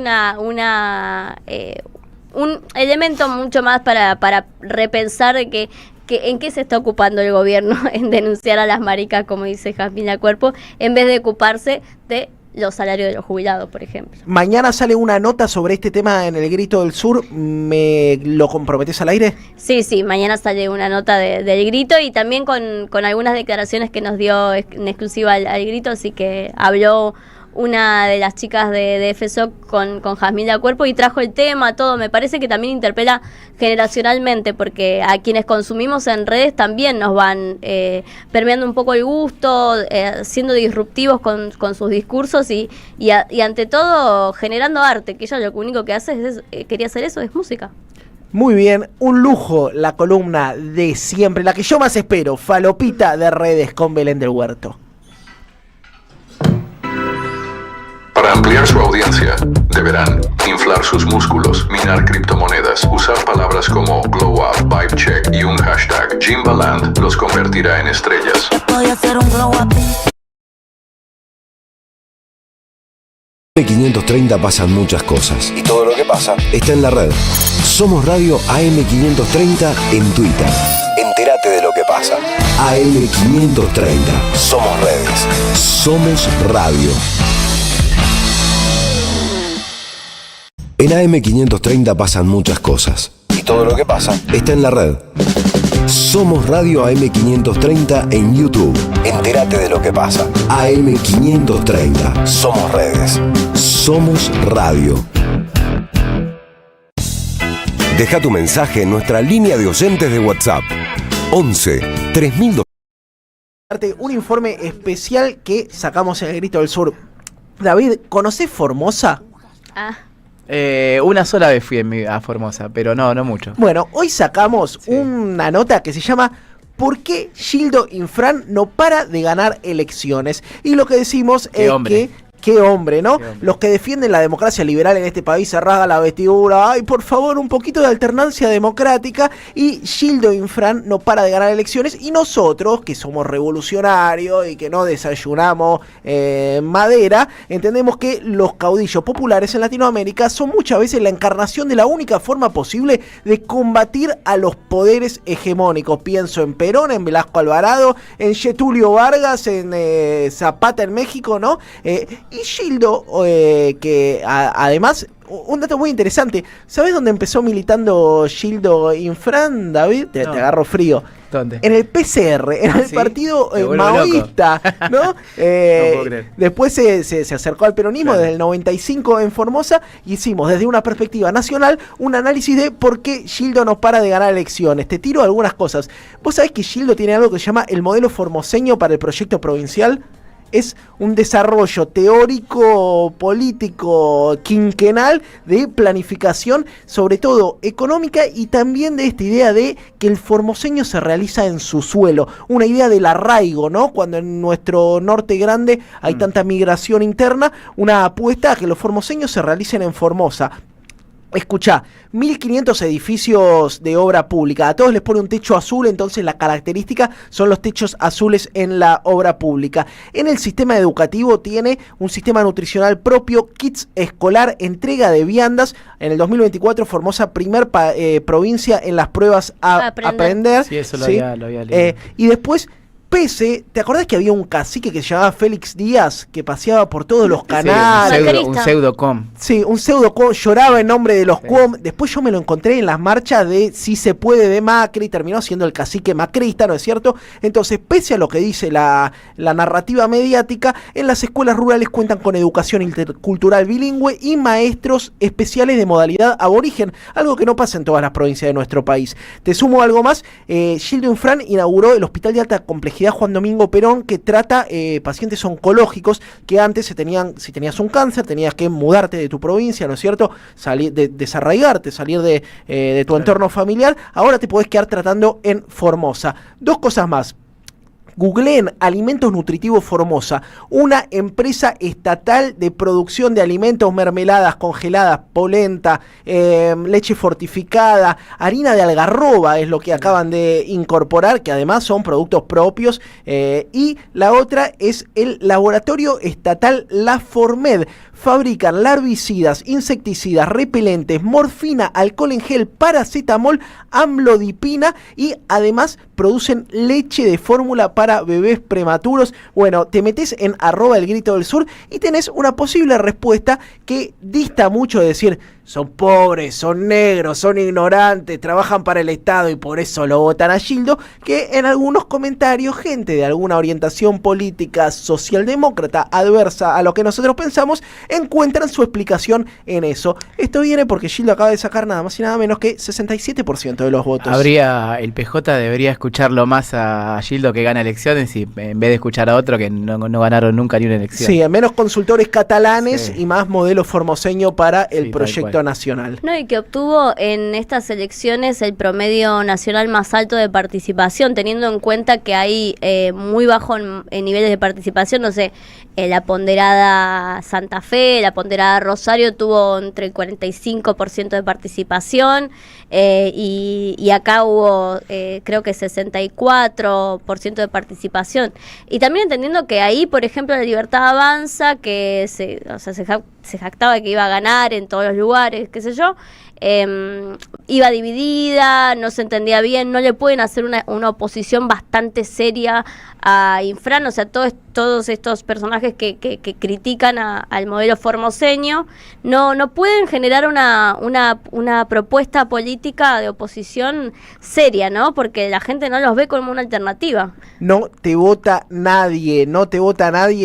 E: un elemento mucho más para repensar de que en qué se está ocupando el gobierno en denunciar a las maricas, como dice Jasmina Cuerpo, en vez de ocuparse de los salarios de los jubilados, por ejemplo.
D: Mañana sale una nota sobre este tema en El Grito del Sur. ¿Me lo comprometés al aire?
E: Sí, mañana sale una nota del Grito y también con algunas declaraciones que nos dio en exclusiva al Grito, así que habló una de las chicas de FSOC con Jasmina Cuerpo y trajo el tema, todo. Me parece que también interpela generacionalmente, porque a quienes consumimos en redes también nos van permeando un poco el gusto, siendo disruptivos con sus discursos y ante todo generando arte, que ella lo único que hace quería hacer eso, es música.
D: Muy bien, un lujo la columna de siempre, la que yo más espero, Falopita de Redes con Belén del Huerto.
K: Para ampliar su audiencia, deberán inflar sus músculos, minar criptomonedas, usar palabras como glow up, vibe check y un hashtag. Jimbaland los convertirá en estrellas.
P: Voy a hacer un glow up.
B: En 530 pasan muchas cosas y todo lo que pasa está en la red. Somos Radio AM530 en Twitter. Entérate de lo que pasa. AM530. Somos redes. Somos radio. En AM530 pasan muchas cosas y todo lo que pasa está en la red. Somos Radio AM530 en YouTube. Entérate de lo que pasa. AM530. Somos redes. Somos radio. Deja tu mensaje en nuestra línea de oyentes de WhatsApp. 11 3000.
D: Un informe especial que sacamos en El Grito del Sur. David, ¿conocés Formosa?
A: Una sola vez fui a Formosa, pero no mucho.
D: Bueno, hoy sacamos una nota que se llama ¿Por qué Gildo Infran no para de ganar elecciones? Y lo que decimos es que qué hombre, ¿no? Los que defienden la democracia liberal en este país se rasgan la vestidura. Ay, por favor, un poquito de alternancia democrática. Y Gildo Infran no para de ganar elecciones. Y nosotros, que somos revolucionarios y que no desayunamos madera, entendemos que los caudillos populares en Latinoamérica son muchas veces la encarnación de la única forma posible de combatir a los poderes hegemónicos. Pienso en Perón, en Velasco Alvarado, en Getulio Vargas, en Zapata en México, ¿no? Y Gildo, que además, un dato muy interesante, ¿sabés dónde empezó militando Gildo Infran, David? Te agarro frío.
A: ¿Dónde?
D: En el PCR, en el partido maoísta, ¿no?
A: No puedo creer.
D: Después se acercó al peronismo, claro, desde el 95 en Formosa. Hicimos desde una perspectiva nacional un análisis de por qué Gildo no para de ganar elecciones. Te tiro algunas cosas. ¿Vos sabés que Gildo tiene algo que se llama el modelo formoseño para el proyecto provincial? Es un desarrollo teórico, político, quinquenal de planificación, sobre todo económica, y también de esta idea de que el formoseño se realiza en su suelo. Una idea del arraigo, ¿no? Cuando en nuestro norte grande hay tanta migración interna, una apuesta a que los formoseños se realicen en Formosa. Escuchá, 1.500 edificios de obra pública, a todos les pone un techo azul, entonces la característica son los techos azules en la obra pública. En el sistema educativo tiene un sistema nutricional propio, kits escolar, entrega de viandas. En el 2024 Formosa primer provincia en las pruebas a aprender.
A: Sí, eso lo había leído.
D: Y después ¿te acordás que había un cacique que se llamaba Félix Díaz, que paseaba por todos los canales?
A: Un pseudo-com.
D: Sí, un pseudo-com, lloraba en nombre de los com. Después yo me lo encontré en las marchas de Si se puede de Macri, terminó siendo el cacique macrista, ¿no es cierto? Entonces, pese a lo que dice la narrativa mediática, en las escuelas rurales cuentan con educación intercultural bilingüe y maestros especiales de modalidad aborigen, algo que no pasa en todas las provincias de nuestro país. Te sumo algo más, Gildo Infran inauguró el Hospital de Alta Complejidad Juan Domingo Perón, que trata pacientes oncológicos que antes si tenías un cáncer tenías que mudarte de tu provincia, ¿no es cierto? Salir desarraigarte, salir de tu entorno familiar. Ahora te podés quedar tratando en Formosa. 2 cosas más. Googleen Alimentos Nutritivos Formosa, una empresa estatal de producción de alimentos, mermeladas congeladas, polenta, leche fortificada, harina de algarroba es lo que acaban de incorporar, que además son productos propios, y la otra es el laboratorio estatal La Formed. Fabrican larvicidas, insecticidas, repelentes, morfina, alcohol en gel, paracetamol, amlodipina y además producen leche de fórmula para bebés prematuros. Bueno, te metes en @elgrito_del_sur y tenés una posible respuesta que dista mucho de decir son pobres, son negros, son ignorantes, trabajan para el Estado y por eso lo votan a Gildo, que en algunos comentarios gente de alguna orientación política socialdemócrata adversa a lo que nosotros pensamos encuentran su explicación en eso. Esto viene porque Gildo acaba de sacar nada más y nada menos que 67% de los votos.
A: El PJ debería escucharlo más a Gildo, que gana elecciones, y en vez de escuchar a otro que no ganaron nunca ni una elección.
D: Sí, menos consultores catalanes y más modelo formoseño para el proyecto nacional.
E: No, y que obtuvo en estas elecciones el promedio nacional más alto de participación, teniendo en cuenta que hay muy bajo en niveles de participación, no sé, la ponderada Santa Fe, la ponderada Rosario tuvo entre el 45% de participación, y acá hubo creo que 64% de participación. Y también entendiendo que ahí, por ejemplo, la Libertad Avanza, que se jactaba de que iba a ganar en todos los lugares, qué sé yo, iba dividida, no se entendía bien, no le pueden hacer una oposición bastante seria a Infran, o sea, todos estos personajes que critican al modelo formoseño, no pueden generar una propuesta política de oposición seria, ¿no? Porque la gente no los ve como una alternativa.
D: No te vota nadie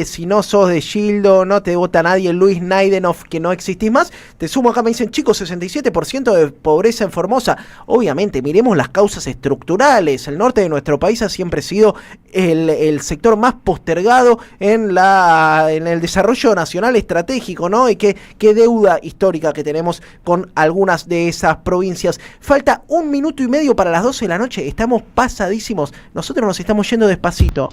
D: si no sos de Gildo, no te vota nadie Luis Naidenov, que no existís más. Te sumo acá, me dicen, chicos, 67% de pobreza en Formosa. Obviamente, miremos las causas estructurales. El norte de nuestro país ha siempre sido el sector más postergado en el desarrollo nacional estratégico, ¿no? Y qué deuda histórica que tenemos con algunas de esas provincias. Falta 1 minuto y medio para las 12 de la noche. Estamos pasadísimos. Nosotros nos estamos yendo despacito.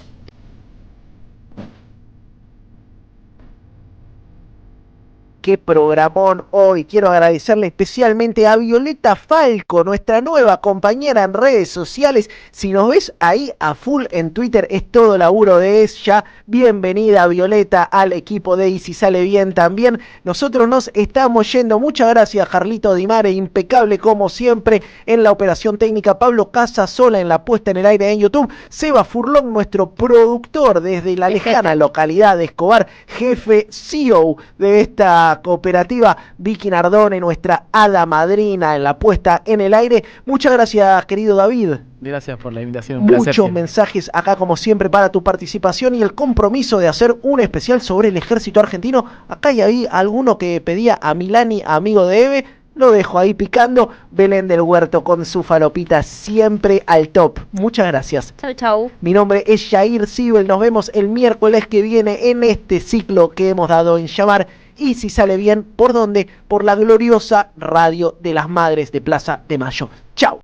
D: Qué programón hoy. Quiero agradecerle especialmente a Violeta Falco, nuestra nueva compañera en redes sociales. Si nos ves ahí a full en Twitter, es todo laburo de ella. Bienvenida, Violeta, al equipo de Y Si Sale Bien también. Nosotros nos estamos yendo. Muchas gracias, Carlito Di Mare, impecable como siempre en la operación técnica. Pablo Casasola en la puesta en el aire en YouTube. Seba Furlón, nuestro productor desde la lejana localidad de Escobar, jefe CEO de esta cooperativa. Vicky Nardone, nuestra hada madrina en la puesta en el aire. Muchas gracias, querido David.
A: Gracias por la invitación. Un placer.
D: Muchos mensajes acá como siempre para tu participación y el compromiso de hacer un especial sobre el ejército argentino. Acá y ahí alguno que pedía a Milani, amigo de Eve. Lo dejo ahí picando. Belén del Huerto con su falopita siempre al top. Muchas gracias.
E: Chau, chau.
D: Mi nombre es Jair Sibel. Nos vemos el miércoles que viene en este ciclo que hemos dado en llamar Y Si Sale Bien. ¿Por dónde? Por la gloriosa Radio de las Madres de Plaza de Mayo. Chau.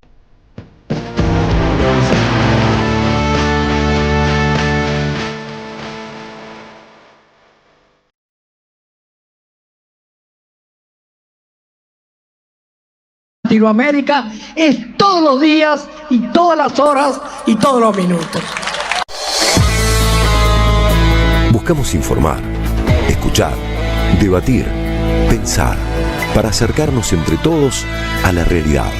M: Latinoamérica es todos los días y todas las horas y todos los minutos.
B: Buscamos informar, escuchar, debatir, pensar, para acercarnos entre todos a la realidad.